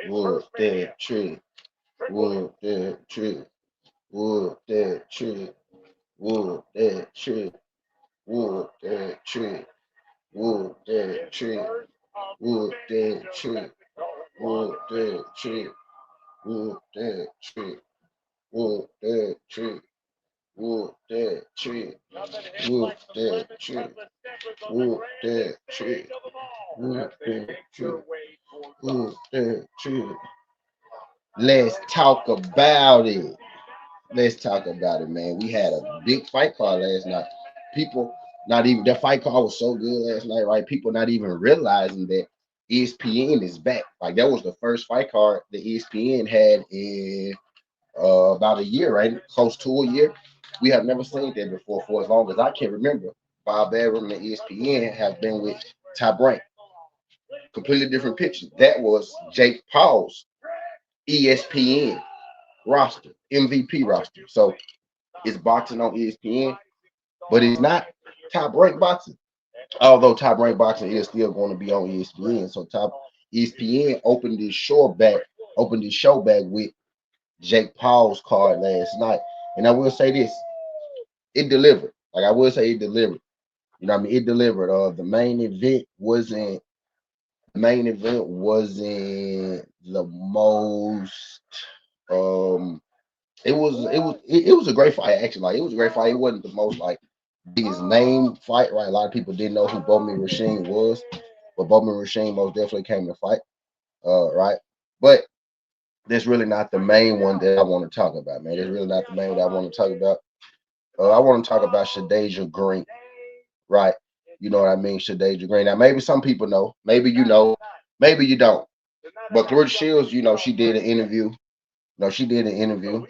Wood that tree. Wood that tree. Wood that tree. Wood that tree. Wood that tree. Wood that tree. Wood that tree. Wood that tree. Wood that tree. Wood that tree. Wood that tree. Wood that tree. Wood that tree. Wood that tree. Wood that tree. Let's talk about it. Let's talk about it, man. We had a big fight card last night. People not even that fight card was so good last night, right? People not even realizing that ESPN is back. Like that was the first fight card that ESPN had in about a year, right? Close to a year. We have never seen that before for as long as I can remember. Bob Arum and ESPN have been with Top Rank. Completely different picture. That was Jake Paul's ESPN roster, MVP roster. So it's boxing on ESPN, but it's not Top Rank boxing. Although Top Rank boxing is still going to be on ESPN. So Top ESPN opened this show back with Jake Paul's card last night. And I will say this, it delivered. Like I will say it delivered. You know what I mean? It delivered. The main event wasn't the most um it was a great fight actually. Like it was a great fight. It wasn't the most like biggest name fight, right? A lot of people didn't know who Bowman Rasheen was, but Bowman Rasheen most definitely came to fight. Right. But that's really not the main one that I want to talk about, man. That's really not the main one that I want to talk about. I want to talk about Shadeja Green, right? You know what I mean, Shadeja Green. Now, maybe some people know, maybe you know, maybe you don't. But Clarissa Shields, she did an interview. No, she did an interview,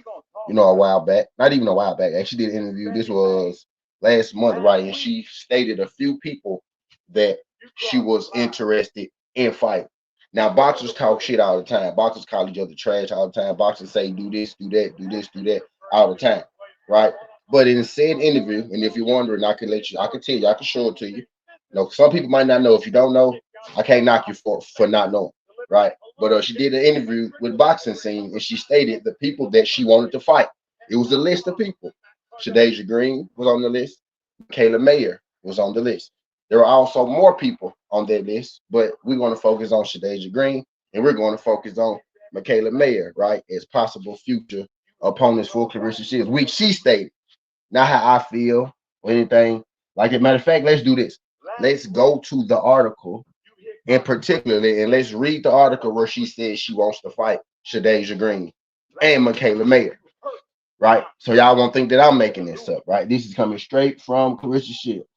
a while back. Not even a while back. Actually, did an interview. This was last month, right? And she stated a few people that she was interested in fighting. Now, boxers talk shit all the time. Boxers call each other trash all the time. Boxers say do this, do that, do this, do that all the time, right? But in said interview, and if you're wondering, I can tell you, I can show it to you. Some people might not know. If you don't know, I can't knock you for not knowing, right? But she did an interview with Boxing Scene, and she stated the people that she wanted to fight. It was a list of people. Shadeja Green was on the list. Kayla Mayer was on the list. There are also more people on that list, but we're going to focus on Shadeja Green, and we're going to focus on Michaela Mayer, right, as possible future opponents for Clarissa Shields, which she stated. Not how I feel or anything. Like, as a matter of fact, let's do this. Let's go to the article in particularly, and let's read the article where she says she wants to fight Shadeja Green and Michaela Mayer, right? So y'all won't think that I'm making this up, right? This is coming straight from Clarissa Shields.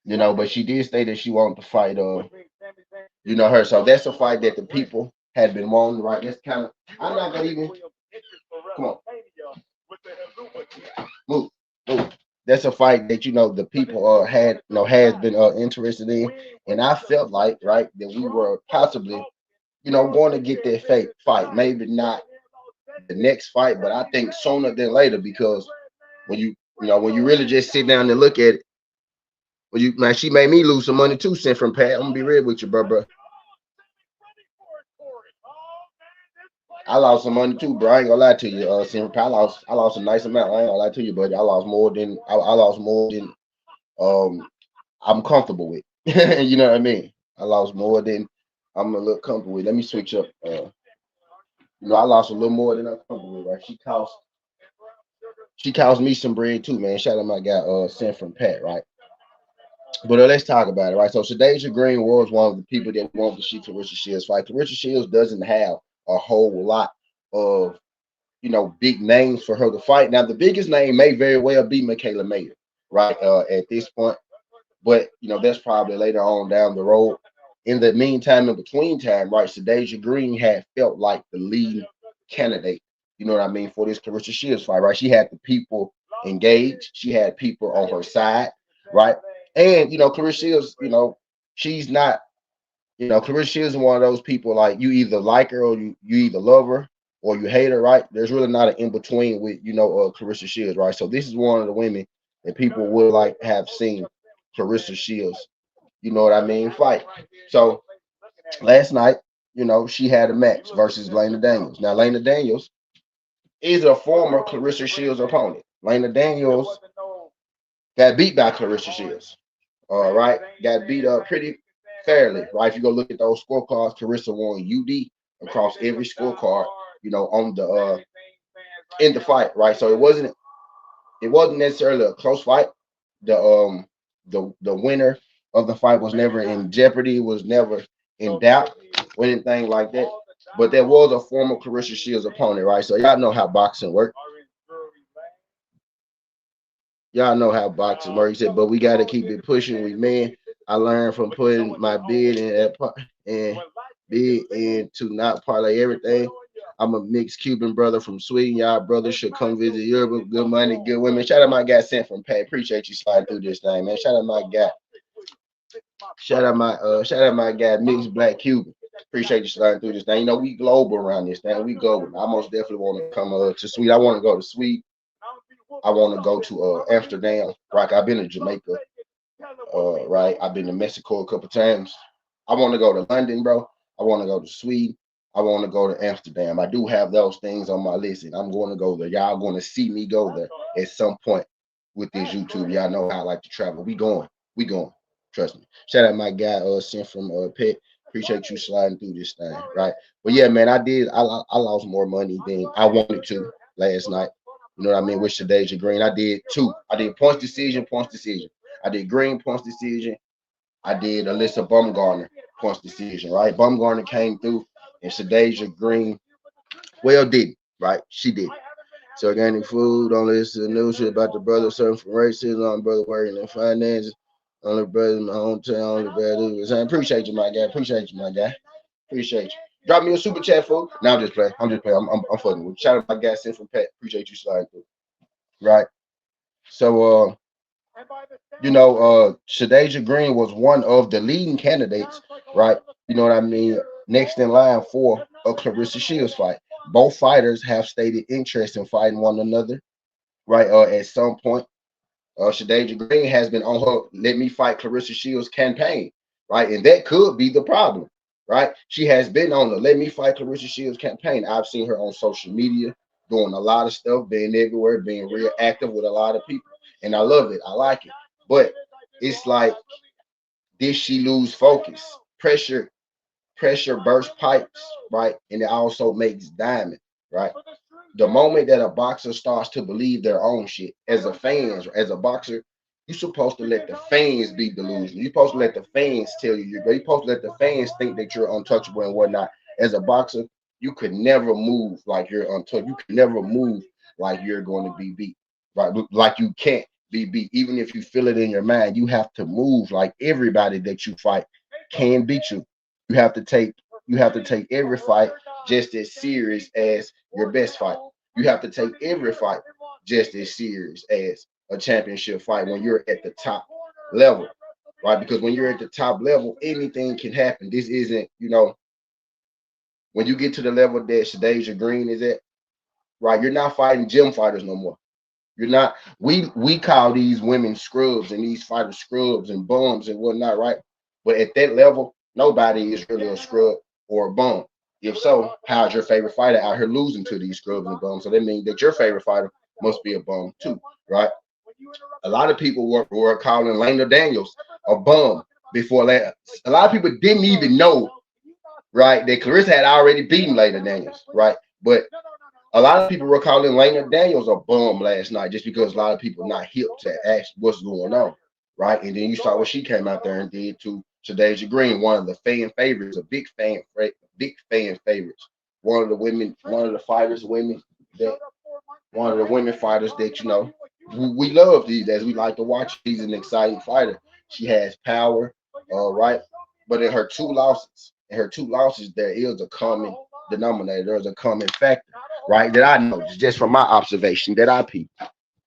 But she did say that she wanted to fight her. So that's a fight that the people had been wanting, right? That's kind of I'm not gonna even come on. Move, move. That's a fight that the people had has been interested in, and I felt like that we were possibly going to get that fake fight. Maybe not the next fight, but I think sooner than later because when you really just sit down and look at it, man, she made me lose some money too, sent from Pat. I'm gonna be real with you, bro. I lost some money too, bro. I ain't gonna lie to you. I lost a nice amount. I ain't gonna lie to you, but I lost more than I'm comfortable with. You know what I mean? I lost more than I'm a little comfortable with. Let me switch up. I lost a little more than I'm comfortable with. Right? She cost me some bread too, man. Shout out my guy, sent from Pat, right? But let's talk about it, right? So Shadeja Green was one of the people that wanted to see Clarissa Shields fight. Clarissa Shields doesn't have a whole lot of big names for her to fight. Now, the biggest name may very well be Michaela Mayer, right? At this point, but that's probably later on down the road. In the meantime, in between time, right? Shadeja Green had felt like the lead candidate. You know what I mean for this Clarissa Shields fight, right? She had the people engaged. She had people on her side, right? And Clarissa Shields, she's not. Clarissa Shields is one of those people like you either like her or you either love her or you hate her, right? There's really not an in between with Clarissa Shields, right? So this is one of the women that people would like have seen Clarissa Shields, you know what I mean, fight. So last night, you know, she had a match versus Lena Daniels. Now, Lena Daniels is a former Clarissa Shields opponent. Lena Daniels got beat by Clarissa Shields. All right, got beat up pretty fairly. Right, if you go look at those scorecards, Clarissa won UD across every scorecard. You know, on the in the fight. Right, so it wasn't necessarily a close fight. The winner of the fight was never in jeopardy. Was never in doubt or anything like that. But there was a former Clarissa Shields opponent, right? So y'all know how boxing works. Y'all know how boxing works. He said, but we got to keep it pushing. We man, I learned from putting my bid in and bid in to not parlay everything. I'm a mixed Cuban brother from Sweden. Y'all brothers should come visit Europe. Good money, good women. Shout out my guy sent from Pat. Appreciate you sliding through this thing, man. Shout out my guy. Shout out my guy, mixed black Cuban. Appreciate you sliding through this thing. You know, we global around this thing. We global. I most definitely want to come to Sweden. I want to go to Sweden. I want to go to Amsterdam. Right. I've been to Jamaica. Right. I've been to Mexico a couple times. I want to go to London, bro. I want to go to Sweden. I want to go to Amsterdam. I do have those things on my list, and I'm going to go there. Y'all going to see me go there at some point with this YouTube. Y'all know how I like to travel. We going. We going. Trust me. Shout out my guy, sent from Pet. Appreciate you sliding through this thing, right? But yeah, man, I lost more money than I wanted to last night. You know what I mean? With Shadeja Green, I did two. I did points decision, points decision. I did Green points decision. I did Alyssa Bumgarner points decision, right? Bumgarner came through, and Shadeja Green, well, did right? She did. So organic food, don't listen to news shit about the brother serving from racism, on brother working in finance, only brother in my hometown, only brother. I appreciate you, my guy. Appreciate you, my guy. Appreciate you. Drop me a super chat, fool. Now I'm just playing. I'm just playing. I'm fucking with you. Shout out my guy sent from Pat. Appreciate you sliding through. Right. So Shadeja Green was one of the leading candidates, right? You know what I mean? Next in line for a Clarissa Shields fight. Both fighters have stated interest in fighting one another, right? At some point, Shadeja Green has been on her "Let Me Fight Clarissa Shields" campaign, right? And that could be the problem, right? She has been on the "Let Me Fight Clarissa Shields" campaign. I've seen her on social media doing a lot of stuff, being everywhere, being real active with a lot of people, and I love it. I like it, but it's like, did she lose focus? Pressure bursts pipes, right? And it also makes diamond, right? The moment that a boxer starts to believe their own shit, as a fans, as a boxer, you're supposed to let the fans be delusional. You're supposed to let the fans tell you you're great. You're supposed to let the fans think that you're untouchable and whatnot. As a boxer, you could never move like you're untouchable. You could never move like you're going to be beat, right? Like you can't be beat. Even if you feel it in your mind, you have to move like everybody that you fight can beat you. You have to take every fight just as serious as your best fight. You have to take every fight just as serious as a championship fight when you're at the top level, right? Because when you're at the top level, anything can happen. This isn't, when you get to the level that Shadeja Green is at, right? You're not fighting gym fighters no more. You're not. We call these women scrubs and these fighters scrubs and bums and whatnot, right? But at that level, nobody is really a scrub or a bum. If so, how's your favorite fighter out here losing to these scrubs and bums? So that means that your favorite fighter must be a bum too, right? A lot of people were calling Lena Daniels a bum before that. A lot of people didn't even know, right, that Clarissa had already beaten Lena Daniels, right? But a lot of people were calling Lena Daniels a bum last night just because a lot of people not hip to ask what's going on, right? And then you saw what she came out there and did to Shadeja Green, one of the fan favorites, a big fan favorites. One of the fighters, that one of the women fighters that we love these as we like to watch. She's an exciting fighter. She has power, right? But in her two losses, there is a common denominator. There's a common factor, right? That I know just from my observation that I peep.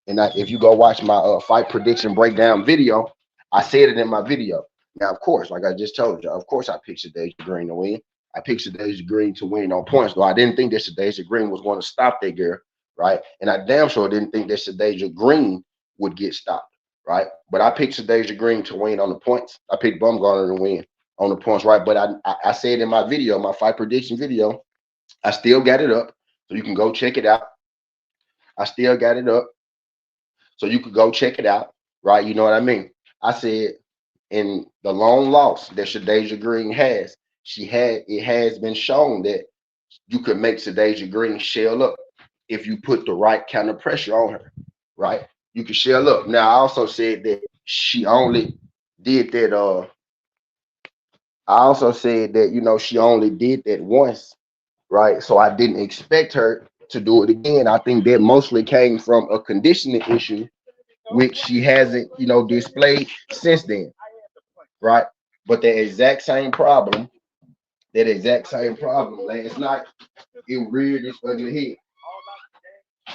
And if you go watch my fight prediction breakdown video, I said it in my video. Now, of course, like I just told you, of course I picked Shadeja Green to win. I picked Shadeja Green to win on points, though I didn't think that Shadeja Green was going to stop that girl, right? And I damn sure didn't think that Shadeja Green would get stopped. right? But I picked Shadeja Green to win on the points. I picked Bumgarner to win on the points, right? But I said in my video, my fight prediction video, I still got it up, so you can go check it out. I still got it up, so you could go check it out, right? You know what I mean? I said in the long loss that Shadeja Green has, it has been shown that you could make Shadeja Green shell up if you put the right kind of pressure on her, right? You can shell up. Now I also said that she only did that. I also said that she only did that once, right? So I didn't expect her to do it again. I think that mostly came from a conditioning issue, which she hasn't, displayed since then, right? But that exact same problem last night, it reared its ugly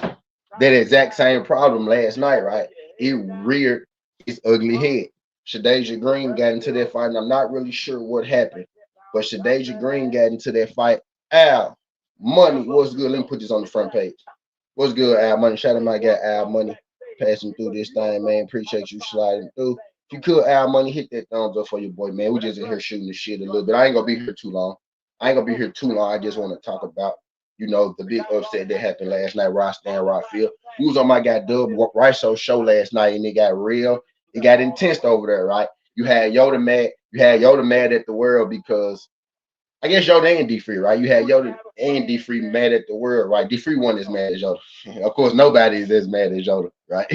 head. That exact same problem last night, right? It reared its ugly head. Shadeja Green got into that fight, and I'm not really sure what happened, but Shadeja Green got into that fight. Al Money, what's good? Let me put this on the front page. What's good, Al Money? Shout out my guy, Al Money, passing through this thing, man. Appreciate you sliding through. If you could, Al Money, hit that thumbs up for your boy, man. We just in here shooting the shit a little bit. I ain't gonna be here too long. I ain't gonna be here too long. I just want to talk about, the big upset that happened last night. Where I stand, where I feel. We was on my guy Dub Rice show last night, and it got real. It got intense over there, right? You had Yoda mad. You had Yoda mad at the world because I guess Yoda and D Free, right? You had Yoda and D Free mad at the world, right? D Free one is mad at Yoda. Of course, nobody is as mad as Yoda, right?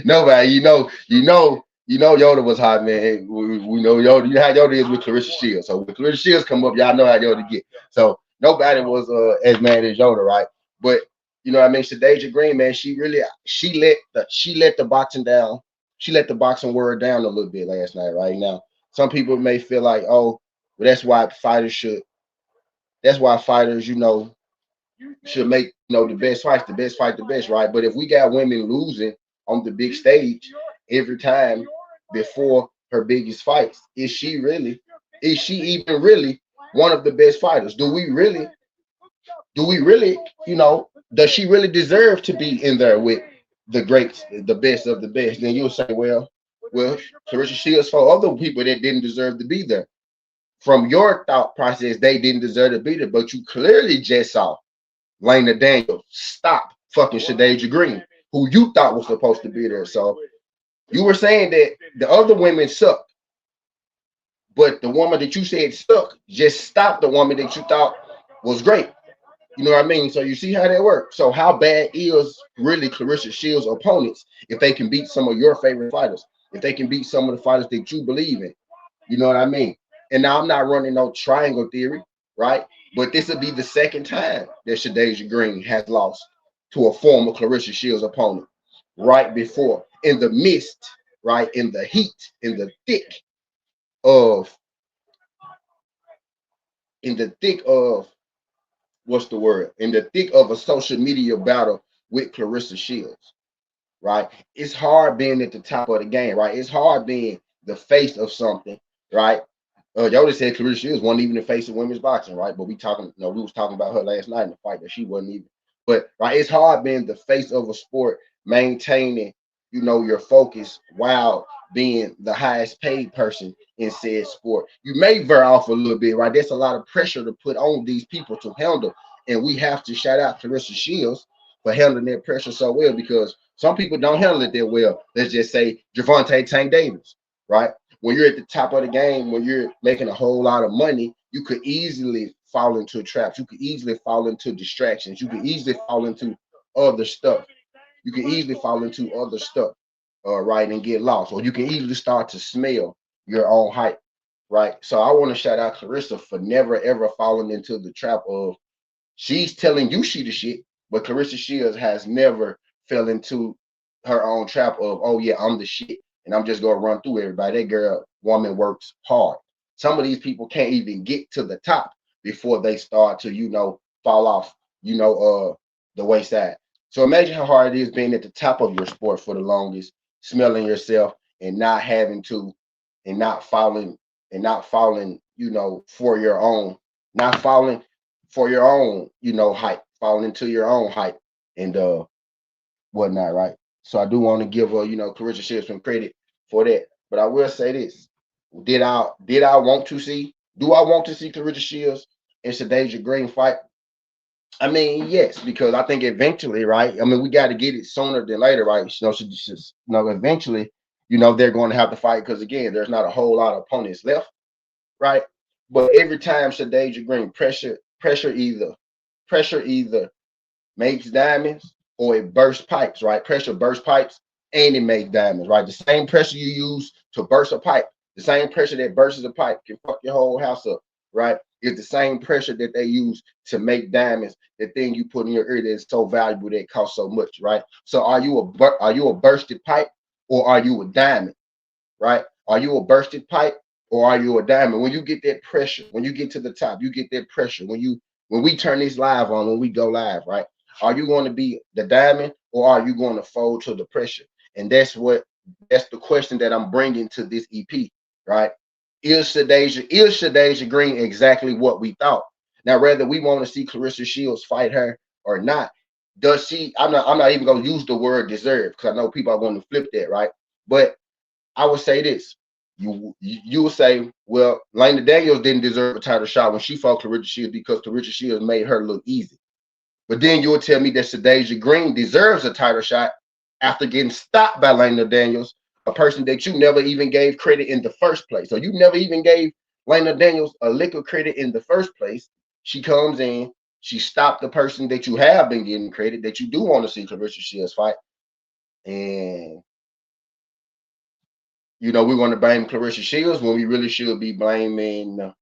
Nobody, Yoda was hot, man. We know Yoda. You know how Yoda is with Clarissa Shields. So when Clarissa Shields come up, y'all know how Yoda get. So nobody was as mad as Yoda, right? But you know what I mean? Shadeja Green, man, she let the boxing down. She let the boxing word down a little bit last night, right? Now, some people may feel like, oh, well, that's why fighters, should make the best fights, the best fight, the best, right? But if we got women losing on the big stage every time before her biggest fights, is she even really one of the best fighters? Do we really, does she really deserve to be in there with the greats, the best of the best? Then you'll say, well, Clarissa Shields for other people that didn't deserve to be there. From your thought process, they didn't deserve to be there, but you clearly just saw Lena Daniels stop fucking Shadeja Green, who you thought was supposed to be there. So you were saying that the other women suck, but the woman that you said suck just stopped the woman that you thought was great. You know what I mean? So you see how that works. So how bad is really Clarissa Shields' opponents if they can beat some of your favorite fighters, if they can beat some of the fighters that you believe in? You know what I mean? And now I'm not running no triangle theory, right? But this will be the second time that Shadeja Green has lost to a former Clarissa Shields opponent right before, in the midst, right, in the heat, of, in the thick of, what's the word? In the thick of a social media battle with Clarissa Shields, right? It's hard being at the top of the game, right? It's hard being the face of something, right? Yoda said Clarissa Shields wasn't even the face of women's boxing, right? But we was talking about her last night in the fight that she wasn't even. But right, it's hard being the face of a sport, maintaining, your focus while being the highest paid person in said sport. You may veer off a little bit, right? There's a lot of pressure to put on these people to handle, and we have to shout out Clarissa Shields for handling that pressure so well because some people don't handle it that well. Let's just say Gervonta Tank Davis, right? When you're at the top of the game, when you're making a whole lot of money, you could easily fall into traps. You could easily fall into distractions. You could easily fall into other stuff. You can easily fall into other stuff, right, and get lost. Or you can easily start to smell your own hype, right? So I want to shout out Clarissa for never ever falling into the trap of she's telling you she the shit, but Clarissa Shields has never fell into her own trap of, oh yeah, I'm the shit, and I'm just gonna run through everybody. That woman works hard. Some of these people can't even get to the top before they start to, fall off, the wayside. So imagine how hard it is being at the top of your sport for the longest, smelling yourself and not having to, and not falling, for your own, not falling for your own, hype, falling into your own hype and whatnot, right? So I do want to give her, Clarissa Shields some credit for that. But I will say this: did I want to see? Do I want to see Clarissa Shields and Shadeja Green fight? I mean, yes, because I think eventually, right? I mean, we got to get it sooner than later, right? Eventually, they're going to have to fight because again, there's not a whole lot of opponents left, right? But every time Shadeja Green pressure either makes diamonds or it bursts pipes, right? Pressure bursts pipes and it makes diamonds, right? The same pressure you use to burst a pipe, the same pressure that bursts a pipe can fuck your whole house up, right? It's the same pressure that they use to make diamonds, the thing you put in your ear that is so valuable that it costs so much, right? So are you a bursted pipe or are you a diamond, right? Are you a bursted pipe or are you a diamond? When you get that pressure, when you get to the top, you get that pressure. When we turn this live on, when we go live, right? Are you going to be the diamond or are you going to fold to the pressure? And that's the question that I'm bringing to this EP, right? Is Shadeja Green exactly what we thought? Now, whether we want to see Clarissa Shields fight her or not, does she? I'm not even going to use the word deserve because I know people are going to flip that, right? But I would say this. You will say, well, Lena Daniels didn't deserve a title shot when she fought Clarissa Shields because Clarissa Shields made her look easy. But then you will tell me that Shadeja Green deserves a title shot after getting stopped by Lena Daniels, a person that you never even gave credit in the first place. So you never even gave Lena Daniels a lick of credit in the first place. She comes in, she stopped the person that you have been getting credit, that you do want to see Clarissa Shields fight. And we're going to blame Clarissa Shields when we really should be blaming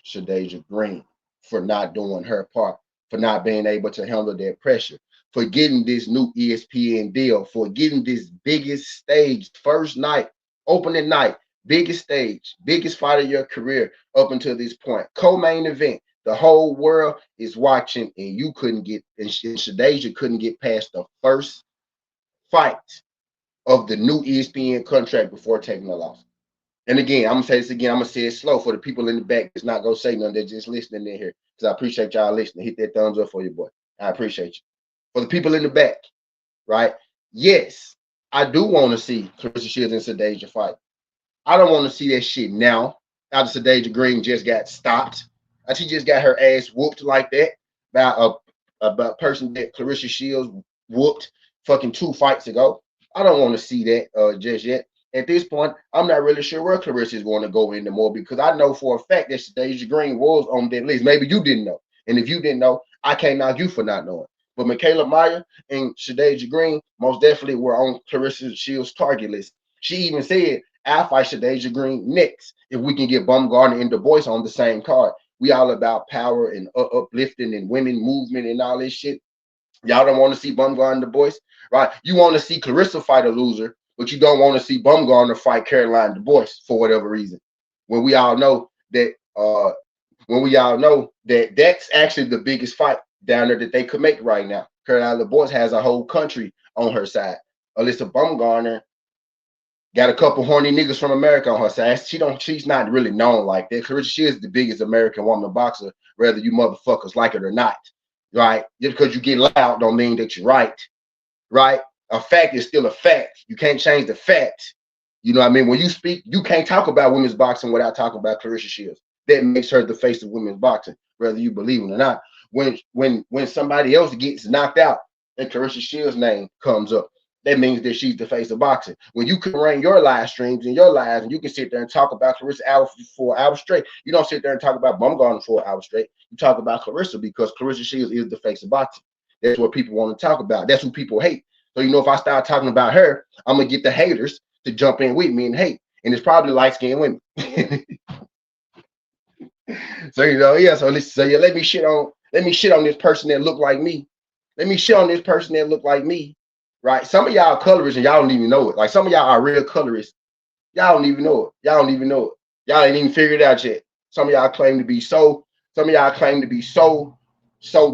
Shadeja Green for not doing her part, for not being able to handle that pressure, for getting this new ESPN deal, for getting this biggest stage, first night, opening night, biggest stage, biggest fight of your career up until this point, co-main event. The whole world is watching, and you couldn't get, and Shadeja couldn't get past the first fight of the new ESPN contract before taking the loss. And again, I'm gonna say this again. I'm gonna say it slow for the people in the back that's not gonna say nothing. They're just listening in here because I appreciate y'all listening. Hit that thumbs up for your boy. I appreciate you. For the people in the back, right? Yes, I do want to see Clarissa Shields and Shadeja fight. I don't want to see that shit now. After Shadeja Green just got stopped, she just got her ass whooped like that by a person that Clarissa Shields whooped fucking 2 fights ago. I don't want to see that just yet. At this point, I'm not really sure where Clarissa is going to go anymore because I know for a fact that Shadeja Green was on that list. Maybe you didn't know. And if you didn't know, I can't knock you for not knowing. But Michaela Meyer and Shadeja Green most definitely were on Clarissa Shields' target list. She even said, I'll fight Shadeja Green next if we can get Baumgartner and Du Bois on the same card. We all about power and uplifting and women movement and all this shit. Y'all don't want to see Baumgartner and Du Bois, right? You want to see Clarissa fight a loser, but you don't want to see Baumgartner fight Caroline Du Bois for whatever reason. When we all know that that's actually the biggest fight down there that they could make right now. Caroline Du Bois has a whole country on her side. Alyssa Baumgartner got a couple horny niggas from America on her side. She's not really known like that. Clarissa, she is the biggest American woman boxer, whether you motherfuckers like it or not. Right? Just because you get loud don't mean that you're right. Right? A fact is still a fact. You can't change the fact. You know what I mean? When you speak, you can't talk about women's boxing without talking about Clarissa Shields. That makes her the face of women's boxing, whether you believe it or not. When somebody else gets knocked out and Clarissa Shields' name comes up, that means that she's the face of boxing. When you can run your live streams and your lives, and you can sit there and talk about Clarissa hour for 4 hours straight, you don't sit there and talk about Baumgartner for 4 hours straight. You talk about Clarissa because Clarissa Shields is the face of boxing. That's what people want to talk about. That's who people hate. So if I start talking about her, I'm gonna get the haters to jump in with me and hate, and it's probably light-skinned women. So yeah. So yeah, let me shit on this person that look like me. Let me shit on this person that look like me. Right? Some of y'all colorists and y'all don't even know it. Like some of y'all are real colorists. Y'all don't even know it. Y'all don't even know it. Y'all ain't even figured it out yet. Some of y'all claim to be so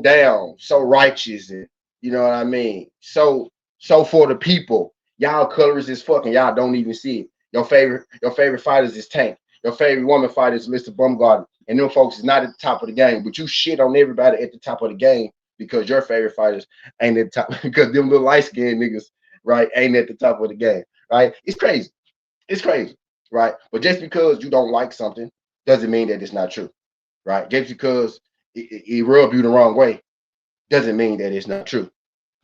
down, so righteous, and you know what I mean? So for the people. Y'all colorists is fucking. Y'all don't even see it. Your favorite fighters is Tank. Your favorite woman fighter is Mr. Baumgartner. And them folks is not at the top of the game, but you shit on everybody at the top of the game because your favorite fighters ain't at the top because them little light skinned niggas right? Ain't at the top of the game, right? It's crazy. It's crazy, right? But just because you don't like something doesn't mean that it's not true, right? Just because it rubs you the wrong way doesn't mean that it's not true.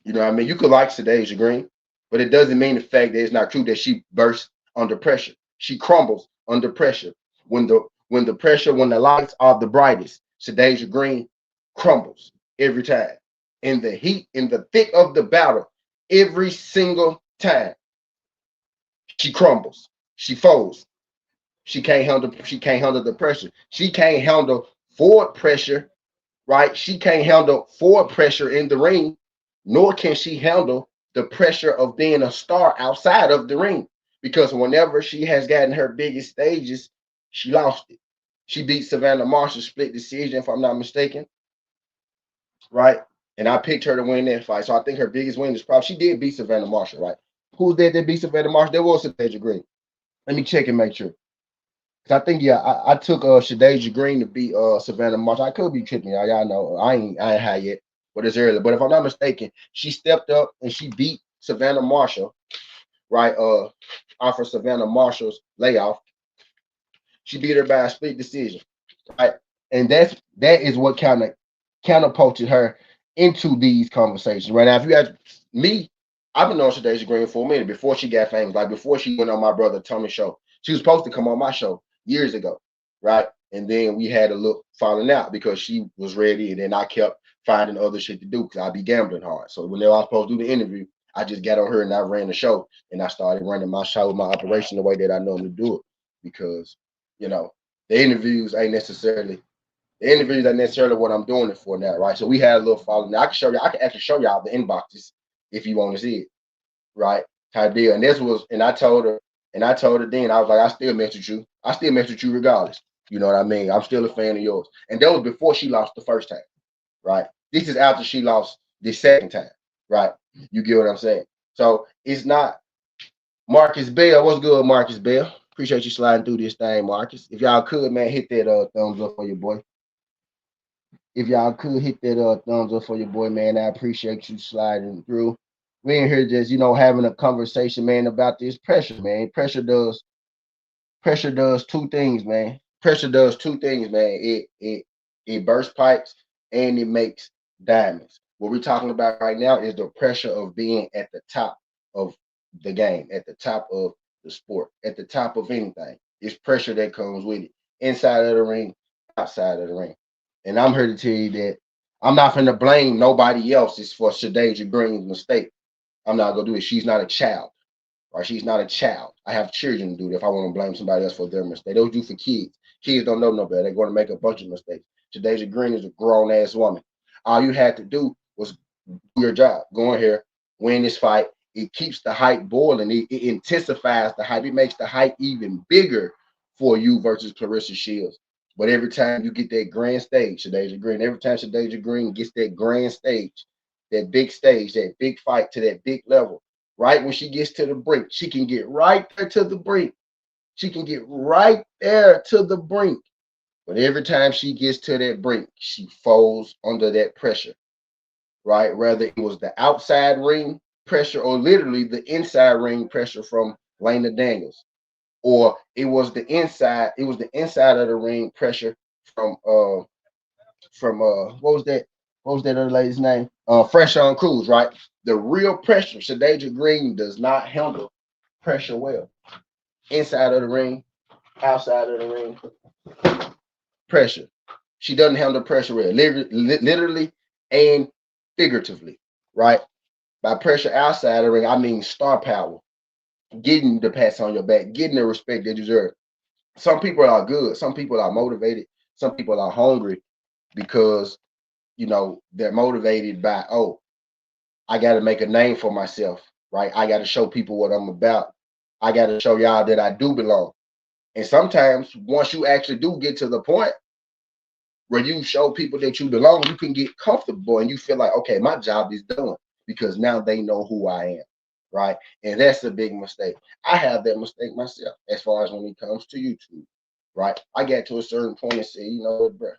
You know what I mean? You could like Shadeja Green, but it doesn't mean the fact that it's not true that she bursts under pressure. She crumbles under pressure. When the lights are the brightest, Shadeja Green crumbles every time. In the heat, in the thick of the battle, every single time, she crumbles. She folds. She can't handle the pressure. She can't handle forward pressure, right? She can't handle forward pressure in the ring, nor can she handle the pressure of being a star outside of the ring. Because whenever she has gotten her biggest stages, she lost it. She beat Savannah Marshall split decision, if I'm not mistaken, right? And I picked her to win that fight. So I think her biggest win is probably she did beat Savannah Marshall, right? Who's that beat Savannah Marshall? There was Shadeja Green. Let me check and make sure. I think I took Shadeja Green to beat Savannah Marshall. I could be tripping, y'all know I ain't high yet, but it's early. But if I'm not mistaken, she stepped up and she beat Savannah Marshall, right? Off of Savannah Marshall's layoff. She beat her by a split decision, right? And that is what kind of catapulted her into these conversations. Right now, if you ask me, I've been on Shadeja Green for a minute before she got famous, like before she went on my brother Tony show. She was supposed to come on my show years ago, right? And then we had a little falling out because she was ready, and then I kept finding other shit to do because I be gambling hard. So when I was supposed to do the interview, I just got on her and I ran the show, and I started running my show, my operation the way that I normally do it because you know the interviews ain't necessarily the interviews are necessarily what I'm doing it for now, right? So we had a little following. I can show you. I can actually show y'all the inboxes if you want to see it, right? Type deal. And this was, and I told her then I was like, I still mess with you. I still mess with you regardless. You know what I mean? I'm still a fan of yours. And that was before she lost the first time, right? This is after she lost the second time, right? You get what I'm saying? So it's not Marcus Bell. What's good, Marcus Bell? Appreciate you sliding through this thing, Marcus. If y'all could, man, hit that thumbs up for your boy. If y'all could hit that thumbs up for your boy, man, I appreciate you sliding through. We in here just having a conversation, man, about this pressure, man. Pressure does two things, man. Pressure does two things, man. It bursts pipes and it makes diamonds. What we're talking about right now is the pressure of being at the top of the game, at the top of the sport, at the top of anything. It's pressure that comes with it, inside of the ring, outside of the ring. And I'm here to tell you that I'm not going to blame nobody else's for Shadeja Green's mistake. I'm not gonna do it. She's not a child, right? She's not a child. I have children to do it if I want to blame somebody else for their mistake. Those do for kids. Kids don't know no better. They're going to make a bunch of mistakes. Shadeja Green is a grown ass woman. All you had to do was do your job. Go in here, win this fight. It keeps the hype boiling. It intensifies the hype. It makes the hype even bigger for you versus Claressa Shields. But every time you get that grand stage, Shadeja Green, every time Shadeja Green gets that grand stage, that big fight to that big level, right when she gets to the brink, she can get right there to the brink. She can get right there to the brink. But every time she gets to that brink, she falls under that pressure, right? Whether it was the outside ring pressure or literally the inside ring pressure from Lena Daniels, or it was the inside of the ring pressure from what was that other lady's name? Fresh on Cruz, right? The real pressure. Shadeja Green does not handle pressure well. Inside of the ring, outside of the ring, pressure. She doesn't handle pressure well, literally and figuratively, right? By pressure outside of the ring, I mean star power, getting the pats on your back, getting the respect they deserve. Some people are good, some people are motivated, some people are hungry because they're motivated by, oh, I got to make a name for myself, right? I got to show people what I'm about. I got to show y'all that I do belong. And sometimes once you actually do get to the point where you show people that you belong, you can get comfortable and you feel like, okay, my job is done because now they know who I am, right? And that's a big mistake. I have that mistake myself as far as when it comes to YouTube, right? I got to a certain point and said, you know what, bro,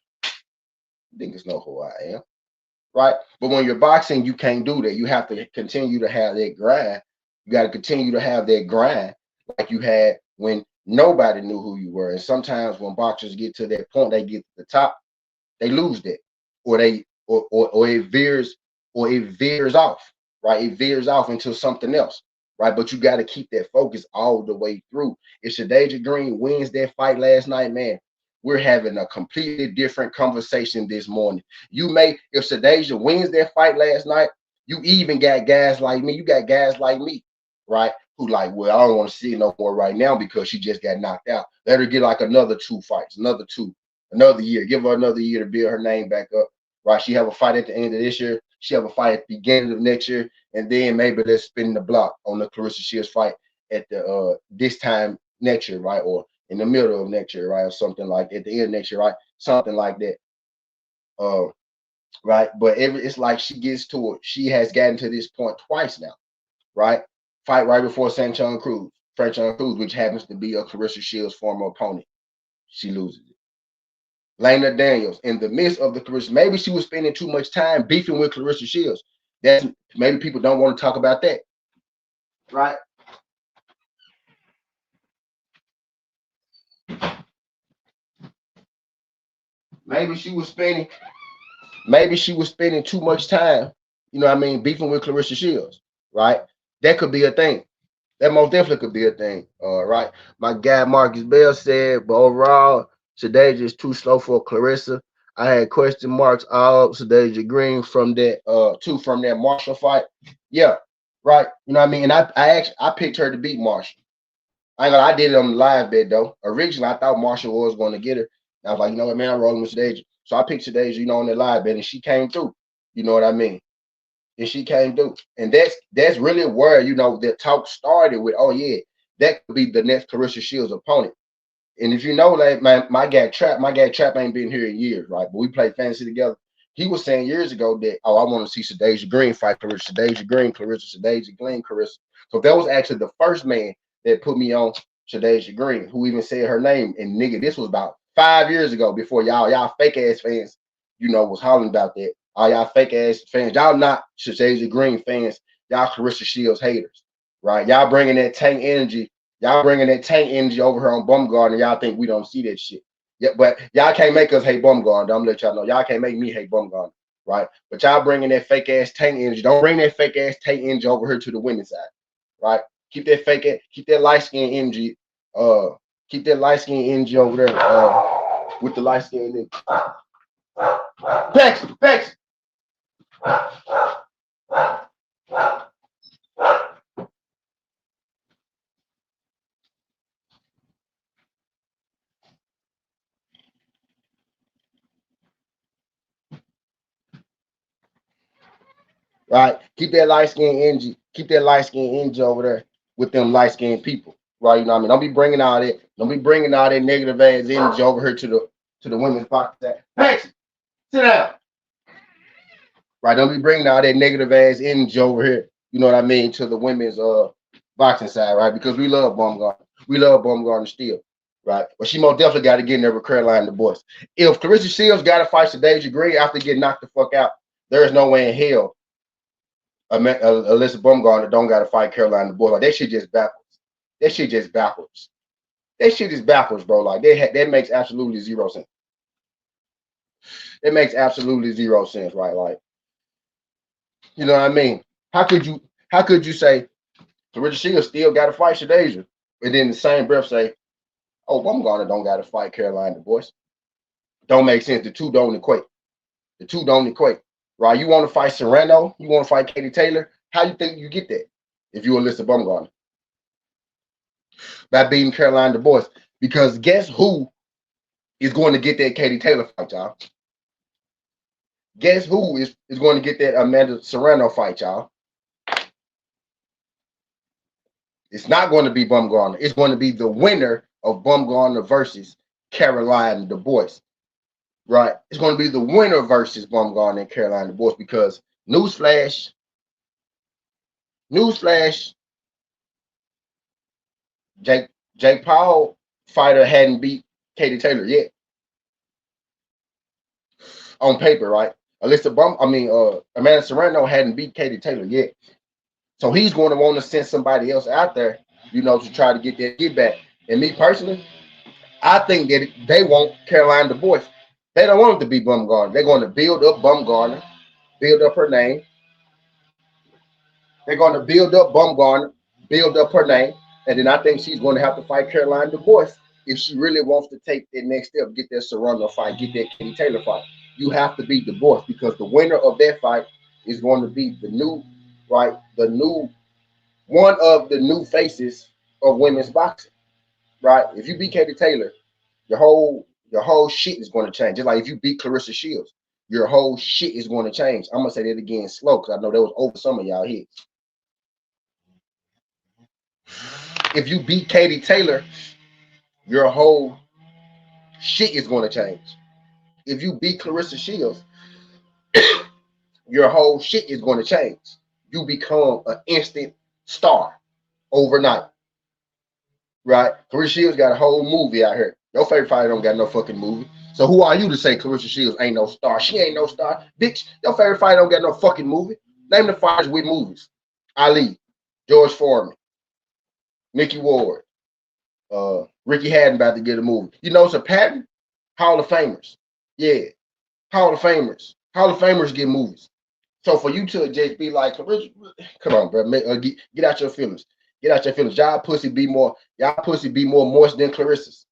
niggas know who I am, right? But when you're boxing, you can't do that. You have to continue to have that grind You got to continue to have that grind like you had when nobody knew who you were. And sometimes when boxers get to that point, they get to the top, they lose that, or they or it veers off, right? It veers off into something else, right? But you got to keep that focus all the way through. If Shadasia Green wins that fight last night, man, we're having a completely different conversation this morning. You may, if Shadasia wins that fight last night, you even got guys like me. You got guys like me, right? Who like, well, I don't want to see it no more right now because she just got knocked out. Let her get like another 2 fights, another year. Give her another year to build her name back up, right? She have a fight at the end of this year. She have a fight at the beginning of next year, and then maybe let's spin the block on the Claressa Shields fight at the this time next year, right? Or in the middle of next year, right? Or something like at the end of next year, right? Something like that. Right. But it's like she gets to it. She has gotten to this point twice now, right? Fight right before Franchon Cruz, which happens to be a Claressa Shields former opponent. She loses it. Lena Daniels, in the midst of the Claressa, maybe she was spending too much time beefing with Claressa Shields. That's maybe people don't want to talk about that, right? Maybe she was spending too much time, you know what I mean, beefing with Claressa Shields, right? That could be a thing. That most definitely could be a thing, right? My guy Marcus Bell said, but overall, Shadasia is too slow for Claressa. I had question marks all up Shadasia Green from that from that Marshall fight. Yeah, right. You know what I mean? And I picked her to beat Marshall. I did it on the live bet though. Originally, I thought Marshall was going to get her. And I was like, you know what, man, I'm rolling with Shadasia. So I picked Shadasia, you know, on the live bet, and she came through. You know what I mean? And she came through. And that's really where, you know, the talk started with, oh yeah, that could be the next Claressa Shields opponent. And if you know, like my guy Trap ain't been here in years, right? But we played fantasy together. He was saying years ago that, oh, I want to see Shadasia Green fight Claressa, Shadasia Green, Claressa. So that was actually the first man that put me on Shadasia Green, who even said her name. And nigga, this was about 5 years ago before y'all fake ass fans, you know, was hollering about that. All y'all fake ass fans, y'all not Shadasia Green fans, y'all Claressa Shields haters, right? Y'all bringing that tank energy. Y'all bringing that tank energy over here on Bumgarner. Y'all think we don't see that shit. Yeah, but y'all can't make us hate Bumgarner. I'm gonna let y'all know. Y'all can't make me hate Bumgarner, right? But y'all bringing that fake ass tank energy. Don't bring that fake ass tank energy over here to the winning side, right? Keep that light skin energy. Keep that light skin energy over there. With the light skin energy. Bex. Right? Keep that light skin energy. Keep that light skin energy over there with them light skinned people. Right? You know what I mean? Don't be bringing all that. Don't be bringing all that negative ass energy over here to the women's box. Hey, sit down. Right? Don't be bringing all that negative ass energy over here. You know what I mean? To the women's boxing side, right? Because we love Bumgarner. We love Bumgarner still. Right? But she most definitely got to get in there with Carolina the boys. If Claressa Shields got to fight Shadasia Green after getting knocked the fuck out, there is no way in hell Alyssa Bumgarner don't got to fight Carolina the boys. Like that shit just backwards. That shit just backwards. That shit is backwards, bro. Like that makes absolutely zero sense. It makes absolutely zero sense, right? Like, you know what I mean? How could you say Claressa Shields still got to fight Shadasia, and then the same breath say, "Oh, Bumgarner don't got to fight Carolina the boys"? Don't make sense. The two don't equate. The two don't equate, right? You want to fight Serrano? You want to fight Katie Taylor? How you think you get that if you Alyssa Bumgarner? By beating Carolina the boys. Because guess who is going to get that Katie Taylor fight, y'all? Guess who is going to get that Amanda Serrano fight, y'all? It's not going to be Bumgarner. It's going to be the winner of Bumgarner versus Carolina the boys. Right? It's going to be the winner versus Bumgarner and Carolina the boys because newsflash, Jake Paul fighter hadn't beat Katie Taylor yet. On paper, right? Amanda Serrano hadn't beat Katie Taylor yet. So he's going to want to send somebody else out there, to try to get that get back. And me personally, I think that they want Caroline DuBois. They don't want it to be Bumgarner. They're going to build up Bumgarner, build up her name. They're going to build up Bumgarner, build up her name, and then I think she's going to have to fight Caroline DuBois if she really wants to take that next step, get that Serrano fight, get that Katie Taylor fight. You have to beat DuBois because the winner of that fight is going to be the new, right, the new one of the new faces of women's boxing, right? If you beat Katie Taylor, your whole shit is going to change. Just like if you beat Clarissa Shields, your whole shit is going to change. I'm gonna say that again slow because I know that was over some of y'all heads. If you beat Katie Taylor, your whole shit is going to change. If you beat Clarissa Shields, your whole shit is going to change. You become an instant star overnight, right? Clarissa Shields got a whole movie out here. Your favorite fighter don't got no fucking movie. So who are you to say Clarissa Shields ain't no star? She ain't no star. Bitch, your favorite fighter don't got no fucking movie. Name the fighters with movies. Ali, George Foreman, Mickey Ward, Ricky Haddon about to get a movie. You know it's a pattern? Hall of Famers. Yeah. Hall of Famers. Hall of Famers get movies. So for you to just be like, come on, bro, get out your feelings. Get out your feelings. Y'all pussy be more moist than Clarissa's.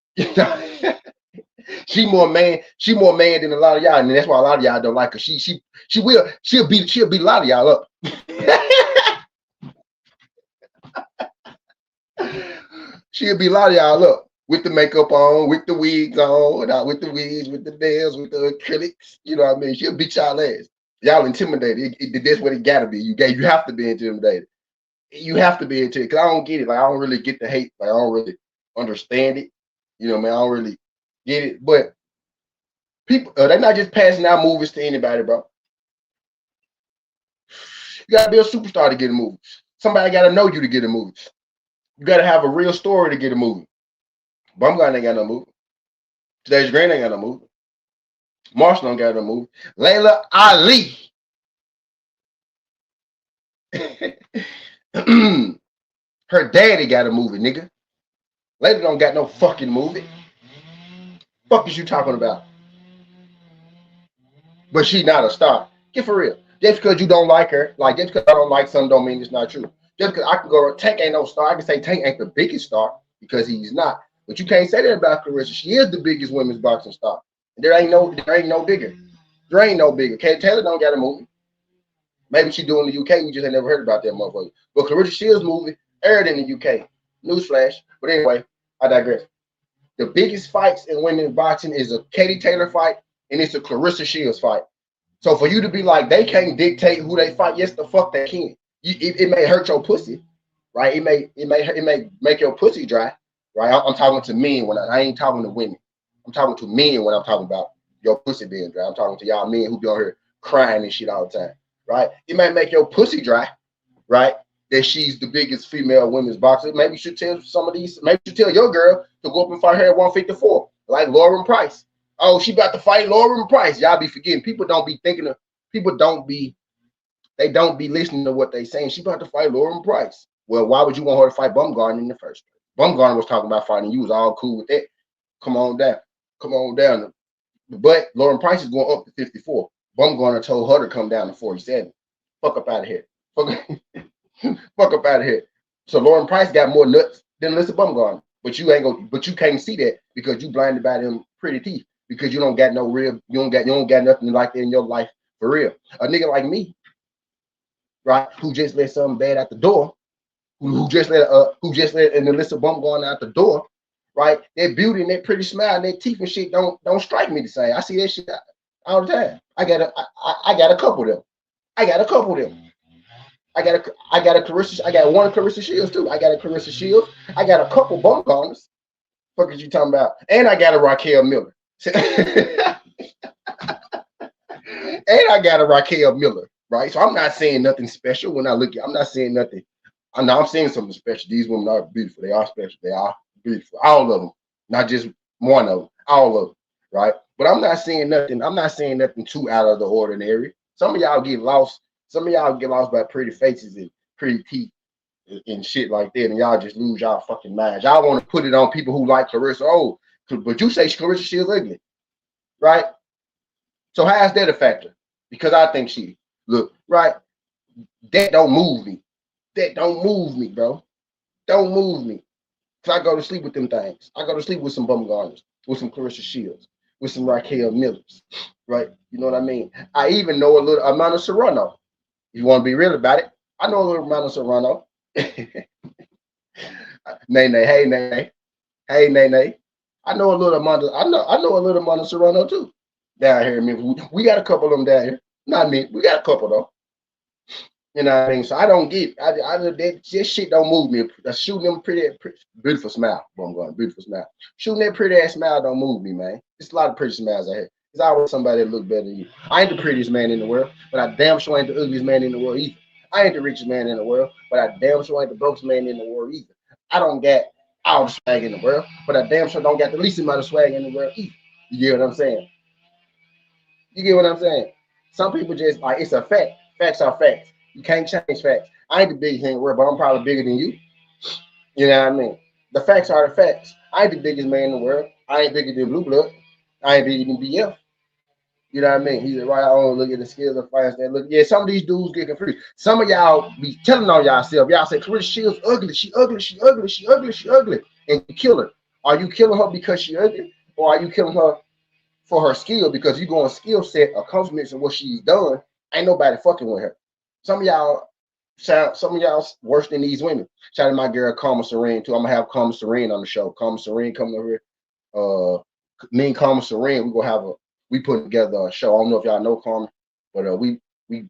She more man than a lot of y'all, and that's why a lot of y'all don't like her. She'll beat a lot of y'all up. She'll beat a lot of y'all up with the makeup on, with the wigs on, with the wigs, with the nails, with the acrylics. You know what I mean? She'll beat y'all ass. Y'all intimidated. That's what it gotta be. You have to be intimidated. You have to be intimidated. Cause I don't get it. Like I don't really get the hate. Like I don't really understand it. You know, man, I don't really get it. But people, they're not just passing out movies to anybody, bro. You gotta be a superstar to get a movie. Somebody gotta know you to get a movie. You gotta have a real story to get a movie. Bumgarner ain't got no movie. Today's Green ain't got no movie. Marshall don't got no movie. Layla Ali. Her daddy got a movie, nigga. Layla don't got no fucking movie. Fuck is you talking about? But she not a star. Get for real. Just because you don't like her, like just because I don't like something don't mean it's not true. Just because I can go, Tank ain't no star. I can say Tank ain't the biggest star because he's not. But you can't say that about Clarissa. She is the biggest women's boxing star. There ain't no bigger. There ain't no bigger. Katie Taylor don't got a movie. Maybe she do in the UK. We just ain't never heard about that motherfucker. But Clarissa Shields' movie aired in the UK. Newsflash. But anyway, I digress. The biggest fights in women's boxing is a Katie Taylor fight and it's a Clarissa Shields fight. So for you to be like, they can't dictate who they fight, yes, the fuck they can. It may hurt your pussy, right? It may make your pussy dry, right? I'm talking to men when I ain't talking to women. I'm talking to men when I'm talking about your pussy being dry. I'm talking to y'all men who be on here crying and shit all the time, right? It may make your pussy dry, right? That she's the biggest female women's boxer. Maybe you should tell some of these, maybe you should tell your girl to go up and fight her at 154, like Lauren Price. Oh, she about to fight Lauren Price. Y'all be forgetting. People don't be listening to what they saying. She about to fight Lauren Price. Well, why would you want her to fight Bumgarner in the first place? Bumgarner was talking about fighting you. Was all cool with that. Come on down. Come on down. But Lauren Price is going up to 54. Bumgarner told her to come down to 47. Fuck up out of here. Fuck up out of here. So Lauren Price got more nuts than Alyssa Bumgarner. But you can't see that because you blinded by them pretty teeth. Because you don't got no real, you don't got nothing like that in your life for real. A nigga like me, right, who just let something bad out the door, who just let an Alyssa Bumgarner out the door, right? That beauty and that pretty smile and that teeth and shit don't strike me the same. I see that shit all the time. I got a couple of them. I got a Clarissa. I got one Clarissa Shields too. I got a Clarissa Shields. I got a couple Bumgarners. Fuck is you talking about? And I got a Raquel Miller. And I got a Raquel Miller, right? So I'm not saying nothing special when I look at. I'm not saying nothing. I'm saying something special. These women are beautiful. They are special. They are beautiful. All of them, not just one of them. All of them, right? But I'm not saying nothing. I'm not saying nothing too out of the ordinary. Some of y'all get lost. Some of y'all get lost by pretty faces pretty teeth and shit like that, and y'all just lose y'all fucking minds. Y'all want to put it on people who like Claressa. Oh, but you say Claressa Shields ugly, right? So how's that a factor? Because I think she look right. That don't move me. That don't move me, bro. Don't move me. Cause I go to sleep with them things. I go to sleep with some Bumgarners, with some Claressa Shields, with some Raquel Millers, right? You know what I mean? I even know a little amount of Serrano. If you want to be real about it, I know a little amount of Serrano. Nay, hey, Nay. I know a little amount of I know a little amount of Serrano too. Down here in Memphis. We got a couple of them down here. Not me. We got a couple though. You know what I mean? So I don't get that shit don't move me. Shooting them pretty beautiful smile. Well, I'm going beautiful smile. Shooting that pretty ass smile don't move me, man. There's a lot of pretty smiles out here. There's always somebody that look better than you. I ain't the prettiest man in the world, but I damn sure ain't the ugliest man in the world either. I ain't the richest man in the world, but I damn sure ain't the brokest man in the world either. I don't get all the swag in the world, but I damn sure don't got the least amount of swag in the world either. You get what I'm saying? You get what I'm saying? Some people just like it's a fact. Facts are facts. You can't change facts. I ain't the biggest in the world, but I'm probably bigger than you. You know what I mean? The facts are the facts. I ain't the biggest man in the world. I ain't bigger than Blue Blood. I ain't bigger than BF. You know what I mean? He's right on. Look at the skills of finance. Look, yeah, some of these dudes get confused. Some of y'all be telling on y'allself. Y'all say Claressa Shields ugly. She ugly. She ugly. She ugly. She ugly. And you kill her. Are you killing her because she ugly, or are you killing her for her skill? Because you go on skill set, accomplishments, and what she's done. Ain't nobody fucking with her. Some of y'all worse than these women. Shout out to my girl Karma Serene too. I'm gonna have Karma Serene on the show. Karma Serene coming over here. Me and Karma Serene, we putting together a show. I don't know if y'all know Karma, but we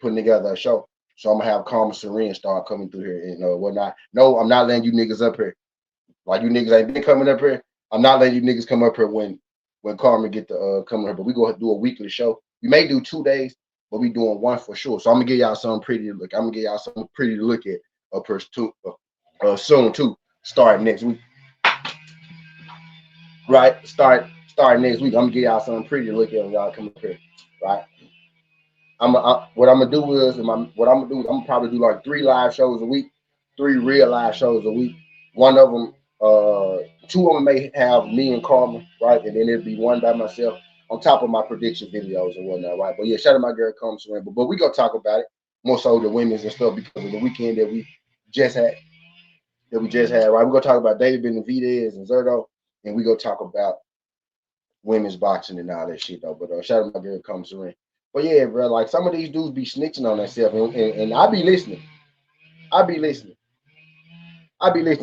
putting together a show. So I'm gonna have Karma Serene start coming through here and whatnot. No, I'm not letting you niggas up here. Like you niggas ain't been coming up here. I'm not letting you niggas come up here when Karma get to come here. But we go do a weekly show. We may do 2 days, but we doing one for sure. So I'm gonna give y'all something pretty to look. I'm gonna give y'all something pretty to look at soon too. Start next week. Right? Start next week. I'm gonna give y'all something pretty to look at when y'all come up here. Right? What I'm gonna do is I'm gonna probably do like 3 live shows a week, 3 real live shows a week. One of them, 2 of them may have me and Karma, right? And then it'll be one by myself on top of my prediction videos and whatnot, right? But yeah, shout out my girl Karma Serene. But we gonna talk about it more so the women's and stuff because of the weekend that we just had. Right? We're gonna talk about David Benavidez and Zerto, and we gonna talk about women's boxing and all that shit though. But shout out my girl Karma Serene. But yeah, bro, like some of these dudes be snitching on themselves, and I be listening.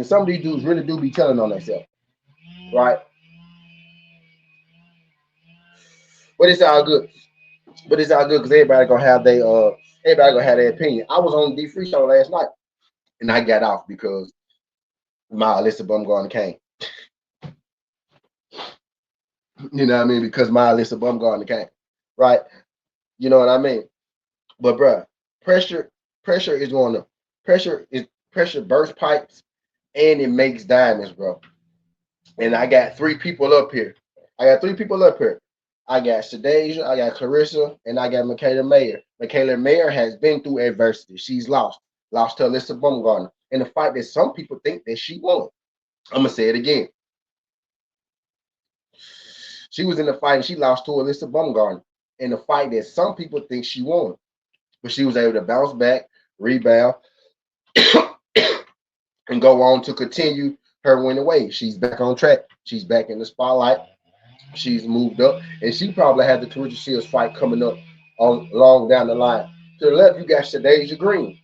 Some of these dudes really do be telling on themselves, right? But it's all good. Because everybody gonna have their opinion. I was on the D3 show last night, and I got off because my Alyssa Bumgarner came. You know what I mean? Because my Alyssa Bumgarner came, right? You know what I mean? But bro, pressure bursts pipes and it makes diamonds, bro. And I got 3 people up here. I got Shadeja, I got Claressa, and I got Mikaela Mayer. Mikaela Mayer has been through adversity. She's lost to Alyssa Bumgarner in a fight that some people think that she won. I'm gonna say it again. She was in the fight and she lost to Alyssa Bumgarner in a fight that some people think she won. But she was able to bounce back, rebound, and go on to continue her winning ways. She's back on track. She's back in the spotlight. She's moved up, and she probably had the Claressa Shields fight coming up along down the line. To the left, you got Shadeja Green,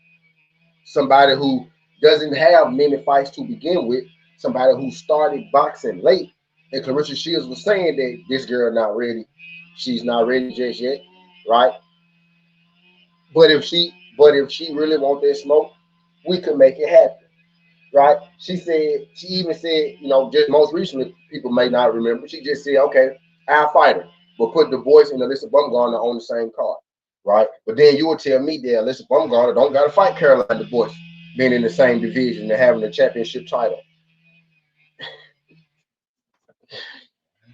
somebody who doesn't have many fights to begin with, somebody who started boxing late. And Claressa Shields was saying that this girl not ready. She's not ready just yet, right? But if she really want that smoke, we could make it happen, right? She even said, just most recently, people may not remember, she just said, okay, I'll fight her, but put Du Bois and Alyssa Bumgarner on the same card, right? But then you will tell me that Alyssa Bumgarner don't got to fight Caroline Du Bois, being in the same division and having the championship title.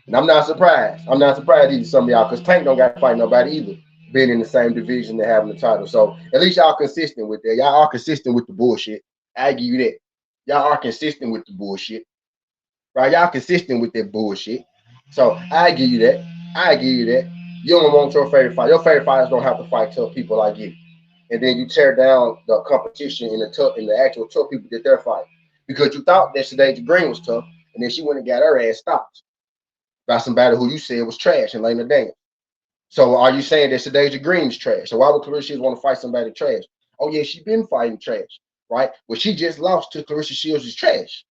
And I'm not surprised. Either some of y'all, because Tank don't got to fight nobody either. being in the same division and having the title. So at least y'all consistent with that. Y'all are consistent with the bullshit. I give you that. Y'all are consistent with the bullshit. Right? Y'all consistent with that bullshit. So I give you that. I give you that. You don't want your favorite fight. Your favorite fighters don't have to fight tough people like you. And then you tear down the competition in the actual tough people that they're fighting. Because you thought that Shadasia Green was tough, and then she went and got her ass stopped by somebody who you said was trash and laying her down. So are you saying that Shadasia Green's trash? So why would Clarissa Shields want to fight somebody trash? Oh yeah, she been fighting trash, right? Well, she just lost to Clarissa Shields is trash.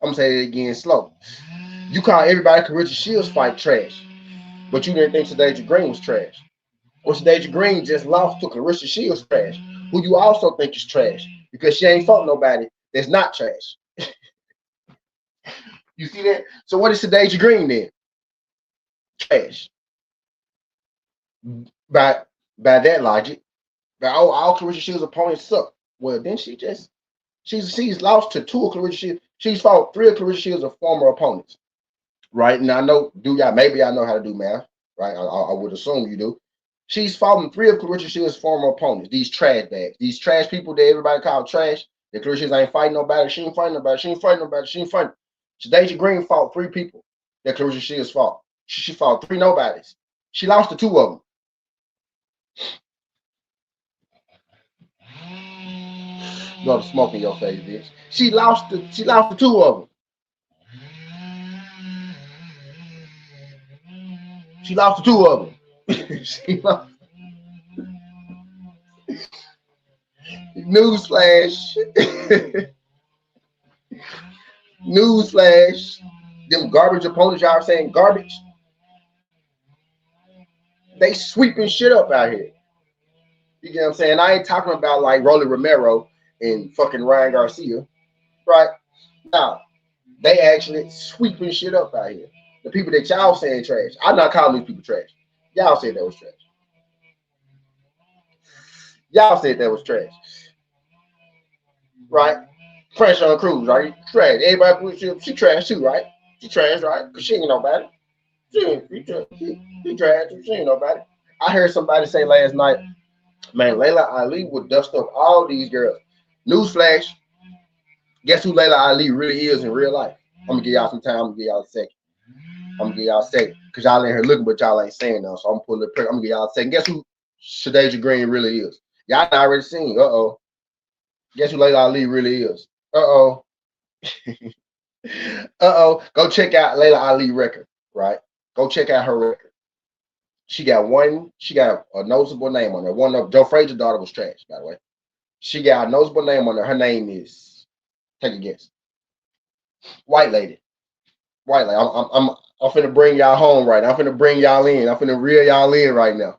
I'm gonna say it again slow. You call everybody Clarissa Shields fight trash, but you didn't think Shadasia Green was trash. Well, Shadasia Green just lost to Clarissa Shields trash, who you also think is trash because she ain't fought nobody that's not trash. You see that? So what is Shadasia Green then? Trash. By that logic, all Clarissa Shields' opponents suck. Well, then she's lost to two of Clarissa Shields. She's fought three of Clarissa Shields' former opponents. Right? And I know, maybe I know how to do math, right? I would assume you do. She's fought three of Clarissa Shields' former opponents, these trash bags, these trash people that everybody call trash. That Clarissa Shields ain't fighting nobody, she ain't fighting nobody, she ain't fighting nobody, she ain't fighting. Shadasia Green fought three people that Clarissa Shields fought. She fought three nobodies. She lost to two of them. You know the smoke in your face, bitch. She lost to two of them. She lost to two of them. She lost. Newsflash. Newsflash. Them garbage opponents y'all saying garbage. They sweeping shit up out here. You get what I'm saying? I ain't talking about like Rolly Romero and fucking Ryan Garcia. Right? Now, they actually sweeping shit up out here. The people that y'all saying trash. I'm not calling these people trash. Y'all said that was trash. Y'all said that was trash. Right? Pressure on Cruz, right? Trash. Everybody, she trash too, right? She trash, right? Because she ain't nobody. She trash. She ain't nobody. I heard somebody say last night, man, Layla Ali would dust up all these girls. Newsflash, guess who Layla Ali really is in real life? I'm going to give y'all some time. I'm going to give y'all a second. Because y'all in here looking, but y'all ain't saying nothing. So I'm pulling the prick. I'm going to give y'all a second. Guess who Shadasia Green really is? Y'all already seen. Uh-oh. Guess who Layla Ali really is? Uh-oh. Uh-oh. Go check out Layla Ali record, right? Go check out her record. She got a noticeable name on there. One of Joe Frazier's daughter was trash, by the way. She got a noticeable name on there. Her name is, take a guess. White lady. White lady. I'm finna bring y'all home right now. I'm finna bring y'all in. I'm finna reel y'all in right now.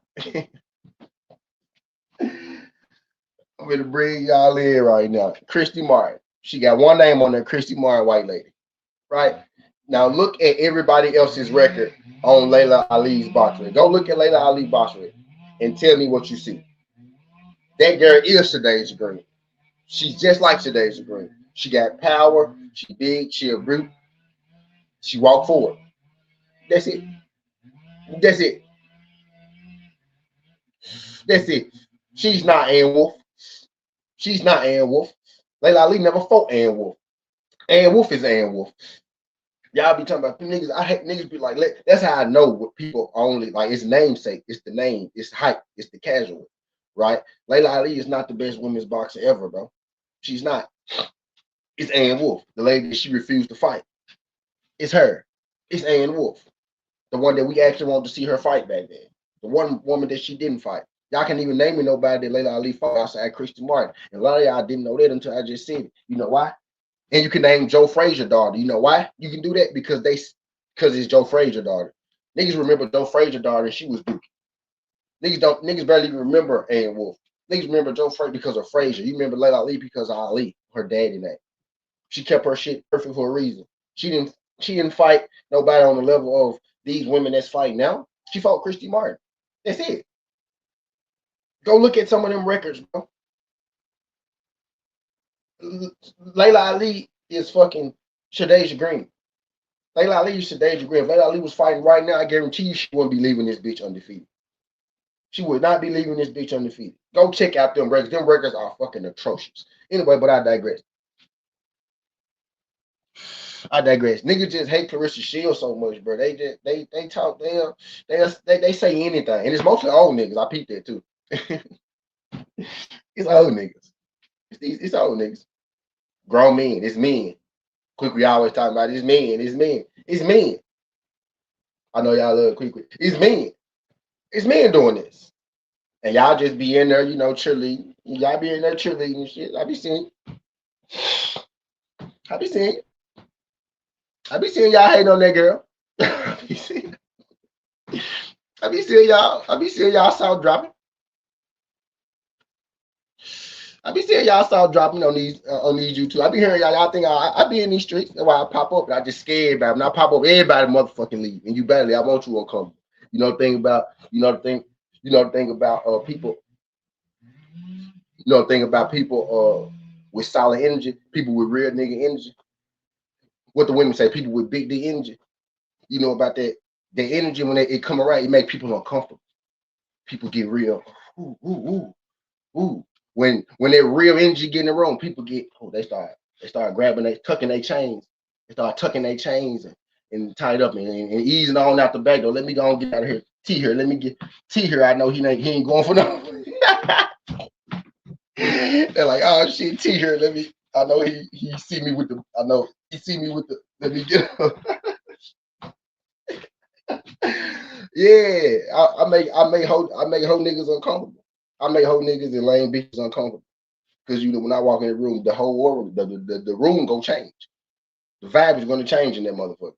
I'm finna bring y'all in right now. Christy Martin. She got one name on there, Christy Martin, white lady. Right? Now look at everybody else's record on Layla Ali's boxing. Go look at Layla Ali boxing and tell me what you see. That girl is Shadasia Green. She's just like Shadasia Green. She got power. She big. She a brute. She walk forward. That's it. That's it. That's it. She's not Ann Wolf. She's not Ann Wolf. Layla Ali never fought Ann Wolf. Ann Wolf is Ann Wolf. Y'all be talking about niggas. I hate niggas be like, that's how I know what people only like. It's namesake. It's the name. It's the hype. It's the casual, right? Layla Ali is not the best women's boxer ever, bro. She's not. It's Ann Wolf, the lady that she refused to fight. It's her. It's Ann Wolf, the one that we actually wanted to see her fight back then. The one woman that she didn't fight. Y'all can't even name me nobody that Layla Ali fought outside Christy Martin. And a lot of y'all didn't know that until I just said it. You know why? And you can name Joe Frazier's daughter. You know why? You can do that because it's Joe Frazier's daughter. Niggas remember Joe Frazier's daughter and she was Dookie. Niggas barely even remember Ann Wolf. Niggas remember Joe Frazier because of Frazier. You remember Layla Ali because of Ali, her daddy name. She kept her shit perfect for a reason. She didn't fight nobody on the level of these women that's fighting now. She fought Christy Martin. That's it. Go look at some of them records, bro. Layla Ali is fucking Shadasia Green. Layla Ali used to Deja Green. If Layla Ali was fighting right now, I guarantee you she wouldn't be leaving this bitch undefeated. She would not be leaving this bitch undefeated. Go check out them records. Them records are fucking atrocious. Anyway, but I digress. Niggas just hate Claressa Shields so much, bro. They just they talk they say anything, and it's mostly old niggas. I peeped that too. It's old niggas. It's old niggas. Grown men. It's men. Quick, we always talking about it's men. It's men. It's men. I know y'all love Quick. It's men. It's men doing this. And y'all just be in there, you know, cheerleading. Y'all be in there cheerleading and shit. I be seeing. I be seeing. I be seeing y'all hating on that girl. I be seeing y'all. I be seeing y'all sound dropping. I be seeing y'all start dropping on these YouTube. I be hearing y'all think I be in these streets. That's why I pop up and I just scared about it. When I pop up, everybody motherfucking leave. And you badly, I want you uncomfortable. You know the thing about people. You know the thing about people with solid energy, people with real nigga energy. What the women say, people with big D energy. You know about that. The energy when it come around, it make people uncomfortable. People get real. Ooh, ooh, ooh, ooh. When that real energy get in the room, people get they start grabbing tucking their chains. They start tucking their chains and tied up and easing on out the back door. Let me go and get out of here. T here. Let me get T here. I know he ain't going for no. They're like, oh shit, T here. I know he see me with the let me get him. Yeah, I make whole niggas uncomfortable. I make whole niggas and lame bitches uncomfortable. Because you know, when I walk in the room, the whole world, the room gonna change. The vibe is gonna change in that motherfucker.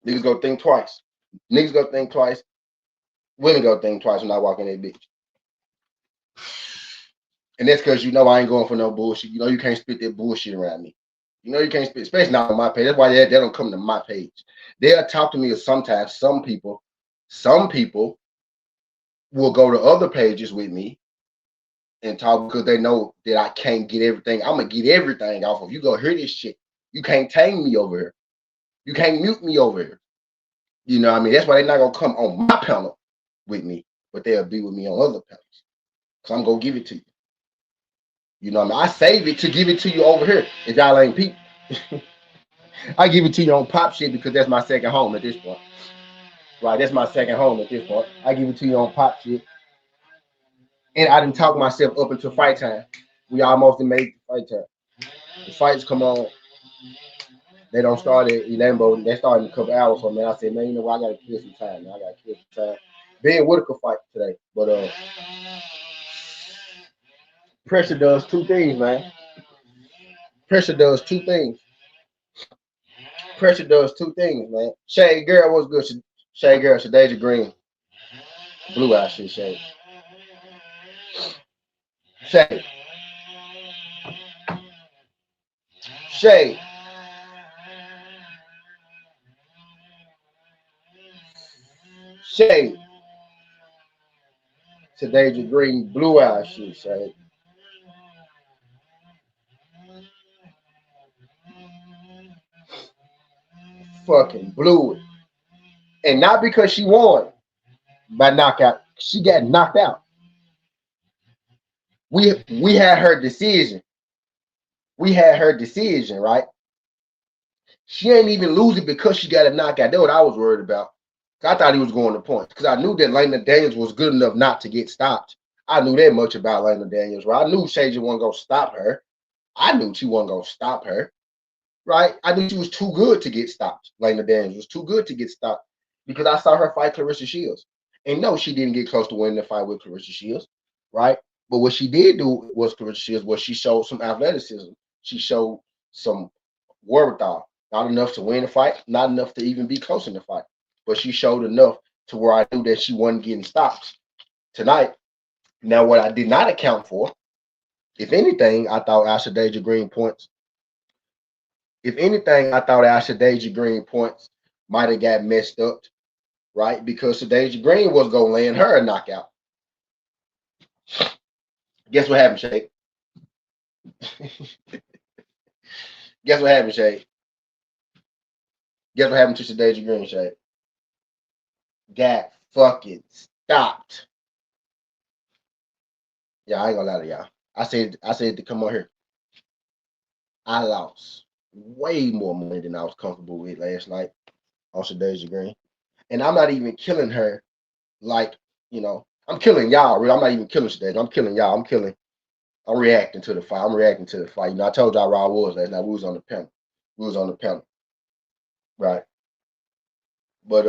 Niggas gonna think twice. Niggas gonna think twice. Women gonna think twice when I walk in that bitch. And that's because you know I ain't going for no bullshit. You know you can't spit that bullshit around me. You know you can't spit, especially not on my page. That's why they don't come to my page. They'll talk to me sometimes. Some people will go to other pages with me and talk because they know that I can't get everything. I'm gonna get everything off of you. Go hear this shit. You can't tame me over here. You can't mute me over here. You know what I mean? That's why they're not gonna come on my panel with me, but they'll be with me on other panels. So I'm gonna give it to you. You know what I mean? I save it to give it to you over here if y'all ain't people. I give it to you on pop shit because that's my second home at this point. Right, that's my second home at this point. I give it to you on pop shit. And I didn't talk myself up until fight time. We almost made fight time. The fights come on. They don't start at Elambo. They start in a couple hours from me. I said, man, you know what? I gotta kill some time. Man. I gotta kill some time. Ben Whitaker fight today, but pressure does two things, man. Pressure does two things. Pressure does two things, man. Shade Girl was good. Shade Girl, Shadasia Green. Blue eye shit, Shade. Shade. Shade. Shade. Shadasia Green, blue eye shit, Shade. Fucking blew it. And not because she won by knockout. She got knocked out. We had her decision. We had her decision, right? She ain't even losing because she got a knockout. That's what I was worried about. I thought he was going to points because I knew that Layna Daniels was good enough not to get stopped. I knew that much about Layna Daniels, right? I knew Shaja wasn't going to stop her. I knew she wasn't going to stop her, right? I knew she was too good to get stopped. Layna Daniels was too good to get stopped because I saw her fight Claressa Shields. And no, she didn't get close to winning the fight with Claressa Shields, right? But what she did do was Claressa Shields was she showed some athleticism. She showed some wherewithal. Not enough to win the fight, not enough to even be close in the fight. But she showed enough to where I knew that she wasn't getting stopped tonight. Now, what I did not account for, if anything, I thought Shadasia Green points. If anything, I thought Shadasia Green points might have got messed up, right? Because Shadasia Green was going to land her a knockout. Guess what happened, Shay? Guess what happened, Shay? Guess what happened to Shadeja Green, Shay? Got fucking stopped. Yeah, I ain't gonna lie to y'all. I said to come on here. I lost way more money than I was comfortable with last night on Shadeja Green. And I'm not even killing her like, I'm killing y'all. I'm not even killing Shadeja. I'm killing y'all. I'm reacting to the fight. I'm reacting to the fight. I told y'all where I was last night. We was on the panel. Right. But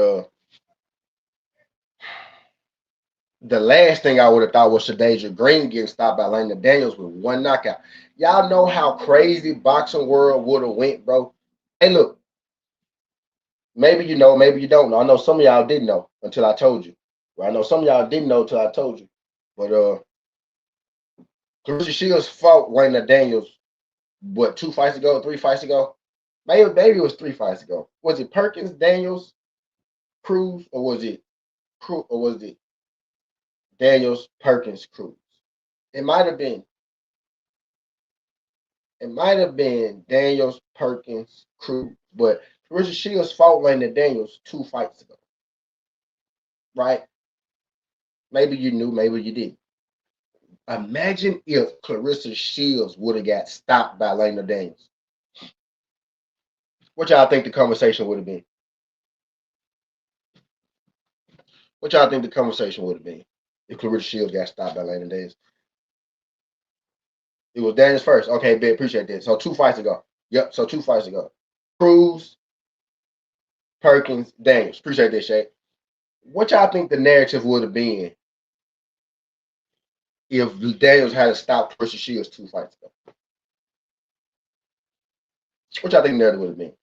the last thing I would have thought was Shadeja Green getting stopped by Lena Daniels with one knockout. Y'all know how crazy boxing world would have went, bro. Hey, look. Maybe you know, maybe you don't know. I know some of y'all didn't know until I told you. Well, I know some of y'all didn't know until I told you. But Clarissa Shields fought Lena Daniels, what, 2 fights ago, 3 fights ago? Maybe it was 3 fights ago. Was it Perkins, Daniels, Cruz, or was it Daniels, Perkins, Cruz? It might have been Daniels, Perkins, Cruz, but Clarissa Shields fought Lena Daniels 2 fights ago. Right? Maybe you knew, maybe you didn't. Imagine if Clarissa Shields would have got stopped by Lena Daniels. What y'all think the conversation would have been? What y'all think the conversation would have been if Clarissa Shields got stopped by Lena Daniels? It was Daniels first. Okay, Ben, appreciate that. So 2 fights ago. Yep, so 2 fights ago. Cruz, Perkins, Daniels. Appreciate that, Shay. What y'all think the narrative would have been if Daniels had to stop Clarissa Shields 2 fights ago? What y'all think the narrative would have been?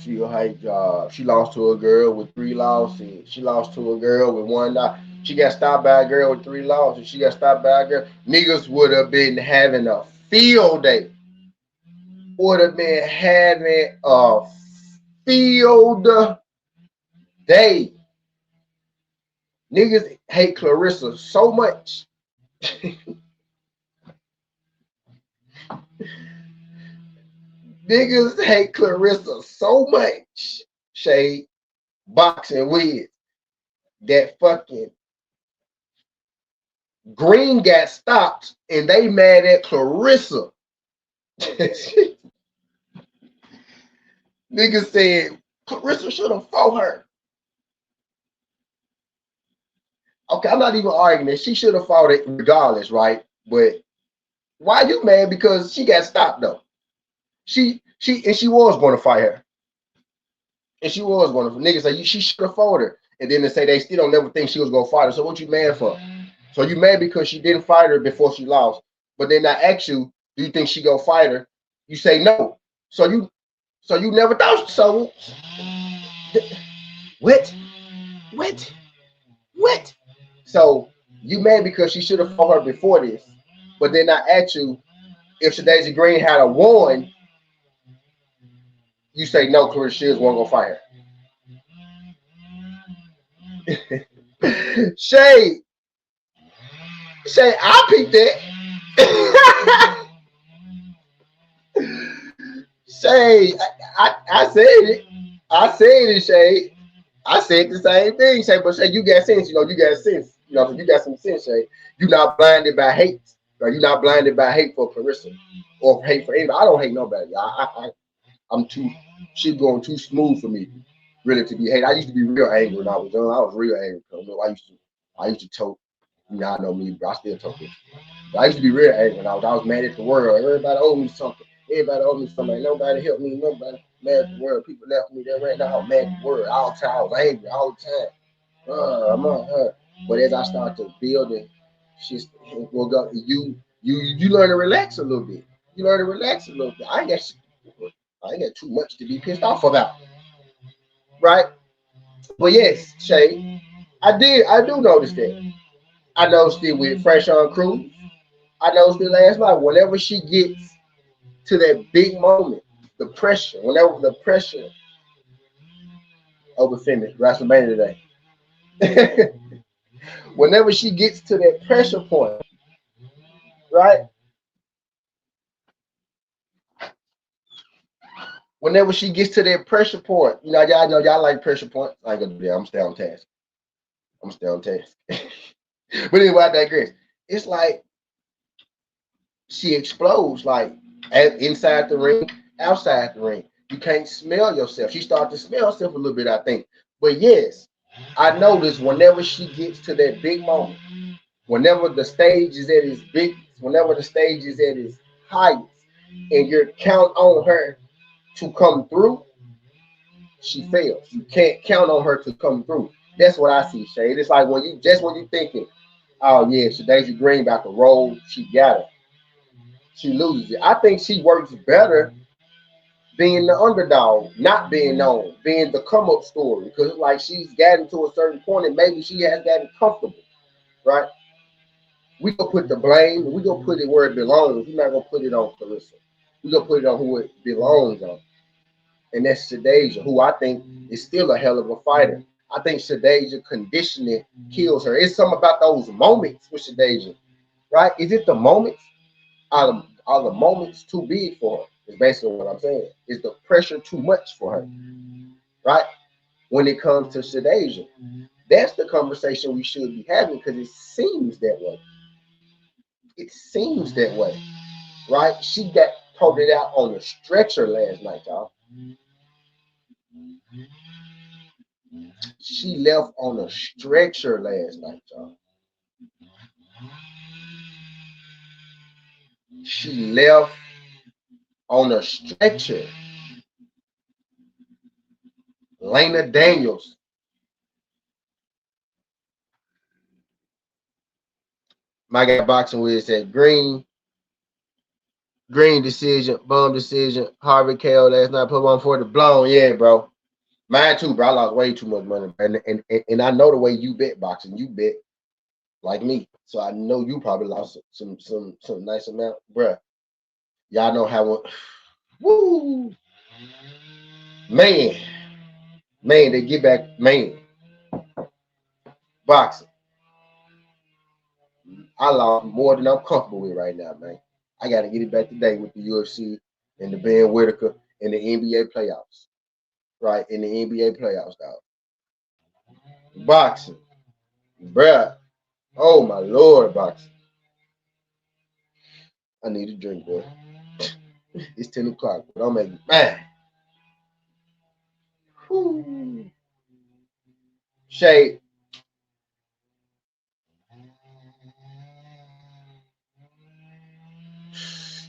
She a hype job. She lost to a girl with 3 losses. She lost to a girl with 1 loss. She got stopped by a girl with 3 losses. She got stopped by a girl. Niggas would have been having a field day. Would have been having a field day. Niggas hate Clarissa so much. Niggas hate Clarissa so much. Shade, boxing with that fucking Green got stopped and they mad at Clarissa. Niggas said Clarissa should have fought her. Okay, I'm not even arguing that she should have fought it regardless, right? But why you mad? Because she got stopped though. She was going to fight her. And she was going to. Niggas say she should have fought her. And then they say they still don't never think she was going to fight her. So what you mad for? So you mad because she didn't fight her before she lost. But then I ask you, do you think she go fight her? You say no. So you never thought so. What? So you mad because she should have fought her before this. But then I ask you, if Shadeja Green had a won, you say no, Clarissa Shields won't go fight her. Shay, I peeped that. Shay, I said it. I said it, Shay. I said the same thing, Shay. But Shay, you got sense. You got sense. You got some sense, Shay. You're not blinded by hate. Right? You're not blinded by hate for Clarissa or hate for anybody. I don't hate nobody. I'm too. She's going too smooth for me, really, to be hated. I used to be real angry when I was young. I was real angry. I used to talk. Y'all know me, but I still talk it. But I used to be real angry when I was mad at the world. Everybody owed me something. Ain't nobody helped me. Nobody mad at the world. People left me there right now. I'm mad at the world all the time. I was angry all the time. I'm on her. But as I start to build it, you learn to relax a little bit. I ain't got too much to be pissed off about. Right? But yes, Shay, I do notice that. I noticed it with Fresh on Cruz. I noticed it last night. Whenever she gets to that big moment, whenever the pressure over finish WrestleMania today. Whenever she gets to that pressure point, right? Whenever she gets to that pressure point, y'all know y'all like pressure points. I ain't gonna do that. I'm stay on task. I'm stay on task. But anyway, I digress. It's like she explodes, like inside the ring, outside the ring. You can't smell yourself. She started to smell herself a little bit, I think. But yes, I notice whenever she gets to that big moment, whenever the stage is at its biggest, whenever the stage is at its highest, and you're count on her to come through, she fails. You can't count on her to come through. That's what I see, Shade. It's like when you thinking, oh yeah, Shadasia Green about to roll, she got it. She loses it. I think she works better being the underdog, not being known, being the come up story. Because it's like she's gotten to a certain point and maybe she has gotten comfortable, right? We gonna put the blame, we gonna put it where it belongs. We're not gonna put it on Clarissa. We gonna put it on who it belongs on. And that's Shadasia, who I think is still a hell of a fighter. I think Shadasia conditioning kills her. It's something about those moments with Shadasia, right? Is it the moments? Are the moments too big for her? Is basically what I'm saying. Is the pressure too much for her, right? When it comes to Shadasia, that's the conversation we should be having because it seems that way. It seems that way, right? She got toted out on a stretcher last night, y'all. She left on a stretcher last night, y'all. She left on a stretcher. Lena Daniels. My guy boxing with said Green decision, bum decision, Harvey KO last night, put one for the blown. Yeah, bro. Mine too, bro. I lost way too much money. And I know the way you bet boxing. You bet like me. So I know you probably lost some nice amount. Bruh. Y'all know how woo man. Man, they get back, man. Boxing. I lost more than I'm comfortable with right now, man. I gotta get it back today with the UFC and the Ben Whitaker and the NBA playoffs. Right? In the NBA playoffs, dog. Boxing. Bruh. Oh my lord, boxing. I need a drink, boy. It's 10 o'clock, but I'm making man. Whew. Shay.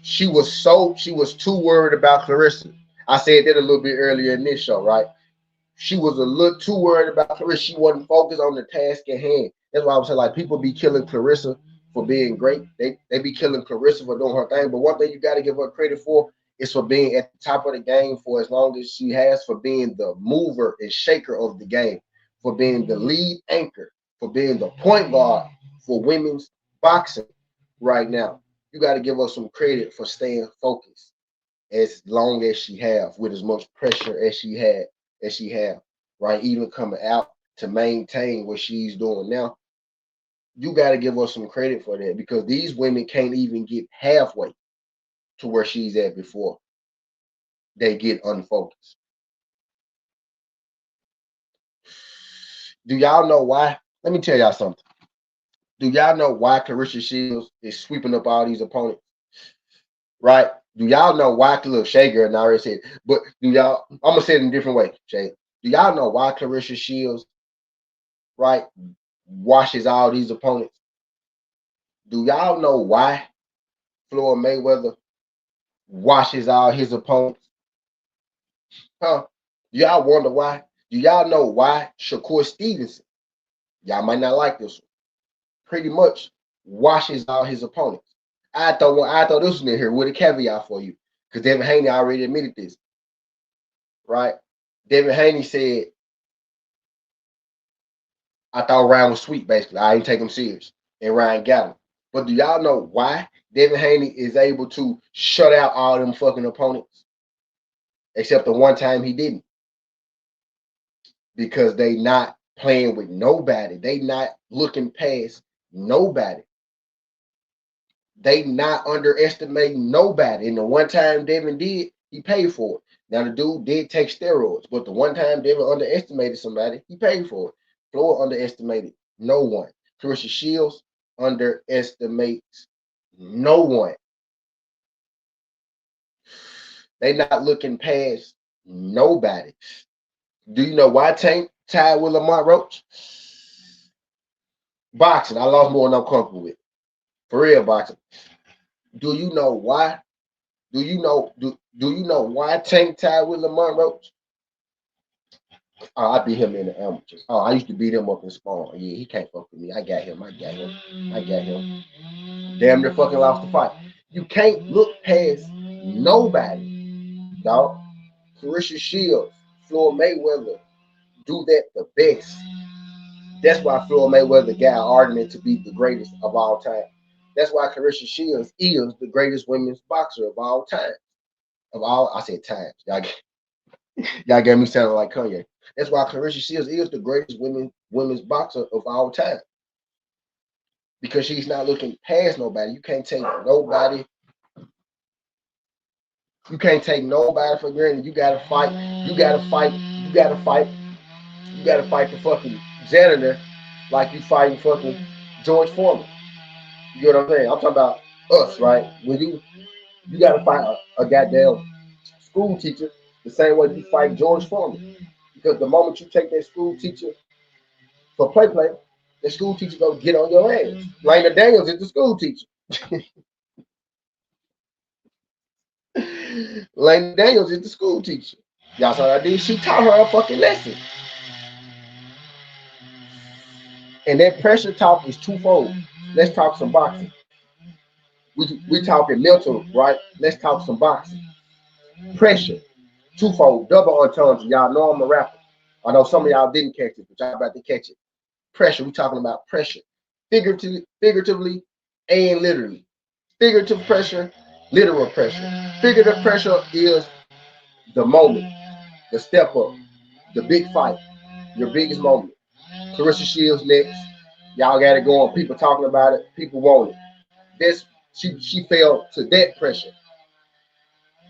She was too worried about Clarissa. I said that a little bit earlier in this show, right? She was a little too worried about Clarissa. She wasn't focused on the task at hand. That's why I was saying, like, people be killing Clarissa for being great. They be killing Clarissa for doing her thing. But one thing you got to give her credit for is for being at the top of the game for as long as she has, for being the mover and shaker of the game, for being the lead anchor, for being the point guard for women's boxing right now. You got to give her some credit for staying focused as long as she have, with as much pressure as she have, right? Even coming out to maintain what she's doing now. You got to give her some credit for that because these women can't even get halfway to where she's at before they get unfocused. Do y'all know why? Let me tell y'all something. Do y'all know why Clarissa Shields is sweeping up all these opponents? Right? Do y'all know why? Look, Shay Girl, and I already said, but do y'all? I'm gonna say it in a different way, Shay. Do y'all know why Clarissa Shields, right, washes all these opponents? Do y'all know why Floyd Mayweather washes all his opponents? Huh? Do y'all wonder why? Do y'all know why Shakur Stevenson? Y'all might not like this one. Pretty much washes all his opponents. I thought this one in here with a caveat for you, because Devin Haney already admitted this, right? Devin Haney said, I thought Ryan was sweet, basically. I didn't take him serious. And Ryan got him. But do y'all know why Devin Haney is able to shut out all them fucking opponents? Except the one time he didn't. Because they not playing with nobody. They not looking past nobody. They not underestimating nobody. And the one time Devin did, he paid for it. Now the dude did take steroids, but the one time Devin underestimated somebody, he paid for it. Floyd underestimated no one. Clarissa Shields underestimates no one. They not looking past nobody. Do you know why Tank tied with Lamont Roach? Boxing. I lost more than I'm comfortable with. For real, boxing. Do you know why? Do you know why Tank tied with Lamont Roach? Oh, I beat him in the amateurs. Oh, I used to beat him up in spawn. Yeah, he can't fuck with me. I got him. I got him. I got him. Damn near fucking lost the fight. You can't look past nobody, dog. Clarissa Shields, Floyd Mayweather do that the best. That's why Floyd Mayweather got an argument to be the greatest of all time. That's why Clarissa Shields is the greatest women's boxer of all time. Of all, I said times. Y'all got me sounding like Kanye. That's why Clarissa Shields is the greatest women's boxer of all time. Because she's not looking past nobody. You can't take nobody. You can't take nobody for granted. You gotta fight. You gotta fight. You gotta fight. You gotta fight the fucking janitor like you fighting fucking George Foreman. You get what I'm saying? I'm talking about us, right? When you gotta fight a goddamn school teacher the same way you fight George Foreman. Because the moment you take that school teacher for play, the school teacher gonna get on your ass. Lena Daniels is the school teacher. Lena Daniels is the school teacher. Y'all saw what I did? She taught her a fucking lesson. And that pressure talk is twofold. Let's talk some boxing. We talking mental, right? Let's talk some boxing. Pressure, twofold, double entendre. Y'all know I'm a rapper. I know some of y'all didn't catch it, but y'all about to catch it. Pressure. We talking about pressure, figuratively and literally. Figurative pressure, literal pressure. Figurative pressure is the moment, the step up, the big fight, your biggest moment. Clarissa Shields next. Y'all got it going. People talking about it. People want it. This she fell to that pressure,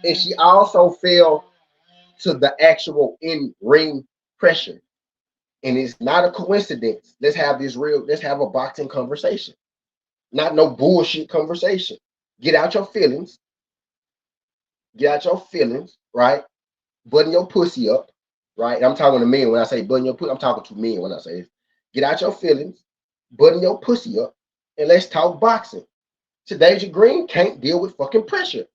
and she also fell to the actual in ring pressure. And it's not a coincidence. Let's have this real. Let's have a boxing conversation, not no bullshit conversation. Get out your feelings. Get out your feelings, right? Button your pussy up, right? I'm talking to men when I say button your pussy. I'm talking to men when I say this. Get out your feelings, button your pussy up, and let's talk boxing. Shadeja Green can't deal with fucking pressure,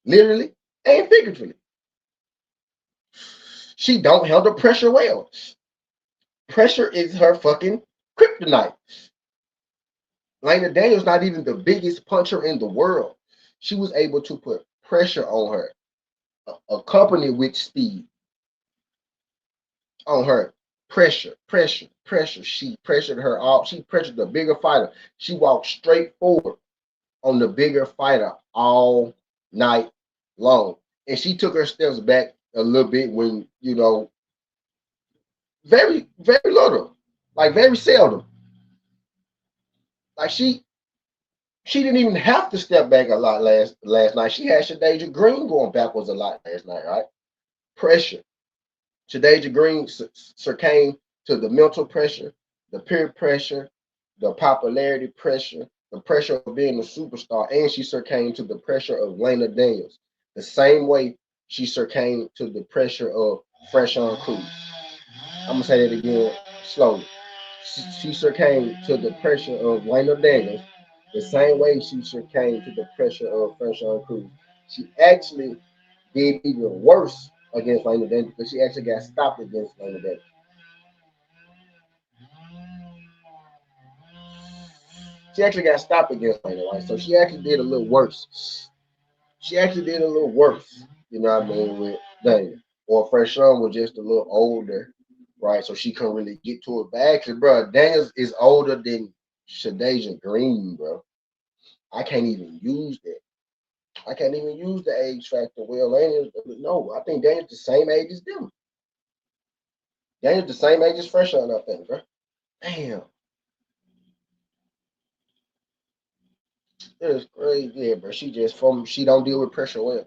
literally and figuratively. She don't handle pressure well. Pressure is her fucking kryptonite. Lena Daniels not even the biggest puncher in the world. She was able to put pressure on her, accompanied with speed on her. Pressure, pressure, pressure. She pressured her all. She pressured the bigger fighter. She walked straight forward on the bigger fighter all night long. And she took her steps back a little bit when, very, very little, like very seldom. Like she didn't even have to step back a lot last night. She had Shadeja Green going backwards a lot last night, right? Pressure. Shadeja Green succumbed to the mental pressure, the peer pressure, the popularity pressure, the pressure of being a superstar, and she succumbed to the pressure of Lena Daniels, the same way she succumbed to the pressure of Fresh-On Cruz. I'm gonna say that again slowly. She succumbed to the pressure of Lena Daniels, the same way she succumbed to the pressure of Fresh-On Cruz. She actually did even worse against Lena Daniels because she actually got stopped against Lena Daniels. She actually got stopped against Lena, right? So she actually did a little worse. She actually did a little worse, you know what I mean, with Daniel. Or Fresh-On was just a little older, right? So she couldn't really get to it. But actually, bro, Daniels is older than Shadeja Green, bro. I can't even use that. I can't even use the age factor. Well, Daniels, no, I think Daniels the same age as them. Daniels the same age as Fresh-On, I think, bro. Damn, it is crazy, yeah, bro. She don't deal with pressure well.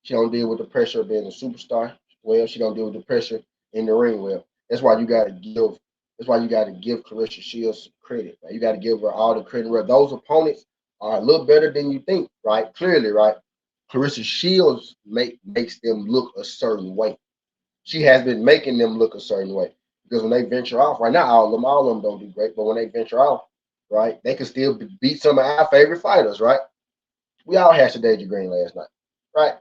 She don't deal with the pressure of being a superstar well. She don't deal with the pressure in the ring well. That's why you got to give. That's why you got to give Clarissa Shields some credit. Right? You got to give her all the credit. Where those opponents are a little better than you think, right? Clearly, right? Clarissa Shields makes them look a certain way. She has been making them look a certain way because when they venture off, right now, all of them don't do great, but when they venture off, right, they can still beat some of our favorite fighters, right? We all had Shadasia Green last night, right?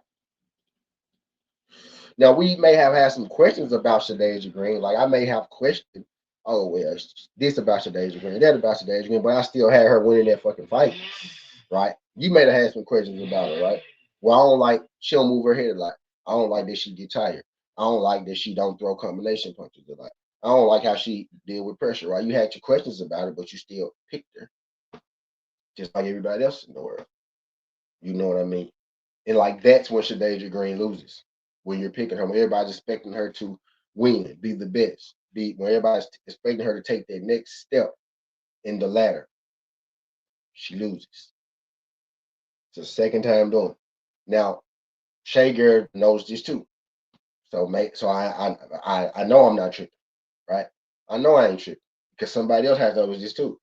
Now we may have had some questions about Shadasia Green. Like I may have questioned, oh well, this about Shadasia Green, that about Shadasia Green, but I still had her winning that fucking fight, right? You may have had some questions about her, right? Well, I don't like she don't move her head a lot. I don't like that she get tired. I don't like that she don't throw combination punches a lot. I don't like how she deal with pressure, right? You had your questions about it, but you still picked her, just like everybody else in the world. You know what I mean? And like that's when Shadasia Green loses. When you're picking her, when everybody's expecting her to win, be the best, be when everybody's expecting her to take that next step in the ladder, she loses. It's the second time doing it. Now, Shager knows this too. So I know I'm not tripping, right? I know I ain't tripping because somebody else has noticed this too.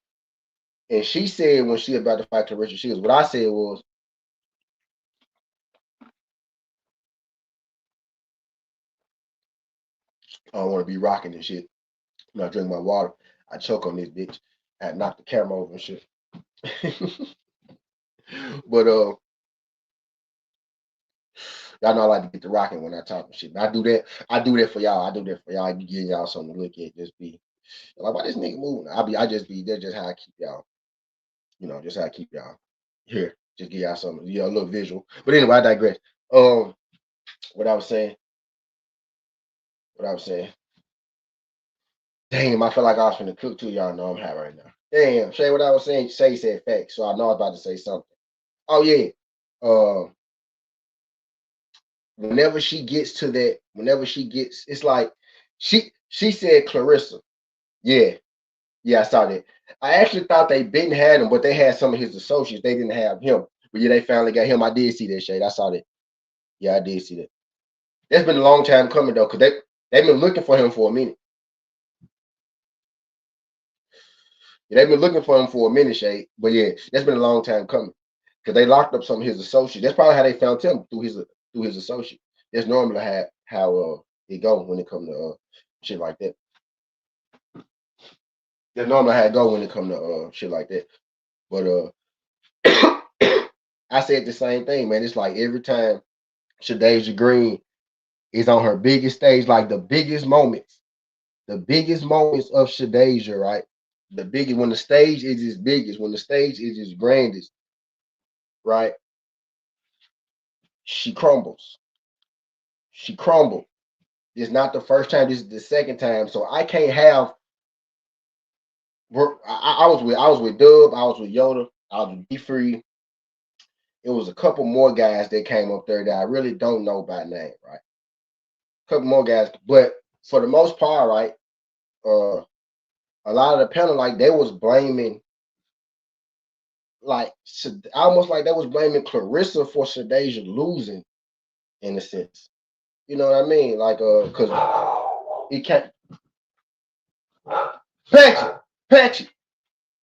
And she said when she about to fight Clarissa Shields, what I said was, I don't want to be rocking and shit. When I drink my water, I choke on this bitch. I knock the camera over and shit. But y'all know I like to get the rocking when I talk and shit. But I do that. I do that for y'all. I do that for y'all. I be giving y'all something to look at. Just be like, why this nigga moving? I just be. That's just how I keep y'all. You know, just how I keep y'all here. Just give y'all something, a little visual. But anyway, I digress. Um, what I was saying. What I was saying. Damn, I feel like I was finna cook too. Y'all know I'm high right now. Damn, Shay, what I was saying. Shay said facts, so I know I was about to say something. Oh yeah. Uh, whenever she gets, it's like she said Clarissa. Yeah, yeah, I saw that. I actually thought they didn't have him, but they had some of his associates. They didn't have him. But yeah, they finally got him. I did see that shade. I saw that. Yeah, I did see that. That's been a long time coming though, because they've been looking for him for a minute. Yeah, they've been looking for him for a minute, Shade. But yeah, that's been a long time coming. Because they locked up some of his associates. That's probably how they found him through his associate. That's normally how it go when it come to shit like that. That's normally how it go when it come to shit like that. But I said the same thing, man. It's like every time Shadasia Green is on her biggest stage, like the biggest moments of Shadasia, right? The biggest when the stage is its biggest, when the stage is its grandest, right? She crumbles. She crumbled. It's not the first time. This is the second time. So I can't have. I was with Dub. I was with Yoda. I was with B Free. It was a couple more guys that came up there that I really don't know by name, right? A couple more guys, but for the most part, right? Uh, a lot of the panel, like they was blaming, like almost like they was blaming Clarissa for Shadasia losing, in a sense. You know what I mean? Like, cause it can't. Patchy.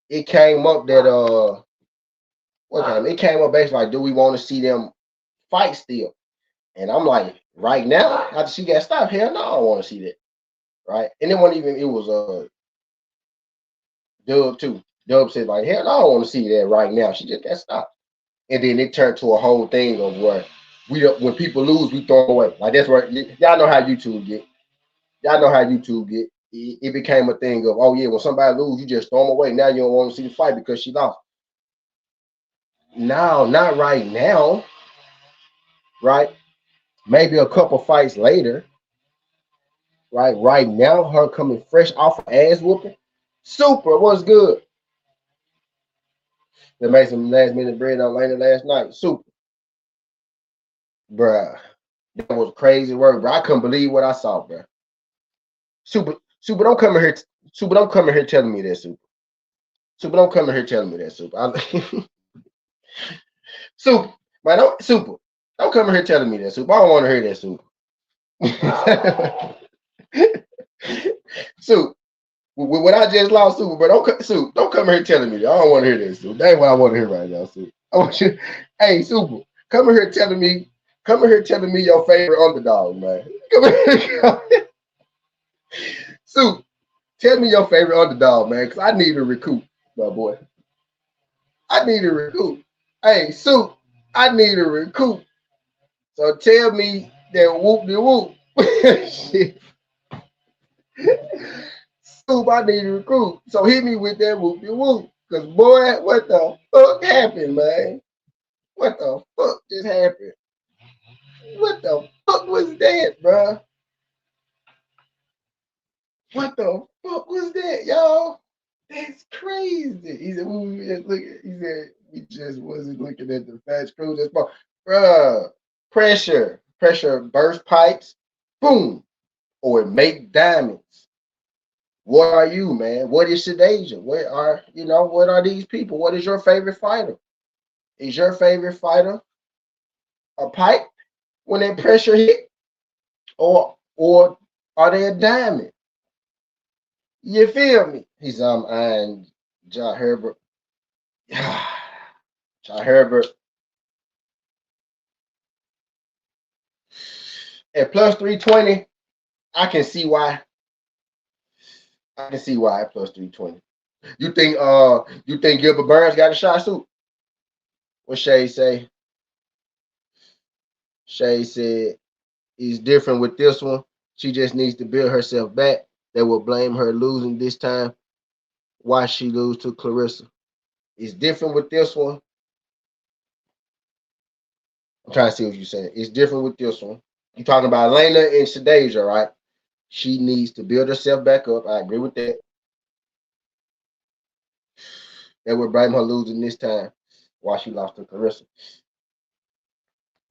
It came up that what time? It came up basically like, do we want to see them fight still? And I'm like, right now, after she got stopped, hell no, I don't want to see that. Right? And it wasn't even, it was Dub too. Dub said, like, hell no, I don't want to see that right now. She just got stopped. And then it turned to a whole thing of where we don't, when people lose, we throw them away. Like that's where y'all know how YouTube get. Y'all know how YouTube get. It became a thing of, oh yeah, when somebody lose, you just throw them away. Now you don't want to see the fight because she lost. No, not right now. Right? Maybe a couple fights later. Right? Right now, her coming fresh off of ass whooping. Super, what's good? They made some last minute bread on Lena last night. Super. Bruh. That was crazy work, bro. I couldn't believe what I saw, bro. Super, don't come in here. Super, don't come in here telling me that, Super. Super, don't come in here telling me that, Super. Super, man, don't, Super. Don't come here telling me that, Soup. I don't want to hear that, Soup. Soup, when I just lost Soup, but Soup, don't come here telling me that. I don't want to hear that, Soup. That ain't what I want to hear right now, Soup. I want you, hey, Super, come here telling me your favorite underdog, man. Come here, Soup, tell me your favorite underdog, man, because I need to recoup, my boy. I need to recoup. Hey, Soup, I need to recoup. So tell me that whoop de whoop. Shit. Soup, I need to recruit. So hit me with that whoop de whoop. Cause boy, what the fuck happened, man? What the fuck just happened? What the fuck was that, bro? What the fuck was that, y'all? That's crazy. He said, we just look at, he said, we just wasn't looking at the fast crew. That's bruh. Pressure burst pipes, boom, or make diamonds. What are you, man? What is Shadeja? What are these people? What is your favorite fighter? Is your favorite fighter a pipe when that pressure hit? Or are they a diamond? You feel me? He's and John Herbert. John Herbert at plus 320. I can see why. I can see why at plus 320. You think Gilbert Burns got a shot, Soup? What Shay say? Shay said he's different with this one. She just needs to build herself back. They will blame her losing this time. Why she lose to Clarissa? It's different with this one. I'm trying to see what you're saying. It's different with this one. You're talking about Elena and Shadeja, right? She needs to build herself back up. I agree with that. They would blame her losing this time. Why she lost to Clarissa.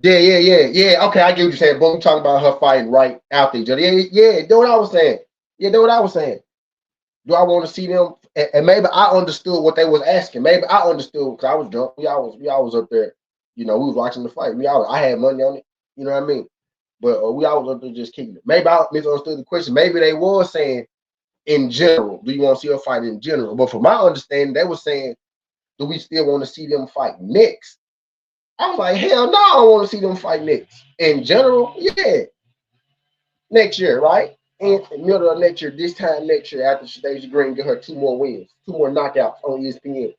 Yeah. Okay, I get what you're saying. Boom, talking about her fighting right out there. Yeah. Know what I was saying. Yeah, know what I was saying. Do I want to see them? And maybe I understood what they was asking. Maybe I understood because I was drunk. We always up there. We was watching the fight. I had money on it. You know what I mean? But we always up there just kicking it. Maybe I misunderstood the question. Maybe they was saying in general, do you want to see her fight in general? But from my understanding, they were saying, do we still want to see them fight next? I was like, hell no, I don't want to see them fight next. In general, yeah. Next year, right? In the middle of next year, this time next year, after Shadeja Green get her 2 more wins, 2 more knockouts on ESPN.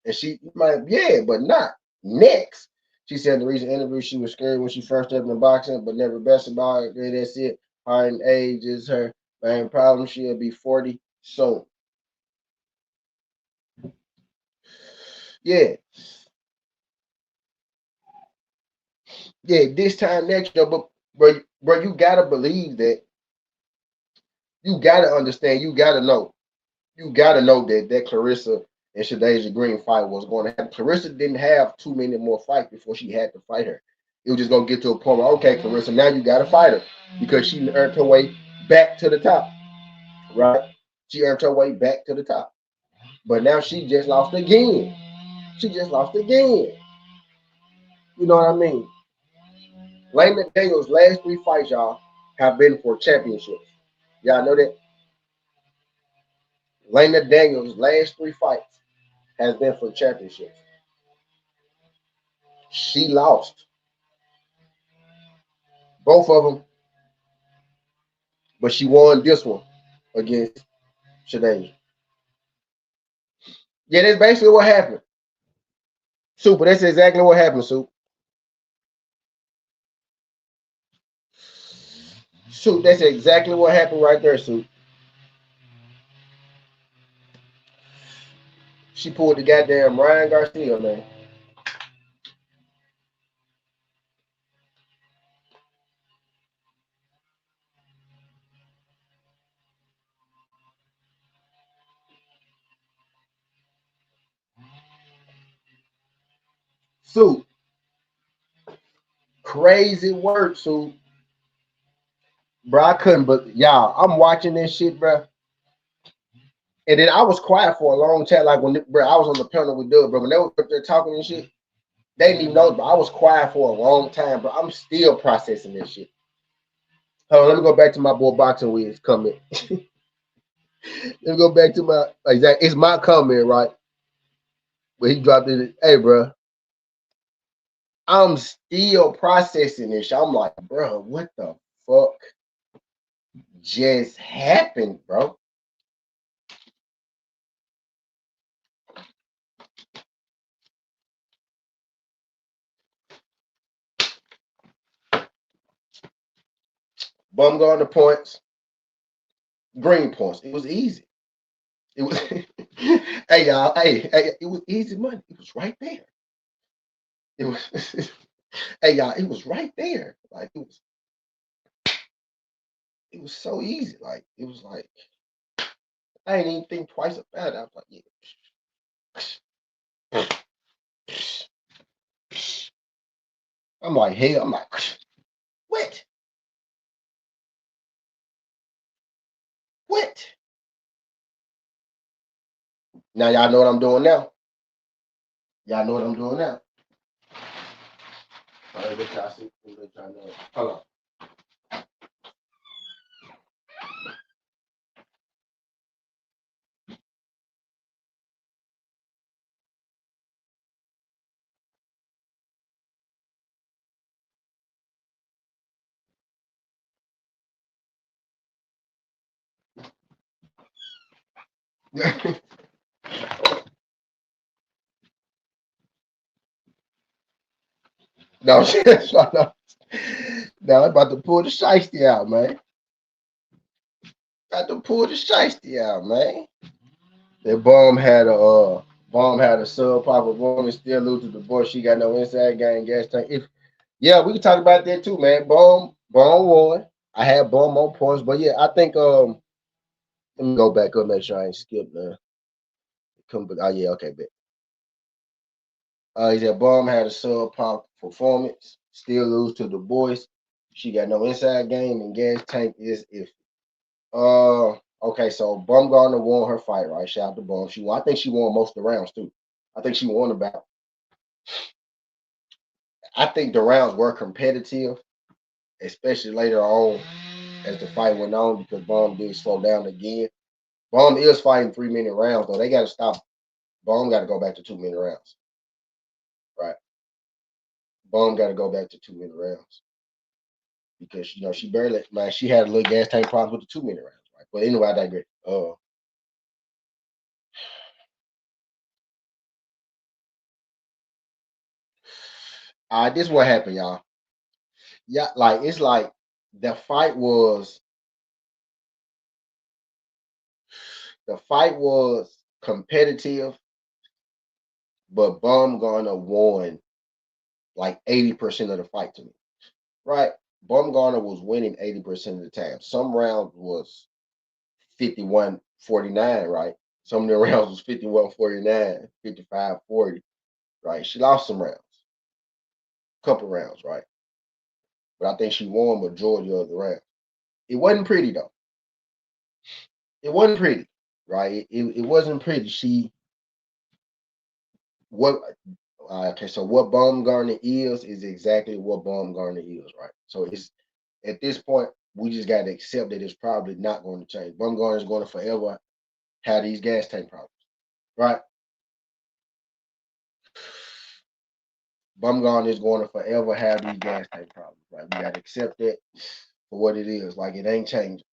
And she might, yeah, but not next. She said the recent interview she was scared when she first started in boxing, but never best about it. That's it. Her age is her main problem. She'll be 40 soon. Yeah. Yeah, this time next year, but bro, you gotta believe that. You gotta understand. You gotta know. You gotta know that Clarissa and Shadeja Green fight was going to happen. Clarissa didn't have too many more fights before she had to fight her. It was just gonna get to a point where, okay, Clarissa, now you gotta fight her because she earned her way back to the top, right? She earned her way back to the top, but now she just lost again. She just lost again. You know what I mean? Lane Daniels' last 3 fights, y'all, have been for championships. Y'all know that? Lena Daniels' last 3 fights has been for championships. She lost both of them, but she won this one against Shadeja. Yeah, that's basically what happened. Super, that's exactly what happened, Super. Super, that's exactly what happened right there, Super. She pulled the goddamn Ryan Garcia, man. Super, crazy work, Super. Bro, I couldn't, but y'all, I'm watching this shit, bro. And then I was quiet for a long time, like when, bro, I was on the panel with Doug, bro. When they were up there talking and shit, They didn't even know, but I was quiet for a long time, but I'm still processing this shit. Hold on, let me go back to my boy Boxing Wiz comment. Let me go back to my exact. It's my comment, right? But he dropped it. Hey, bro, I'm still processing this. I'm like, bro, what the fuck just happened, bro? Bum going to points, green points. It was easy. It was, hey y'all, hey, it was easy money. It was right there. It was, hey y'all, it was right there. Like it was so easy. Like it was like I didn't even think twice about it. I was like, yeah. I'm like, hell, I'm like, what? What? Now y'all know what I'm doing now. Y'all know what I'm doing now. All right, let y'all see. Let y'all know. Hold on. No, no, now I'm about to pull the shiesty out, man. About to pull the shiesty out, man. That bomb had a subpar performance, still loses the boy. She got no inside game, gas tank. If yeah, we can talk about that too, man. Bomb won. I had bomb on points, but yeah, I think let me go back up, make sure I ain't skipped come oh yeah, okay, bet. He said bomb had a subpar performance, still lose to the boys. She got no inside game, and gas tank is if okay, so Bumgarner won her fight, right? Shout out to Bum. She won. I think she won most of the rounds too. I think she won about. I think the rounds were competitive, especially later on as the fight went on because Bum did slow down again. Bum is fighting 3 minute rounds though. They got to stop. Bum got to go back to 2 minute rounds, right? Bum got to go back to 2 minute rounds because she barely man she had a little gas tank problems with the 2 minute rounds, right? But anyway, I digress. This what happened, y'all. Yeah, like it's like the fight was competitive, but Bumgarner won like 80% of the fight to me. Right? Bumgarner was winning 80% of the time. Some rounds was 51-49, right? Some of the rounds was 51-49, 55-40, right? She lost some rounds, couple rounds, right? But I think she won majority of the rounds. It wasn't pretty though. It wasn't pretty, right? It wasn't pretty. What okay, so what Baumgartner is exactly what Baumgartner is, right? So it's at this point we just got to accept that it's probably not going to change. Baumgartner is going to forever have these gas tank problems, right? Baumgartner is going to forever have these gas tank problems, right? We got to accept that for what it is. Like it ain't changing.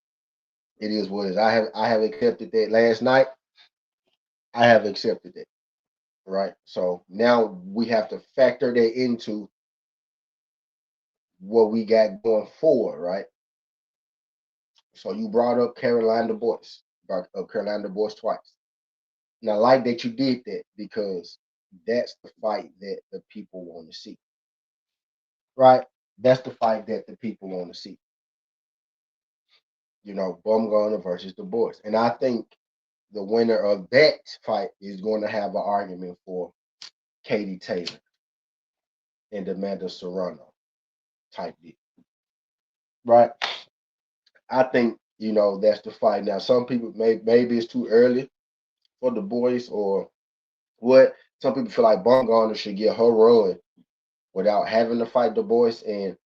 It is what it is. I have accepted that last night. I have accepted that, right? So now we have to factor that into what we got going forward, right? So you brought up Carolina Boys, brought up Carolina Boys twice. And I like that you did that because that's the fight that the people want to see, right? That's the fight that the people want to see. Bumgarner versus the Boys, and I think the winner of that fight is going to have an argument for Katie Taylor and Amanda Serrano type deal, right? I think that's the fight. Now, some people maybe it's too early for the Boys or what. Some people feel like Bumgarner should get her run without having to fight Du Bois. And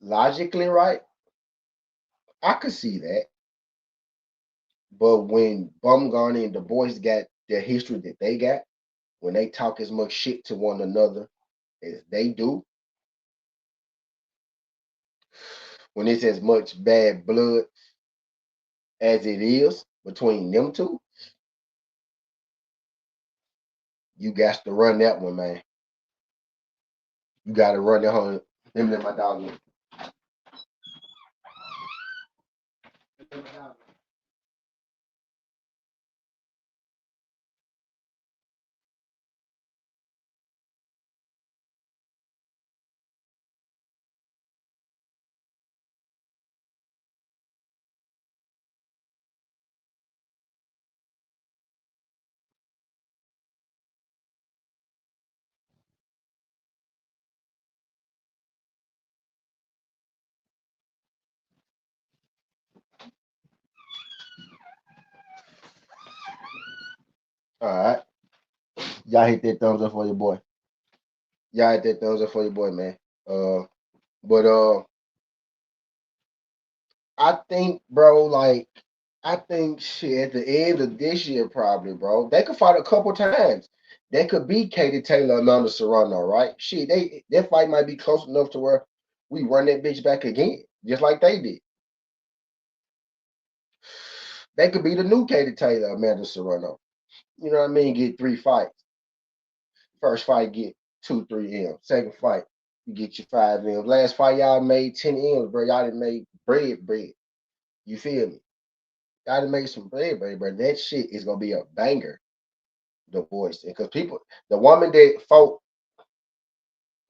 logically, right, I could see that. But when Bumgarner and Du Bois got their history that they got, when they talk as much shit to one another as they do, when it's as much bad blood as it is between them two, you got to run that one, man. You got to run that one. Let me let my dog in. All right. Y'all hit that thumbs up for your boy. Y'all hit that thumbs up for your boy, man. But I think, bro, like I think shit at the end of this year, probably, bro, they could fight a couple times. They could beat Katie Taylor and Amanda Serrano, right? Shit, that fight might be close enough to where we run that bitch back again, just like they did. They could be the new Katie Taylor, Amanda Serrano. You know what I mean? Get 3 fights. First fight, get 2, 3 M's. Second fight, you get your 5 M's. Last fight, y'all made 10 M's, bro. Y'all done made bread. You feel me? Y'all done made some bread, bro. That shit is gonna be a banger. The voice, because people, the woman that fought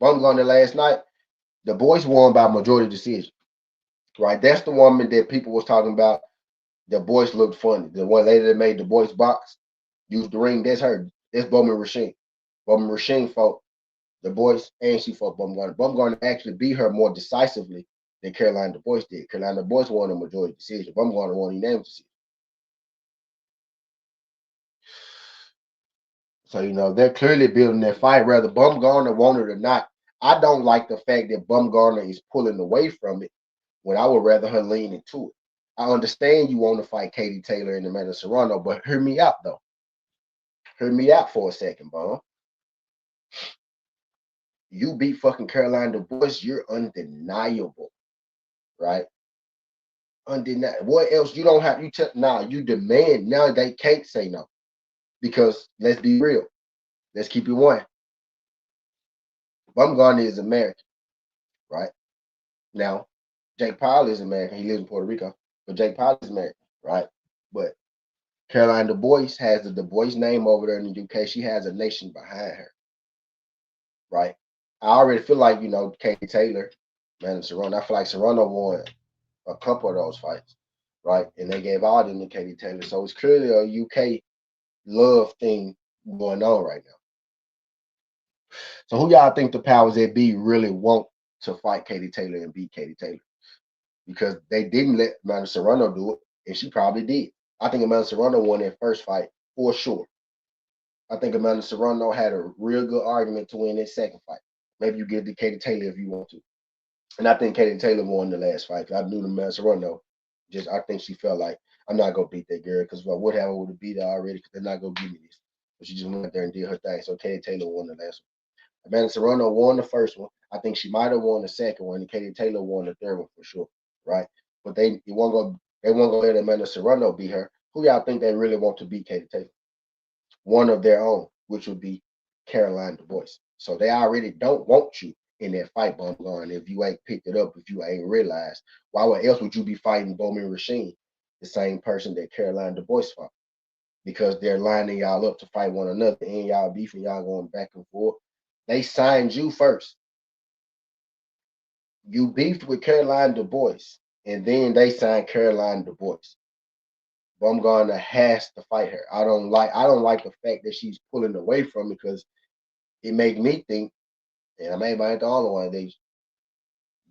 Bumgarner last night, the boys won by majority decision, right? That's the woman that people was talking about. The boys looked funny. The one lady that made the boys box, used the ring. That's her. That's Bowman Rasheen. Bowman Rasheen fought the boys, and she fought Bumgarner. Bumgarner actually beat her more decisively than Carolina Du Bois did. Carolina Du Bois won a majority decision. Bumgarner won a unanimous decision. So, they're clearly building their fight, whether Bumgarner wanted or not. I don't like the fact that Bumgarner is pulling away from it when I would rather her lean into it. I understand you want to fight Katie Taylor and Amanda Serrano, but hear me out, though. Hear me out for a second, Bum. You beat fucking Carolina Du Bois, you're undeniable, right? Undeniable. What else? You don't have, you demand. Now they can't say no. Because let's be real. Let's keep it one. Bumgarner is American, right? Now, Jake Paul is American. He lives in Puerto Rico, but Jake Paul is American, right? But Caroline Du Bois has the Du Bois name over there in the UK. She has a nation behind her, right? I already feel like, Katie Taylor, man, Serrano. I feel like Serrano won a couple of those fights, right? And they gave all them to Katie Taylor. So it's clearly a UK love thing going on right now. So who y'all think the powers that be really want to fight Katie Taylor and beat Katie Taylor? Because they didn't let Amanda Serrano do it, and she probably did. I think Amanda Serrano won that first fight for sure. I think Amanda Serrano had a real good argument to win that second fight. Maybe you give it to Katie Taylor if you want to. And I think Katie Taylor won the last fight. I knew Amanda Serrano. I think she felt like, I'm not gonna beat that girl, because if I would have, I would have beat her already, because they're not gonna give me this. But she just went there and did her thing. So Katie Taylor won the last one. Amanda Serrano won the first one. I think she might have won the second one, and Katie Taylor won the third one for sure, right? But they won't go let Amanda Serrano beat her. Who y'all think they really want to beat Katie Taylor? One of their own, which would be Caroline Du Bois. So they already don't want you in that fight, Bumgarner. If you ain't picked it up, if you ain't realized, why else would you be fighting Bowman Rasheen, the same person that Caroline Du Bois fought? Because they're lining y'all up to fight one another, and y'all beefing, y'all going back and forth. They signed you first. You beefed with Caroline Du Bois, and then they signed Caroline Du Bois. Bumgarner has to fight her. I don't like the fact that she's pulling away from me, because it make me think, and I may be the only one, that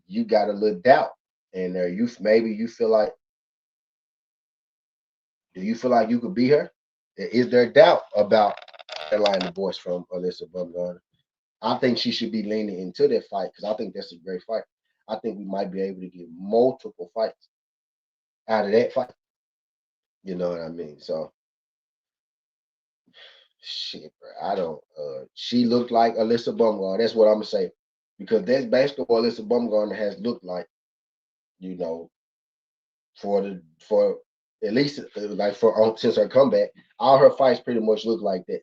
you got a little doubt. And maybe you feel like, do you feel like you could beat her? Is there doubt about Caroline Du Bois from Alyssa Bumgarner? I think she should be leaning into that fight because I think that's a great fight. I think we might be able to get multiple fights out of that fight. You know what I mean? So shit, bro. I don't. She looked like Alyssa Bumgarner. That's what I'm gonna say because that's basically what Alyssa Bumgarner has looked like. You know, for at least like since her comeback, all her fights pretty much look like that.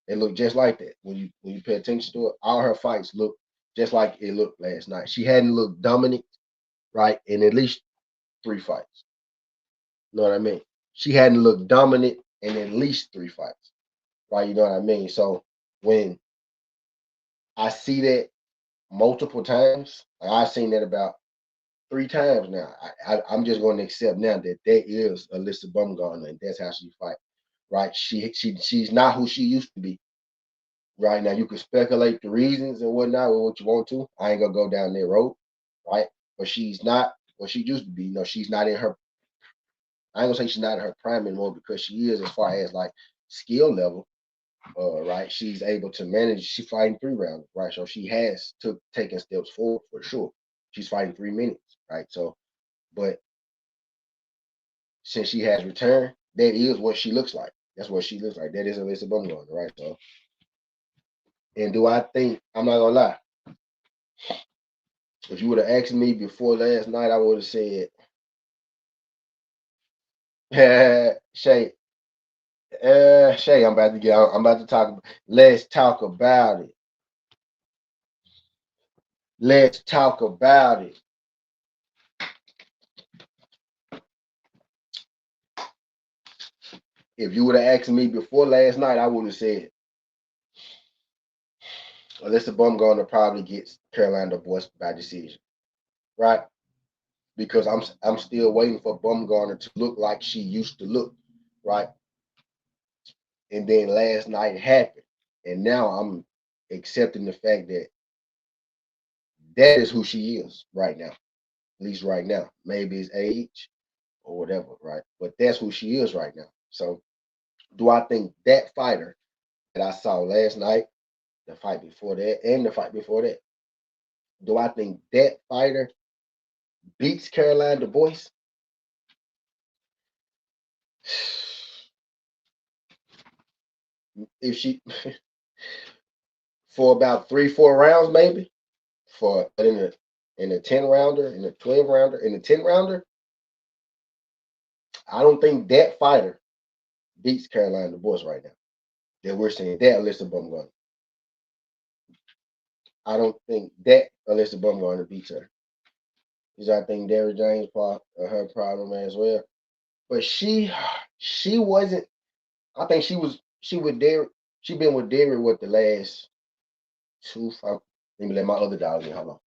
They look just like that when you pay attention to it. All her fights look just like it looked last night. She hadn't looked dominant, right, in at least 3 fights. You know what I mean? She hadn't looked dominant in at least 3 fights, right? You know what I mean? So when I see that multiple times, like I've seen that about 3 times now. I'm just going to accept now that that is Alyssa Bumgarner, and that's how she fight. Right? She's not who she used to be. Right now, you can speculate the reasons and whatnot with what you want to. I ain't gonna go down that road, right? But she's not what she used to be. You know, she's not in her. I ain't gonna say she's not in her prime anymore because she is as far as like skill level. Right? She's able to manage. She's fighting 3 rounds, right? So she has taken steps forward for sure. She's fighting 3 minutes, right? So, but since she has returned, that is what she looks like. That's what she looks like. That is Alyssa Bumgarner, right? So, and do I think I'm not gonna lie? If you would have asked me before last night, I would have said, Shay, Shay, I'm about to talk. Let's talk about it. Let's talk about it. If you would have asked me before last night, I would have said, Alyssa Bumgarner probably gets Carolina Boyce by decision, right? Because I'm still waiting for Bumgarner to look like she used to look, right? And then last night happened, and now I'm accepting the fact that that is who she is right now, at least right now. Maybe it's age or whatever, right? But that's who she is right now. So, do I think that fighter that I saw last night, the fight before that, and the fight before that, do I think that fighter beats Caroline Boyce? If she for about 3, 4 rounds, maybe for but in a 10 rounder, in a 12 rounder, in a 10 rounder, I don't think that fighter beats Caroline Boyce right now. That we're seeing that Alyssa Bumgarner. I don't think that Alyssa Bumgarner beats her. Because I think Derrick James her problem as well. But she wasn't. I think she with Derrick. She been with Derrick with the last 2 5. Let me let my other dog in. Hold on.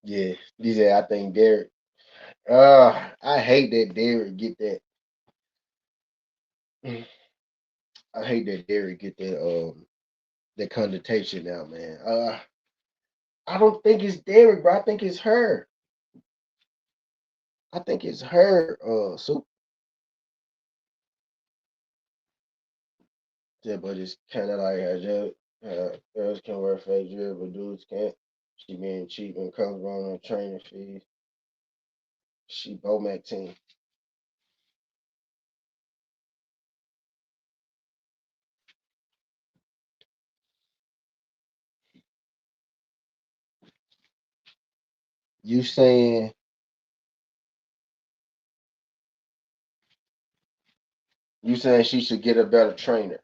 Yeah, these are, I think Derrick. I hate that Derrick get that. I hate that Derrick get that connotation now, man. I don't think it's Derrick, bro. I think it's her. I think it's her. So yeah, but it's kind of like girls can wear fake jewelry, but dudes can't. She being cheap and comes on her training fees. She Bomac team. You saying she should get a better trainer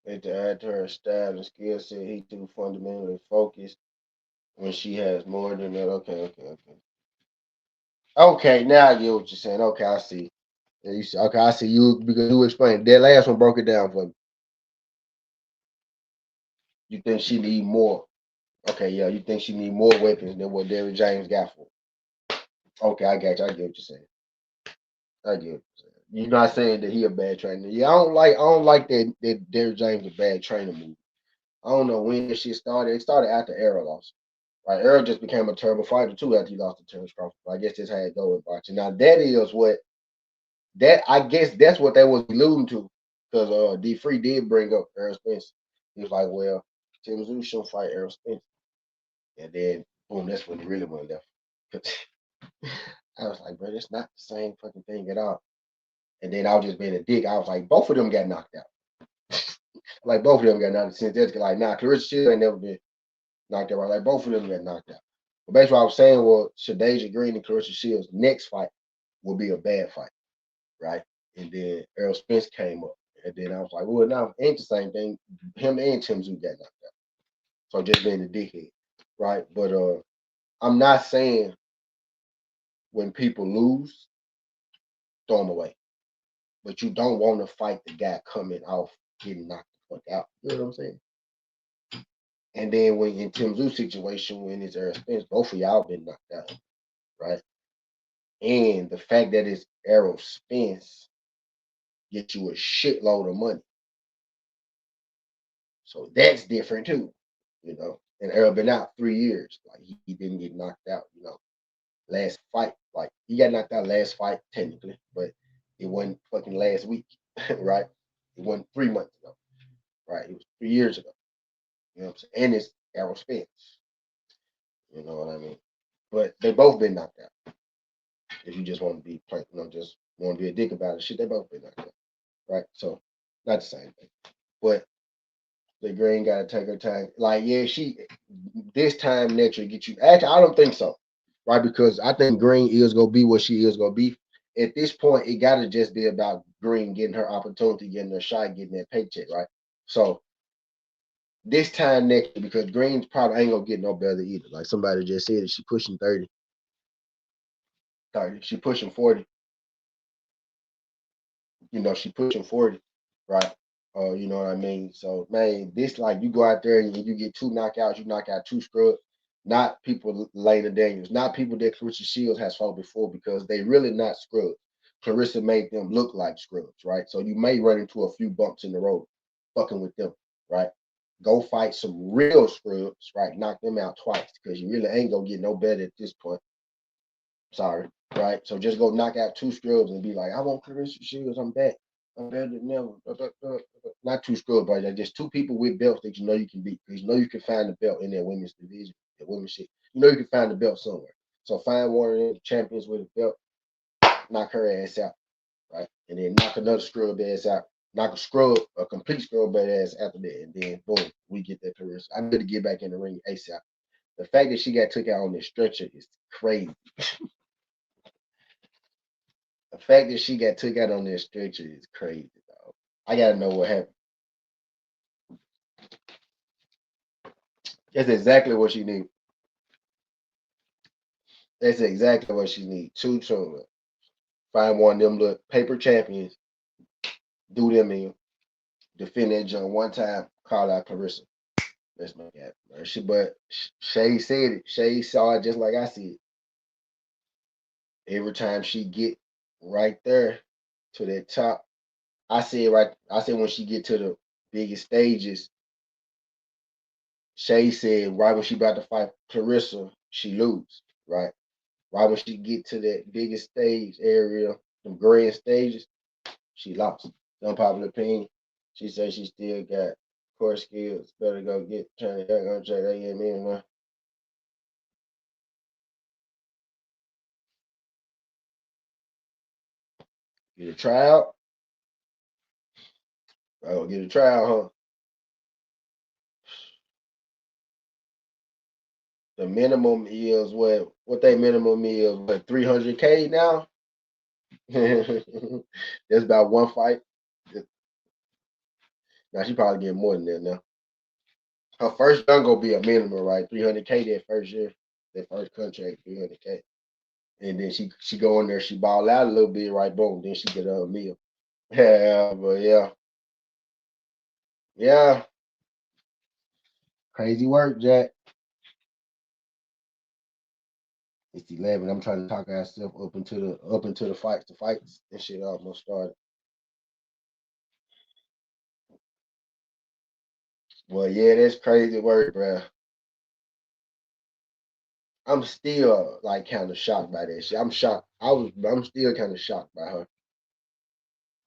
and to add to her style and skill set. He too fundamentally focused when she has more than that. Okay. Okay, now I get what you're saying. Okay, I see. Yeah, okay, I see you because you explained that last one broke it down for me. You think she need more? Okay, yeah, you think she need more weapons than what Derrick James got for her. Okay, I got you. I get what you're saying. I get what you're saying. You're not saying that he a bad trainer. Yeah, I don't like that Derrick James a bad trainer move. I don't know when this shit started. It started after Errol lost. Right, Errol just became a terrible fighter too after he lost to Terrence Crawford. I guess that's how it go with boxing. Now that is what that I guess that's what they was alluding to, because D Free did bring up Errol Spence. He was like, "Well, Tim Tszyu shouldn't fight Errol Spence," and then boom, that's when he really went left. I was like, "Bro, it's not the same fucking thing at all." And then I was just being a dick. I was like, both of them got knocked out. Like both of them got knocked out. Since that's like, nah, Clarissa Shields ain't never been knocked out. Right? Like both of them got knocked out. But basically, what I was saying was Shadasia Green and Clarissa Shields' next fight will be a bad fight, right? And then Errol Spence came up. And then I was like, well, now ain't the same thing. Him and Tim Tszyu got knocked out. So just being a dickhead, right? But I'm not saying when people lose, throw them away. But you don't want to fight the guy coming off getting knocked the fuck out. You know what I'm saying? And then when in Tim Tszyu situation, when it's Errol Spence, both of y'all been knocked out, right? And the fact that it's Errol Spence get you a shitload of money. So that's different too, you know. And Errol been out 3 years. Like he didn't get knocked out, you know. Last fight, like he got knocked out last fight, technically, but it wasn't fucking last week, right? It wasn't 3 months ago, right? It was 3 years ago. You know what I'm saying? And it's Errol Spence. You know what I mean? But they both been knocked out. If you just want to be plain, you know, just want to be a dick about it, shit, they both been knocked out, right? So not the same thing. But the Green got to take her time. Like, yeah, she this time naturally get you. Actually, I don't think so, right? Because I think Green is gonna be what she is gonna be. At this point, it got to just be about Green getting her opportunity, getting her shot, getting that paycheck, right? So this time next year, because Green's probably ain't gonna get no better either. Like somebody just said, that she pushing 30, 30. She pushing 40. You know, she pushing 40, right? You know what I mean? So man, this like you go out there and you get two knockouts, you knock out two scrubs, not people Lena Daniels, not people that Clarissa Shields has fought before, because they really not scrubs. Clarissa made them look like scrubs, right? So you may run into a few bumps in the road fucking with them, right? Go fight some real scrubs, right? Knock them out twice, because you really ain't gonna get no better at this point. Sorry, right? So just go knock out two scrubs and be like, I want Clarissa Shields, I'm back. I'm better than never. Not two scrubs, but just two people with belts that you know you can beat. Because you know you can find the belt in that women's division, that women's shit. You know you can find the belt somewhere. So find one of the champions with a belt, knock her ass out, right? And then knock another scrub ass out. Knock a complete scrub ass after that. And then boom, we get that Clarissa. I'm going to get back in the ring ASAP. The fact that she got took out on this stretcher is crazy. The fact that she got took out on that stretcher is crazy, dog. I gotta know what happened. That's exactly what she need. That's exactly what she need. Two children. Find one of them little paper champions, do them in, defend that jump one time, call out Clarissa. Let's make it happen. But Shay said it. Shay saw it just like I see it. Every time she get right there to that top, I said right. I said when she get to the biggest stages, Shay said right when she about to fight Clarissa, she lose, right? Right when she get to that biggest stage area, the grand stages, she lost. Unpopular opinion. She said she still got core skills. Better go turn it back on track. That get me in. Get a tryout. Oh, get a tryout, huh? The minimum is what they minimum is, what, 300K now? That's about one fight. Now she probably get more than that now. Her first done gonna be a minimum, right? 300K that first year, that first contract, 300K. And then she go in there, she ball out a little bit, right? Boom, then she get a meal. Yeah, but yeah, yeah. Crazy work, Jack. It's 11. I'm trying to talk ourselves up into the fights. The fights and shit almost started. Well, yeah, that's crazy work, bro. I'm still like kind of shocked by that shit. I'm shocked. I'm still kind of shocked by her.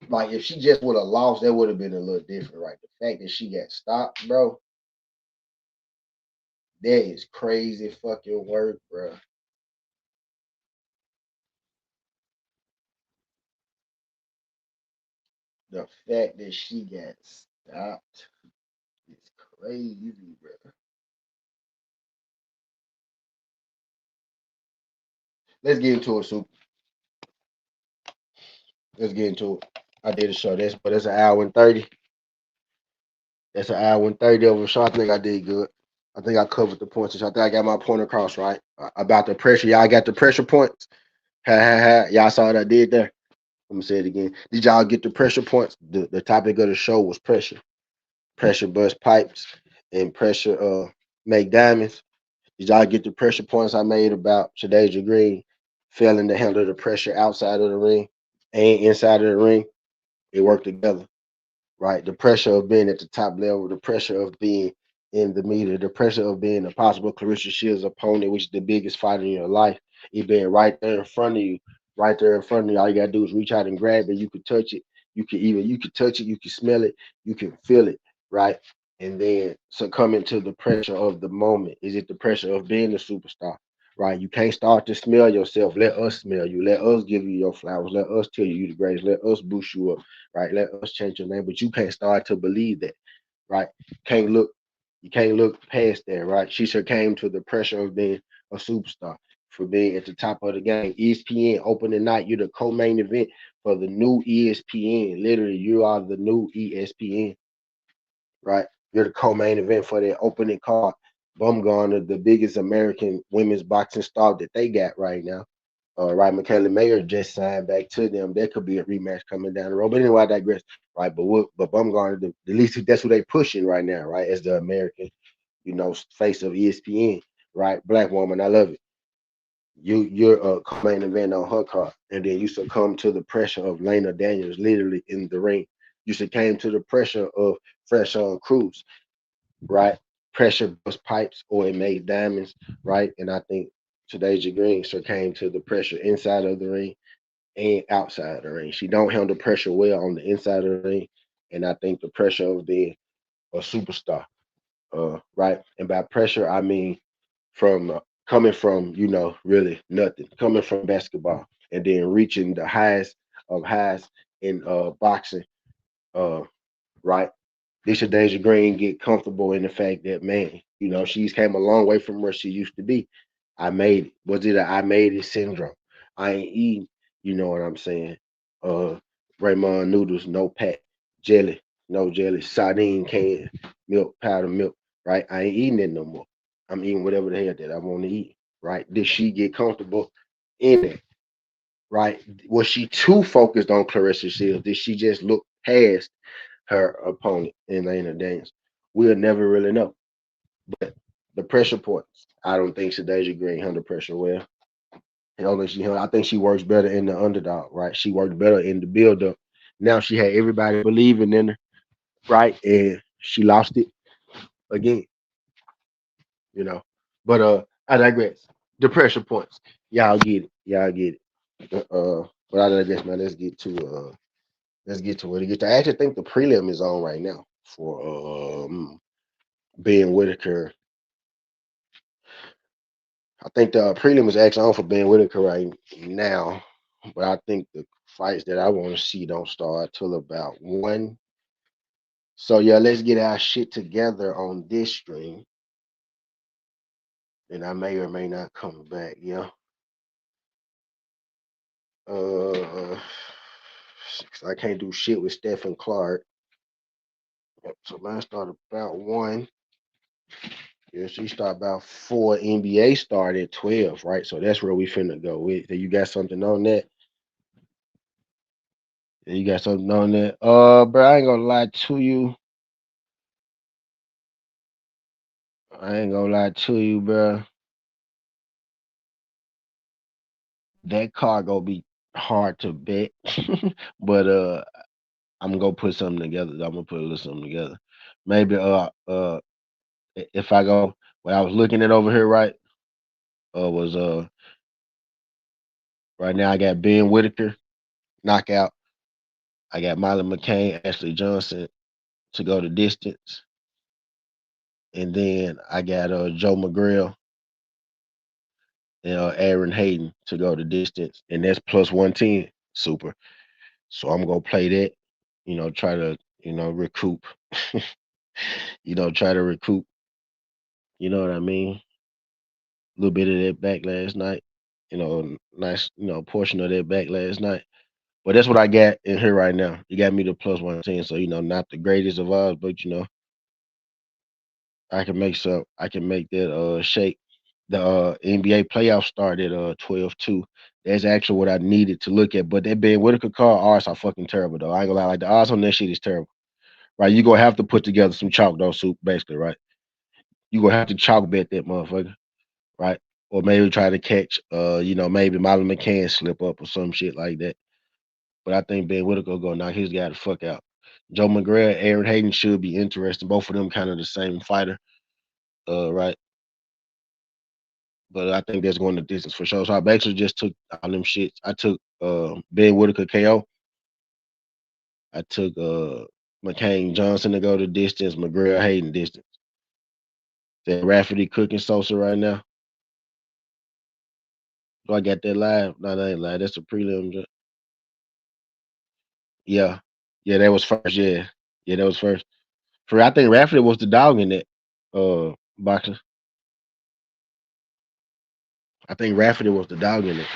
Like if she just would have lost, that would have been a little different, right? The fact that she got stopped, bro, that is crazy fucking work, bro. The fact that she got stopped is crazy, bro. Let's get into it, Soup. Let's get into it. I did a show this, but it's an hour and 30. That's an hour and 30 of a show. I think I did good. I think I covered the points. I think I got my point across, right? About the pressure. Y'all got the pressure points. Ha ha ha. Y'all saw what I did there. I'm gonna say it again. Did y'all get the pressure points? The topic of the show was pressure. Pressure bust pipes and pressure make diamonds. Did y'all get the pressure points I made about Shadeja Green failing to handle the pressure outside of the ring and inside of the ring? It worked together, right? The pressure of being at the top level, the pressure of being in the media, the pressure of being a possible Clarissa Shields opponent, which is the biggest fight in your life, it being right there in front of you, right there in front of you. All you gotta do is reach out and grab it. You could touch it. You could touch it. You can smell it. You can feel it, right? And then succumbing to the pressure of the moment. Is it the pressure of being a superstar? Right, you can't start to smell yourself. Let us smell you. Let us give you your flowers. Let us tell you the greatest. Let us boost you up, right? Let us change your name, but you can't start to believe that, right? Can't look, you can't look past that, right? She sure came to the pressure of being a superstar, for being at the top of the game. ESPN opening night, you're the co-main event for the new ESPN. Literally, you are the new ESPN, right? You're the co-main event for their opening card. Bumgarner, the biggest American women's boxing star that they got right now. Right, Michaela Mayer just signed back to them. There could be a rematch coming down the road. But anyway, I digress. Right, but Bumgarner, the least that's who they pushing right now, right? As the American, face of ESPN, right? Black woman, I love it. You're a main event on her card, and then you succumb to the pressure of Lena Daniels, literally in the ring. You succumb to the pressure of Fresh on Cruz, right? Pressure bust pipes or it made diamonds, right? And I think today's Green came to the pressure inside of the ring and outside the ring. She don't handle pressure well on the inside of the ring, and I think the pressure of being a superstar, right? And by pressure, I mean from coming from really nothing, coming from basketball, and then reaching the highest of highs in boxing, uh, right? Lisha Deja Green get comfortable in the fact that man, she's came a long way from where she used to be. I made it. Was it a I made it syndrome? I ain't eating, you know what I'm saying? Uh Raymond noodles, no pack, jelly, no jelly, sardine can, milk, powder milk, right? I ain't eating it no more. I'm eating whatever the hell that I want to eat, right? Did she get comfortable in it? Right? Was she too focused on Clarissa Shields? Did she just look past her opponent in Lena Daniels? We'll never really know. But the pressure points, I don't think Shadeja Green handled pressure well. I think she works better in the underdog, right? She worked better in the build up. Now she had everybody believing in her, right? And she lost it again, you know. But I digress. The pressure points. Y'all get it. Y'all get it. But I digress, man. Let's get to it. I actually think the prelim is on right now for Ben Whitaker. I think the prelim is actually on for Ben Whitaker right now, but I think the fights that I want to see don't start till about 1. So yeah, let's get our shit together on this stream, and I may or may not come back. Yeah. Uh, I can't do shit with Stephen Clark. So let's start about 1. Yeah, she start about 4. NBA start at 12, right? So that's where we finna go with. So you got something on that? You got something on that? Bro, I ain't gonna lie to you. I ain't gonna lie to you, bro. That car gonna be hard to bet, but I'm gonna put something together. I'm gonna put a little something together. Maybe if I go, what I was looking at over here, right? Was right now I got Ben Whitaker knockout. I got Molly McCain, Ashley Johnson to go the distance, and then I got Joe McGrail and Aaron Hayden to go the distance, and that's plus 110. Super. So I'm gonna play that. Try to recoup. Try to recoup. You know what I mean? A little bit of that back last night. Nice. Portion of that back last night. But that's what I got in here right now. You got me to plus 110. So not the greatest of odds, but I can make some. I can make that shake. The NBA playoffs started 12-2. That's actually what I needed to look at. But that Ben Whitaker card odds are fucking terrible though. I ain't gonna lie, like the odds on that shit is terrible. Right? You gonna have to put together some chalk though, soup, basically, right? You gonna have to chalk bet that motherfucker, right? Or maybe try to catch maybe Molly McCann slip up or some shit like that. But I think Ben Whitaker gonna knock his guy the fuck out. Joe McGrath, Aaron Hayden should be interesting. Both of them kind of the same fighter, right? But I think that's going the distance for sure. So I basically just took all them shits. I took Ben Whitaker KO. I took McCain Johnson to go the distance, McGrath Hayden distance. That Rafferty cooking Sosa right now. Do I got that live? No, that ain't live. That's a prelim. Yeah. Yeah, that was first. Yeah. Yeah, that was first. I think Rafferty was the dog in that boxing. I think Rafferty was the dog in it.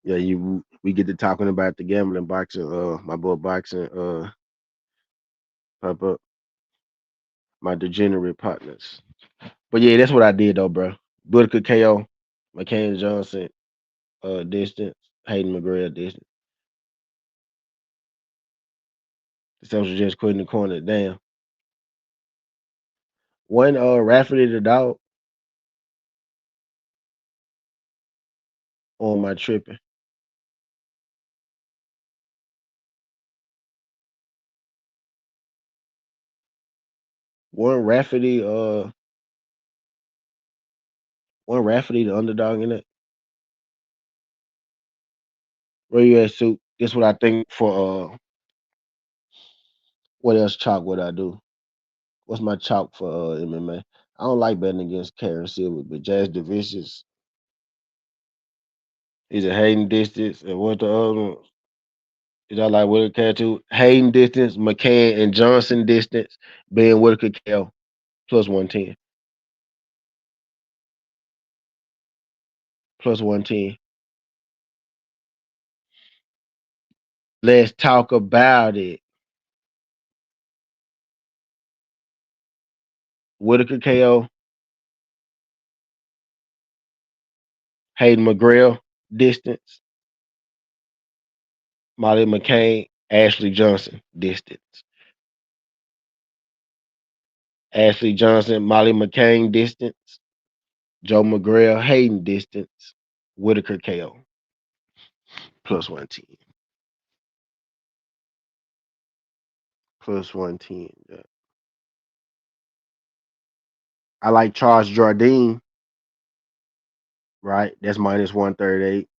Yeah, we get to talking about the gambling boxing, my boy boxing, pop up, my degenerate partners. But yeah, that's what I did though, bro. Booker KO, McCain Johnson, distance, Hayden McGrath distance. The was just quitting the corner. Damn. One Rafferty the dog on my tripping. One Rafferty, one Rafferty the underdog in it. Where you at, Soup? This what I think for what else chalk would I do? What's my chalk for MMA? I don't like betting against Karen Silver, but Jazz Divicious is a Hayden distance, and what the other one? Is I like Whitaker Cat too? Hayden distance, McCann and Johnson distance, Ben Whitaker Cal plus 110. Plus 110. Let's talk about it. Whitaker KO, Hayden McGrail distance, Molly McCain, Ashley Johnson distance. Ashley Johnson, Molly McCain distance, Joe McGrail, Hayden distance, Whitaker KO plus 110. Plus 110. Yeah. I like Charles Jardine, right? That's minus 138.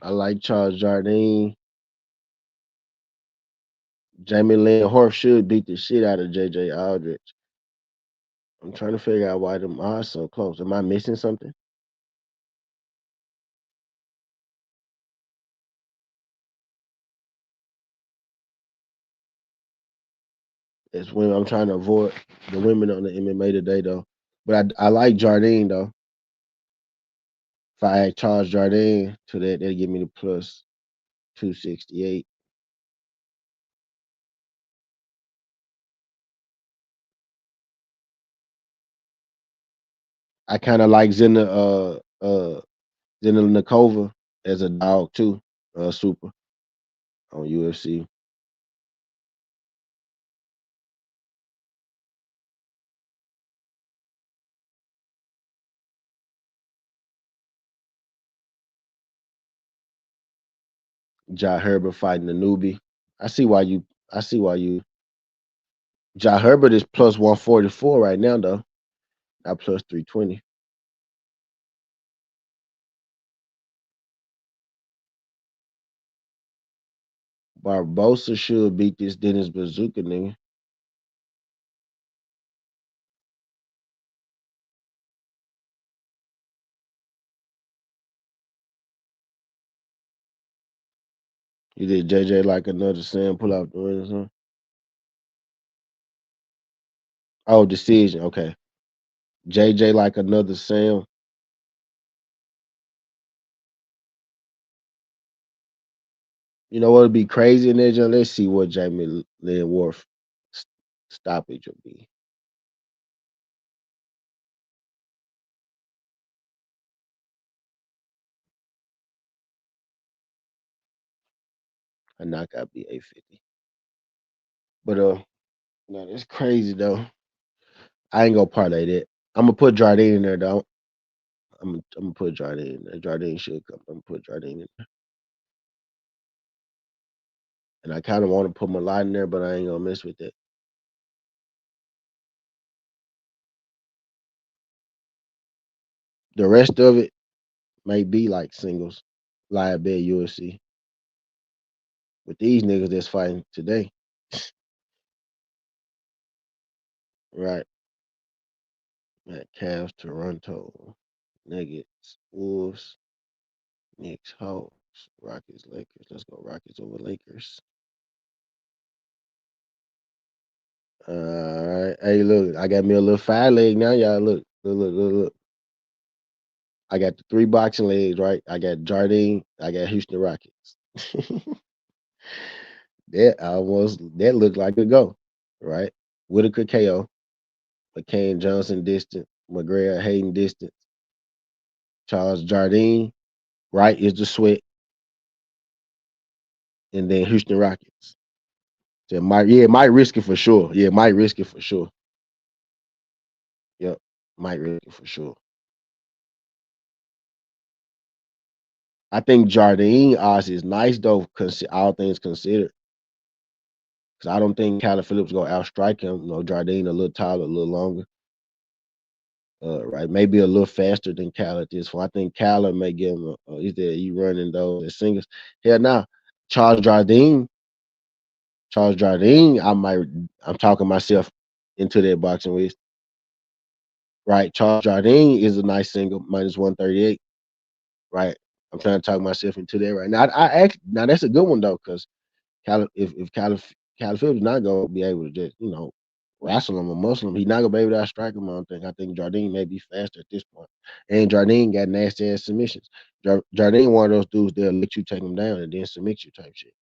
I like Charles Jardine. Jamie Lynn Horse should beat the shit out of JJ Aldrich. I'm trying to figure out why them odds so close. Am I missing something? It's when I'm trying to avoid the women on the MMA today though. But I like Jardine though. If I add Charles Jardine to that, that'll give me the plus 268. I kind of like Zena Nakova as a dog too. Super on UFC. Jai Herbert fighting the newbie. I see why you. I see why you. Jai Herbert is plus 144 right now though. Not plus 320. Barbosa should beat this Dennis Bazooka nigga. You did JJ like another Sam pull out the win or something? Oh, decision. Okay. JJ like another Sam. You know what would be crazy in there, John? Let's see what Jamie Lynn Wolf stoppage will be. A knockout be 850. But no, that's crazy though. I ain't gonna parlay that. I'm gonna put Jardine in there though. I'm gonna put Jardine in there. Jardine should come. I'm gonna put Jardine in there. And I kind of want to put Malott in there, but I ain't gonna mess with that. The rest of it may be like singles, live bet UFC. With these niggas that's fighting today, right? At Cavs, Toronto, Nuggets, Wolves, Knicks, Hawks, Rockets, Lakers. Let's go Rockets over Lakers. All right. Hey, look, I got me a little 5 leg now, y'all. Look. I got the 3 boxing legs, right? I got Jardine, I got Houston Rockets. that looked like a go, right? Whitaker KO, McCain Johnson distant, McGregor Hayden distant, Charles Jardine, right is the sweat, and then Houston Rockets. So might risk it for sure. Yeah, might risk it for sure. Yep, might risk it for sure. I think Jardine odds is nice though, all things considered. Because I don't think Calvin Phillips gonna outstrike him. You know, Jardine a little taller, a little longer. Right, maybe a little faster than Cal at this point. I think Cal may give him either you running those as singles. Hell now, Charles Jardine, Charles Jardine, I'm talking myself into that boxing list. Right, Charles Jardine is a nice single, minus 138. Right, I'm trying to talk myself into that right now. I actually now that's a good one though, because if Cal Phillips not gonna be able to just wrestle him or muscle him, he's not gonna be able to strike him. I don't think. I think Jardine may be faster at this point, and Jardine got nasty ass submissions. Jardine one of those dudes that'll let you take him down and then submit you type shit.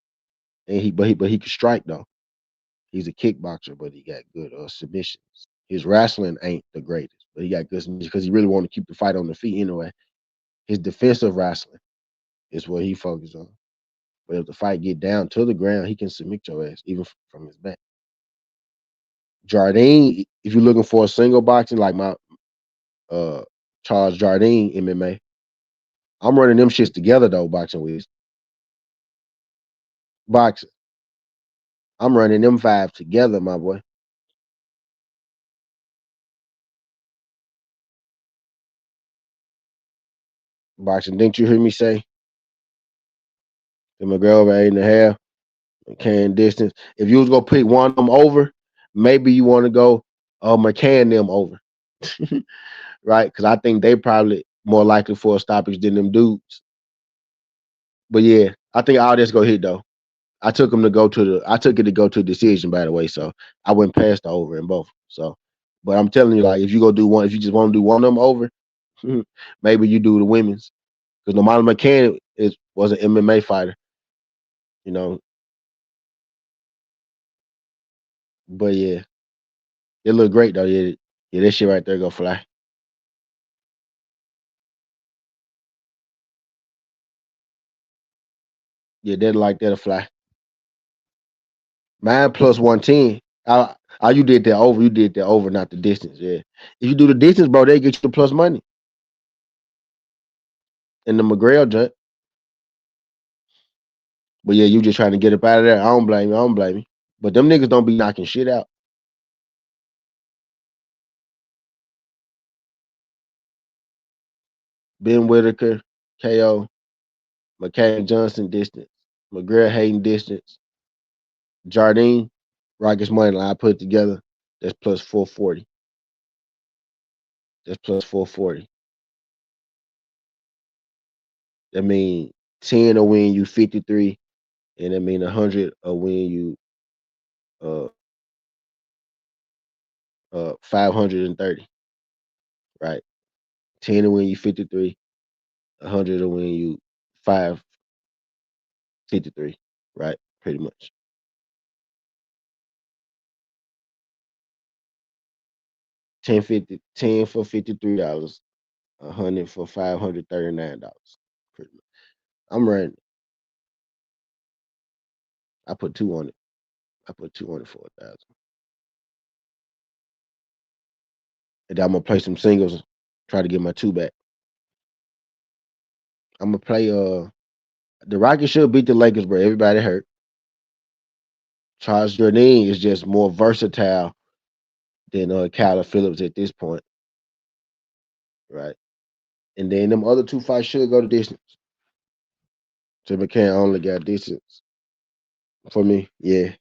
And he could strike though. He's a kickboxer, but he got good submissions. His wrestling ain't the greatest, but he got good submissions because he really want to keep the fight on the feet anyway. His defensive wrestling is what he focuses on. But if the fight get down to the ground, he can submit your ass even from his back. Jardine, if you're looking for a single boxing like my uh Charles Jardine MMA, I'm running them shits together though. Boxing with boxing, I'm running them 5 together, my boy. Boxing, didn't you hear me say the McGregor over 8.5, McCann distance? If you was gonna pick one of them over, maybe you want to go McCann them over, right? Because I think they probably more likely for a stoppage than them dudes. But yeah, I think all this go hit though. I took it to go to decision by the way, so I went past the over in both. So, but I'm telling you, like, if you go do one, if you just want to do one of them over, maybe you do the women's because Normani McCann was an MMA fighter, you know. But yeah, it looked great though. Yeah, yeah, that shit right there go fly. Yeah, that like that'll fly. Mine plus 110. You did that over. You did that over, not the distance. Yeah. If you do the distance, bro, they get you the plus money. In the McGrail joint. But yeah, you just trying to get up out of there. I don't blame you. I don't blame you. But them niggas don't be knocking shit out. Ben Whitaker, KO, McCain Johnson distance, McGrail Hayden distance, Jardine, Rockets money line. I put it together. That's plus 440. That's plus 440. That mean 10 will win you 53, and that mean 100 will win you uh 530. Right. 10 will win you 53, 100 will win you 553. Right. Pretty much. 10 for $53, 100 for $539. Pretty much. I'm running. I put two on it. I put 200 for 1,000. And then I'm gonna play some singles, try to get my two back. I'm gonna play the Rockets should beat the Lakers, but everybody hurt. Charles Jourdain is just more versatile than Kyler Phillips at this point, right? And then them other two fights should go to distance. Tim McCann only got distance for me. Yeah,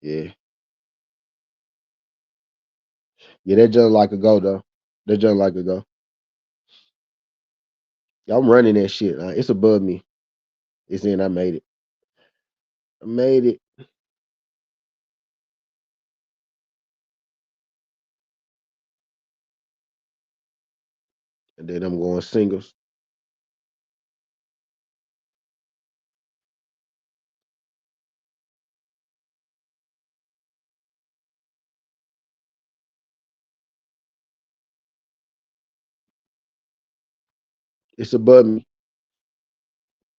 yeah, yeah. That just like a go though. That just like a go. Yeah, I'm running that shit. It's above me. It's in. I made it. I made it. And then I'm going singles. It's above me.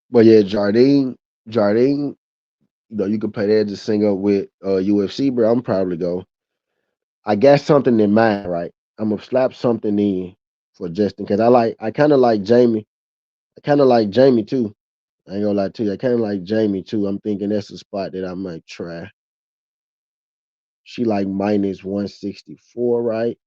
But yeah, Jardine, you can play that as a single with UFC, bro. I'm probably go. I got something in mind, right? I'm gonna slap something in for Justin because I kind of like Jamie. I kind of like Jamie too. I ain't gonna lie to you. I kind of like Jamie too. I'm thinking that's a spot that I might try. She like minus 164, right?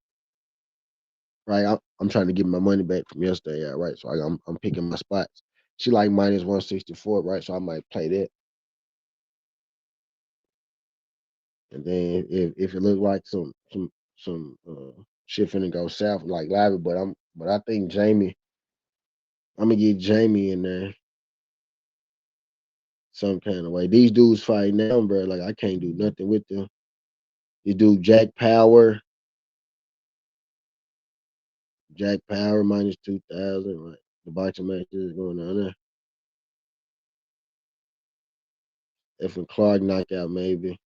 Right. I'm trying to get my money back from yesterday, yeah, right? So I'm picking my spots. She like minus 164, right? So I might play that. And then if it look like some shit finna go south like live, but I think I'm gonna get Jamie in there some kind of way. These dudes fight now, bro. Like I can't do nothing with them. You do Jack Power minus 2,000. Right, the boxing matches going on there. If a Clark knockout maybe,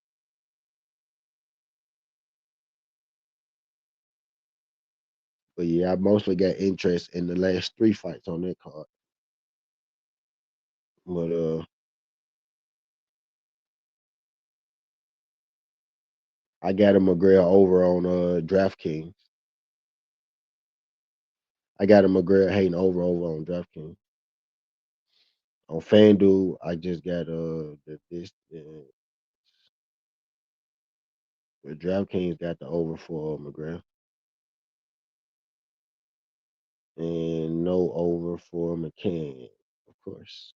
but yeah, I mostly got interest in the last three fights on that card. But I got a McGrail over on DraftKings. I got a McGrail Hayden over on DraftKings. On FanDuel, I just got the DraftKings got the over for McGrath and no over for McCann, of course.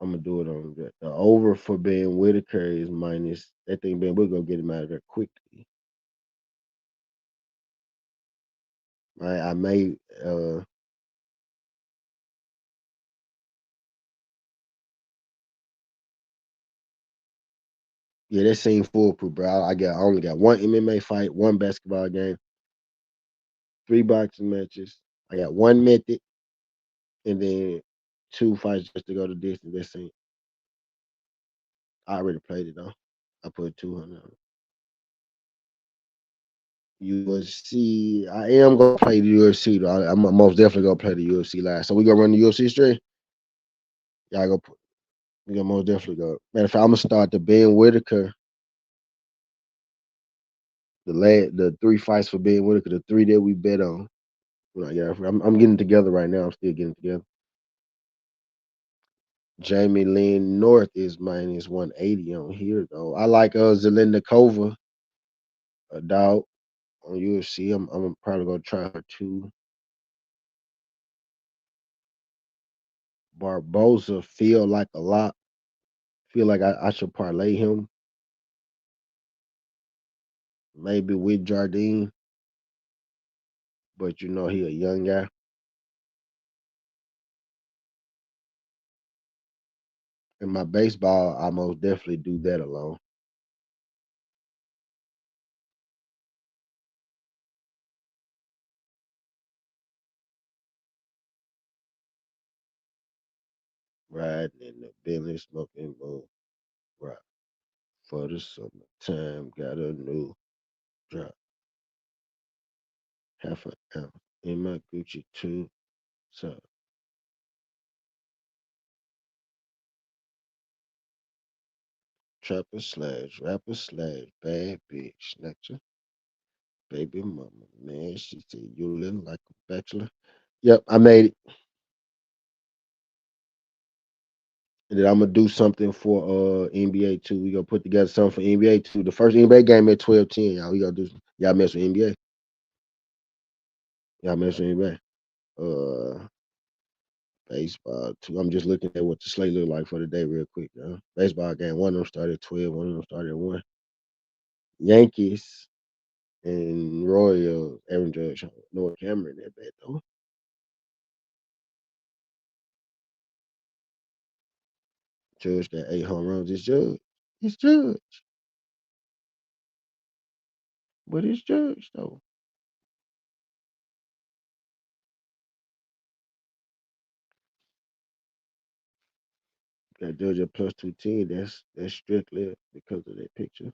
I'm gonna do it on the over for Ben Whitaker is minus. That thing Ben we're gonna get him out of there quickly. I may yeah, that seemed foolproof, bro. I only got one MMA fight, one basketball game, three boxing matches. I got one method and then two fights just to go the distance. That's it. I already played it though. I put 200 on it. UFC. I am gonna play the UFC though. I'm most definitely gonna play the UFC last. So we gonna run the UFC straight. Y'all go. We gonna most definitely go. Matter of fact, I'm gonna start the Ben Whitaker. The three fights for Ben Whitaker. The three that we bet on. Yeah, I'm getting together right now. I'm still getting together. Jamie Lynn North is minus 180 on here though. I like Zelendakova, a dog on UFC. I'm probably gonna try her too. Barboza feel like a lot. Feel like I should parlay him maybe with Jardine, but he a young guy. In my baseball, I most definitely do that alone. Riding in the Bentley, smoking boom, right. For the summertime, got a new drop, half an ounce in my Gucci too. So rapper slash bad bitch, snatcher, baby mama, man. She said you look like a bachelor. Yep, I made it. And then I'm gonna do something for NBA too. We gonna put together something for NBA too. The first NBA game at 12:10, y'all. We gotta do y'all mess with NBA. Y'all mess with NBA. Baseball too. I'm just looking at what the slate look like for the day real quick, y'all. Baseball game, one of them started at 12, one of them started at 1. Yankees and Royals, Aaron Judge, Noah Cameron that bad though. Judge got 8 home runs. It's Judge. It's Judge. But it's Judge though. Got Judge at plus 210. That's strictly because of that picture.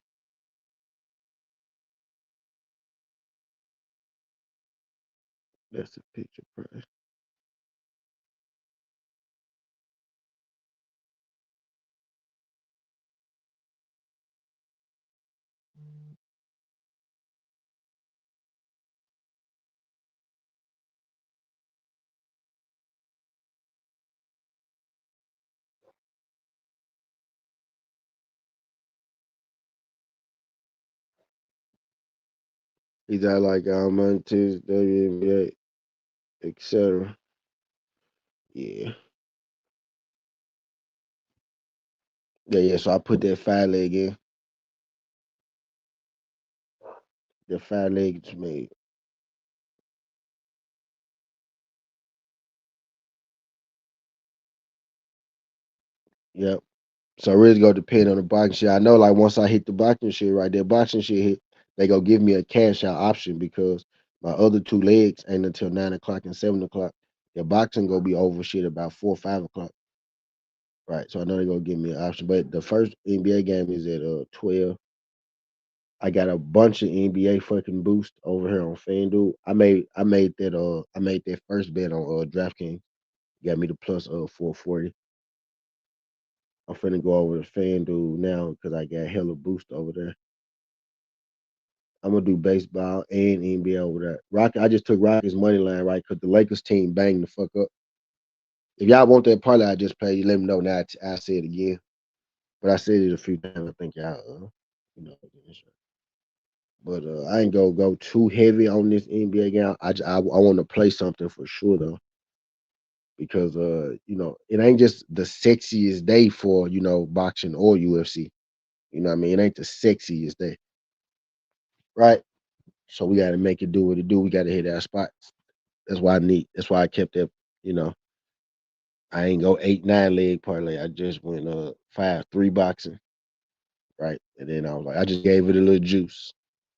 That's the picture price. He's got like Almontes, WNBA, etc. Yeah. Yeah. So I put that 5 leg in. The 5 leg is made. Yep. So it really gonna depend on the boxing shit. I know like once I hit the boxing shit right there, boxing shit hit, they gonna give me a cash out option because my other 2 legs ain't until 9 o'clock and 7 o'clock. The boxing gonna be over shit about 4 or 5 o'clock. Right. So I know they gonna give me an option. But the first NBA game is at 12. I got a bunch of NBA fucking boost over here on FanDuel. I made that first bet on DraftKings. Got me the plus 440. I'm finna go over to FanDuel now because I got hella boost over there. I'm gonna do baseball and NBA over there. Rocket, I just took Rockets money line right because the Lakers team banged the fuck up. If y'all want that parlay I just played, you let me know. Now I say it again, but I said it a few times. I think y'all, you know. But I ain't gonna go too heavy on this NBA game. I want to play something for sure though, because it ain't just the sexiest day for boxing or UFC. You know what I mean? It ain't the sexiest day, right? So we got to make it do what it do. We got to hit our spots. That's why I need. That's why I kept that. You know, I ain't go 8 9 leg parlay. I just went 5 3 boxing, right? And then I was like, I just gave it a little juice.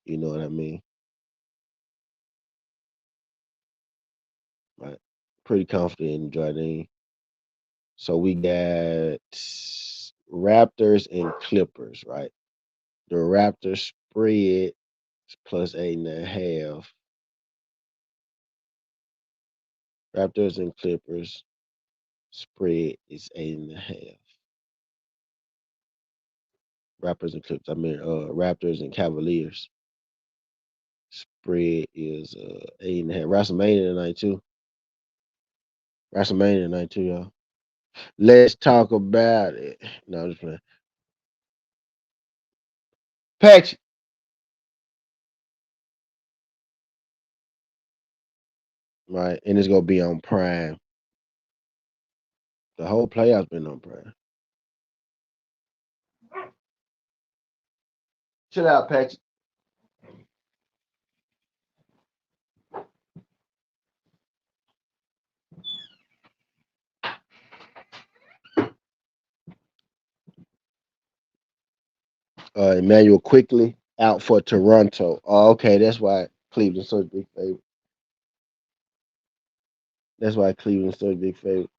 You know what I mean? Right? Pretty confident in Jardine. So we got Raptors and Clippers, right? The Raptors spread. It's plus 8.5. Raptors and Clippers spread is 8.5. Raptors and Clippers. I mean, Raptors and Cavaliers spread is 8.5. WrestleMania tonight too. WrestleMania tonight too, y'all. Let's talk about it. No, I'm just playing. Patch. Right, and it's gonna be on Prime. The whole playoffs been on Prime. Chill out, Patch. Emmanuel quickly out for Toronto. Oh, okay, that's why Cleveland's such a big favorite. That's why Cleveland's such a big favorite.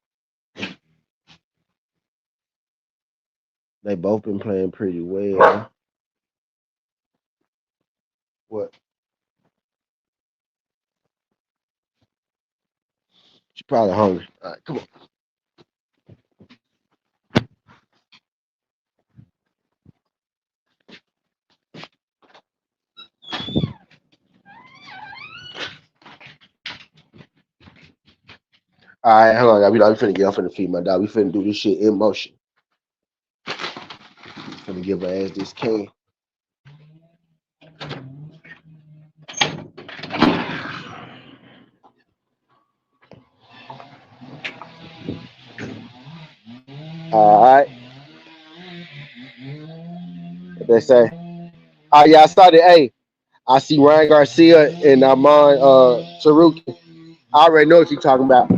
They both been playing pretty well. What? She's probably hungry. All right, come on. All right, hold on, y'all. We finna get off finna feed my dog. We finna do this shit in motion. Finna give her ass this can. All right. What they say? Oh yeah, I started. Hey, I see Ryan Garcia and Amon Taruki. I already know what you're talking about.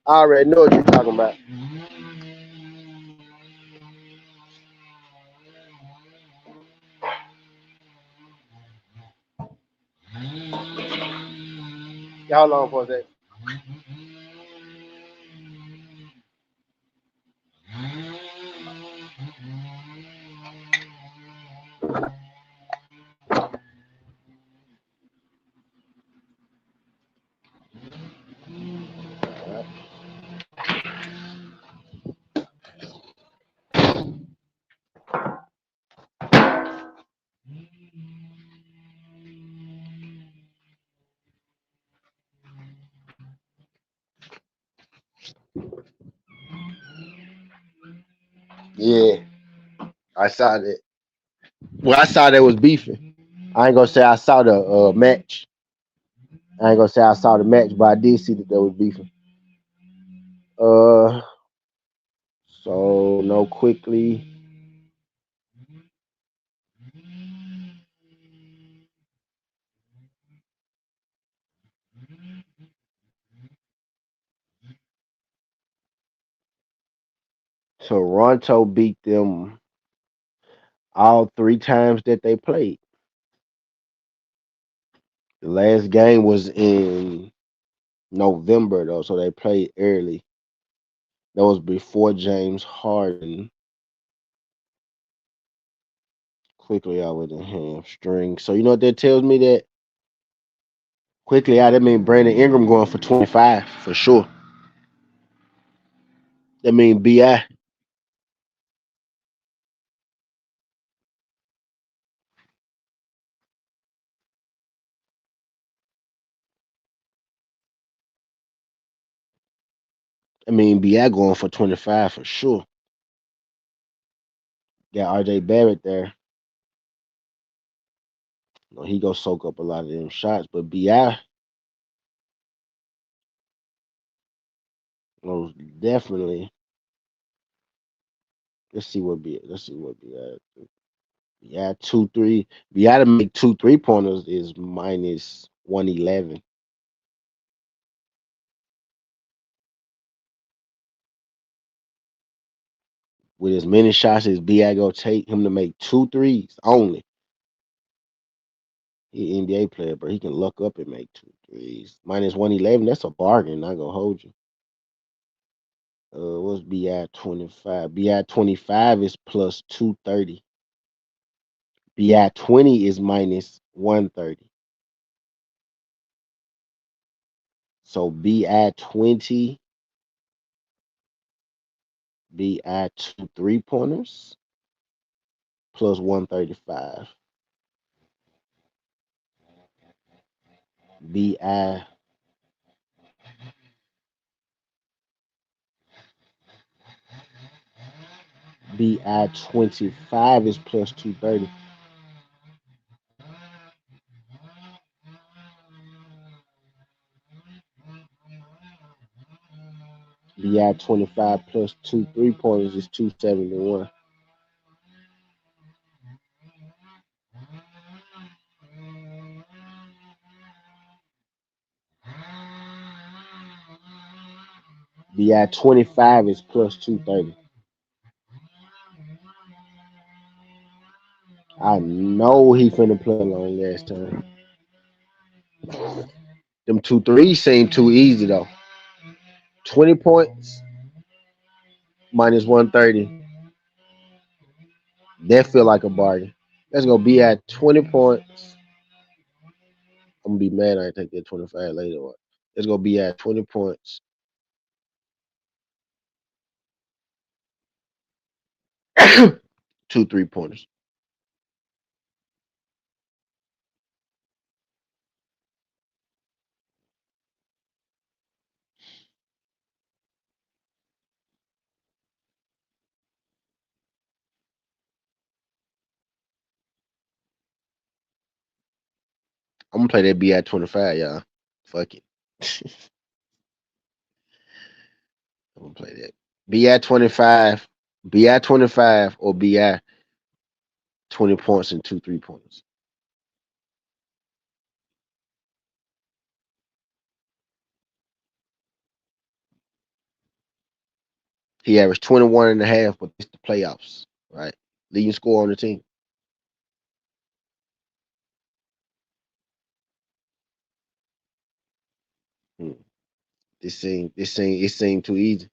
I already know what you're talking about. Y'all long for that. Yeah, I saw that. Well, I saw that was beefing. I ain't gonna say I saw the match. I ain't gonna say I saw the match, but I did see that there was beefing. Uh, so no quickly. Toronto beat them all three times that they played. The last game was in November though, so they played early. That was before James Harden quickly out with a hamstring. So you know what that tells me that quickly out. That mean Brandon Ingram going for 25 for sure. That mean Bi. I mean Bi going for 25 for sure. Got RJ Barrett there. You know, he go soak up a lot of them shots, but Bi most definitely. Let's see what Bi. Yeah, 2-3. Bi to make 2 3-pointers is minus 111. With as many shots as Bi go take, him to make two threes only. He an NBA player, but he can luck up and make two threes. Minus 111, that's a bargain. Not gonna hold you. What's BI 25? BI 25 is plus 230. BI 20 is minus 130. So BI 20, BI two 3 pointers plus 135. BI BI 25 is plus 230. BI 25 plus 2 3 pointers is 271. BI 25 is plus 230. I know he finna play a long ass time. Them 2 3s seem too easy though. 20 points minus 130. That feel like a bargain. Let's go be at 20 points. I'm gonna be mad I take that 25 later on. Let's go be at 20 points. 2 3 pointers. I'm gonna play that be at 25, y'all. Fuck it. I'm gonna play that. Be at 25. Be at 25 or be at 20 points and 2 3 pointers. He averaged 21 and a half, but it's the playoffs, right? Leading score on the team. Hmm. It seemed too easy.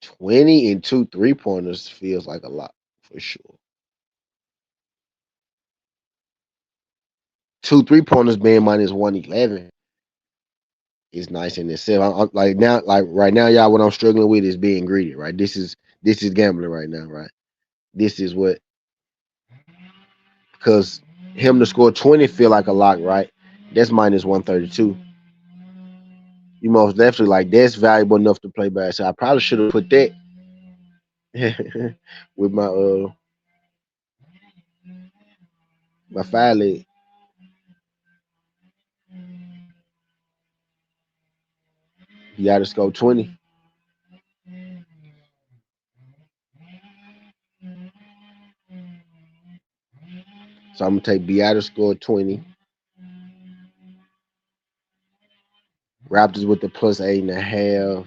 20 and 2 3 pointers feels like a lot for sure. 2 3 pointers being minus 111 is nice in itself. Like now, like right now, y'all, what I'm struggling with is being greedy, right? This is gambling right now, right? This is what because him to score 20 feel like a lock, right? That's minus 132. You most definitely like that's valuable enough to play back. So I probably should have put that with my 5 leg. You got to score 20. So I'm gonna take Beato score 20. Raptors with the plus 8.5.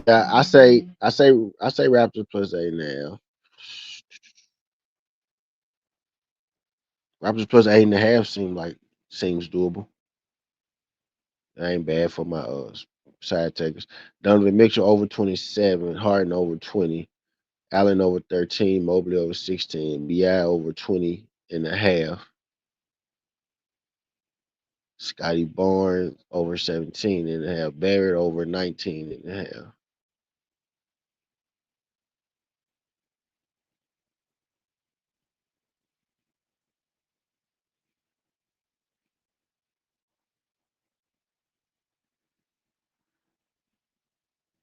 Yeah, I say Raptors plus 8.5. Raptors plus 8.5 seems doable. That ain't bad for my side takers. Donovan Mitchell over 27, Harden over 20, Allen over 13, Mobley over 16, Bi over 20 and a half, Scotty Barnes over 17 and a half, Barrett over 19 and a half.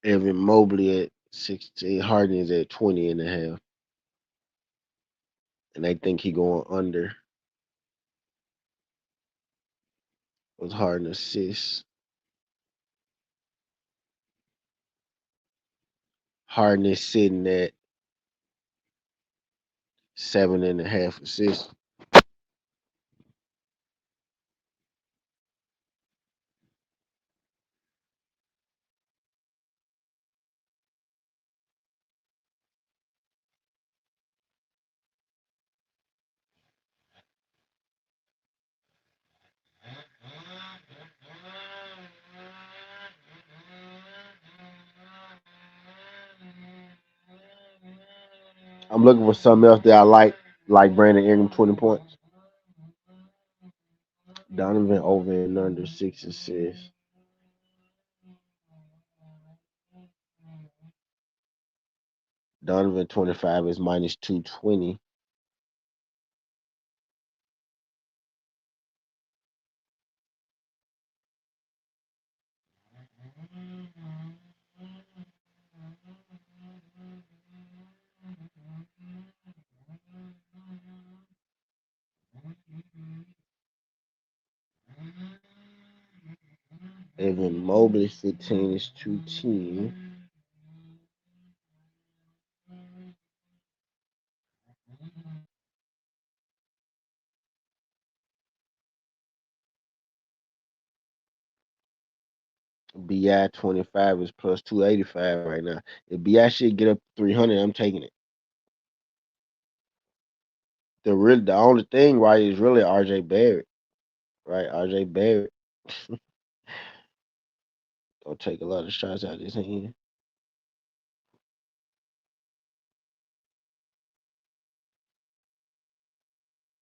Evan Mobley at 16, Harden is at 20 and a half, and they think he going under with Harden assists. Harden is sitting at 7.5 assists. I'm looking for something else that I like Brandon Ingram 20 points. Donovan over and under 6 assists. Donovan 25 is minus 220. Evan Mobley 15 is 210. BI 25 is plus 285 right now. If BI should get up 300, I'm taking it. The only thing right is really RJ Barrett, right? RJ Barrett gonna take a lot of shots out of his hand.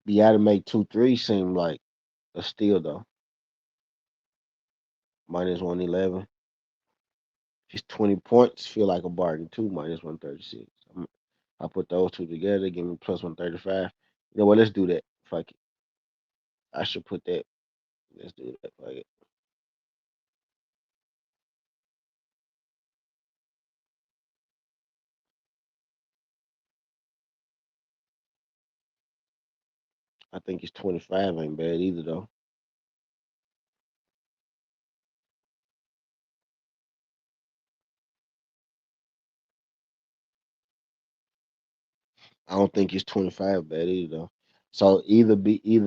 BI to make 2 3 seem like a steal though. Minus 111. His 20 points feel like a bargain too. Minus 136. I put those two together, give me plus 135. You know what? Let's do that. Fuck it. I should put that. Let's do that. Fuck it. I think it's 25 ain't bad either though. I don't think it's 25 bad either though. So either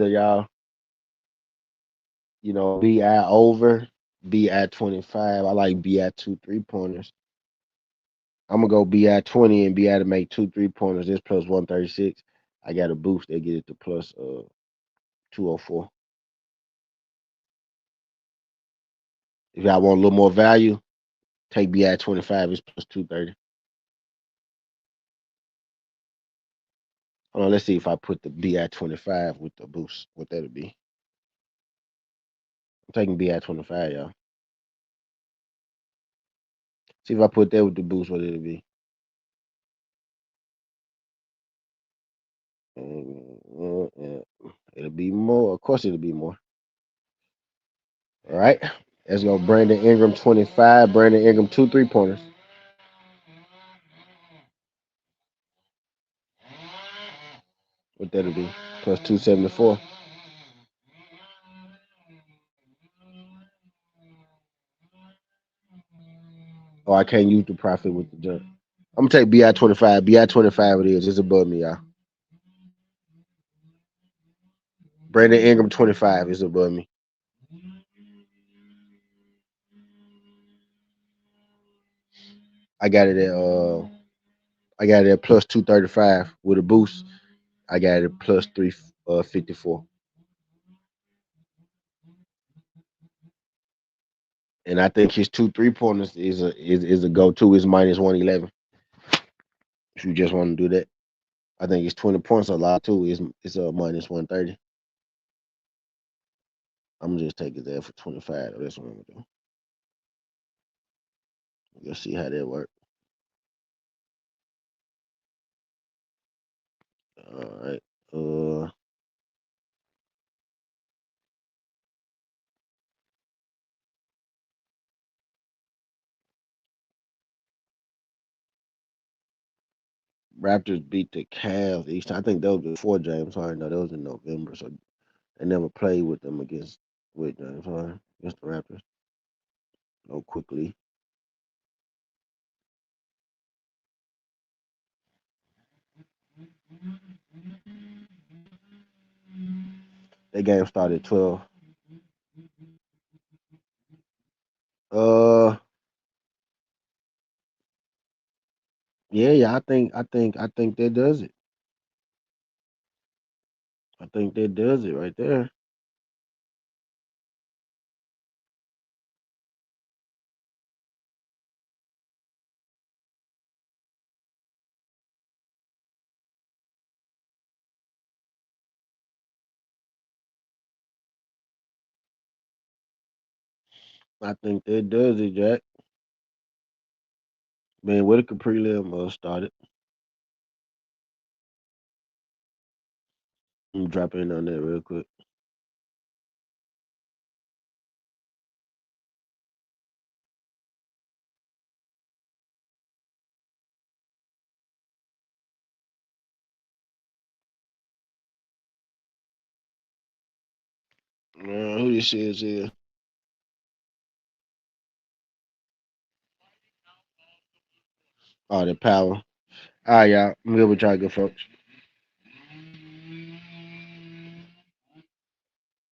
y'all, BI over, BI 25. I like BI 2 3 pointers. I'm gonna go BI 20 and BI to make 2 3 pointers. This plus 136. I got a boost. They get it to plus 204. If y'all want a little more value, take BI 25. It's plus 230. Hold on, let's see if I put the BI 25 with the boost, what that'll be. I'm taking BI 25, y'all. See if I put that with the boost, what it'll be. It'll be more. Of course, it'll be more. All right. Let's go. Brandon Ingram 25. Brandon Ingram 2 3 pointers. What that'll be? Plus 274. Oh, I can't use the profit with the jump. I'm gonna take BI 25. BI 25 it is. It's above me, y'all. Brandon Ingram 25 is above me. I got it at plus 235 with a boost. I got it plus 354. And I think his 2 3 pointers is a go to is minus 111. If you just want to do that. I think it's 20 points a lot too. It's a minus 130. I'm gonna just take it there for 25. That's what I'm gonna do. Let's see how that works. All right. Raptors beat the Cavs each time. I think that was before James Harden. No, that was in November. So they never played with them with James Harden against the Raptors. No, quickly. That game started at 12. Uh, yeah. I think that does it. I think that does it right there. I think that does it, Jack. Man, Whitaker prelim started. Let me drop in on that real quick. Who this is here? Oh, the power. All right, y'all. I'm good with y'all, good folks.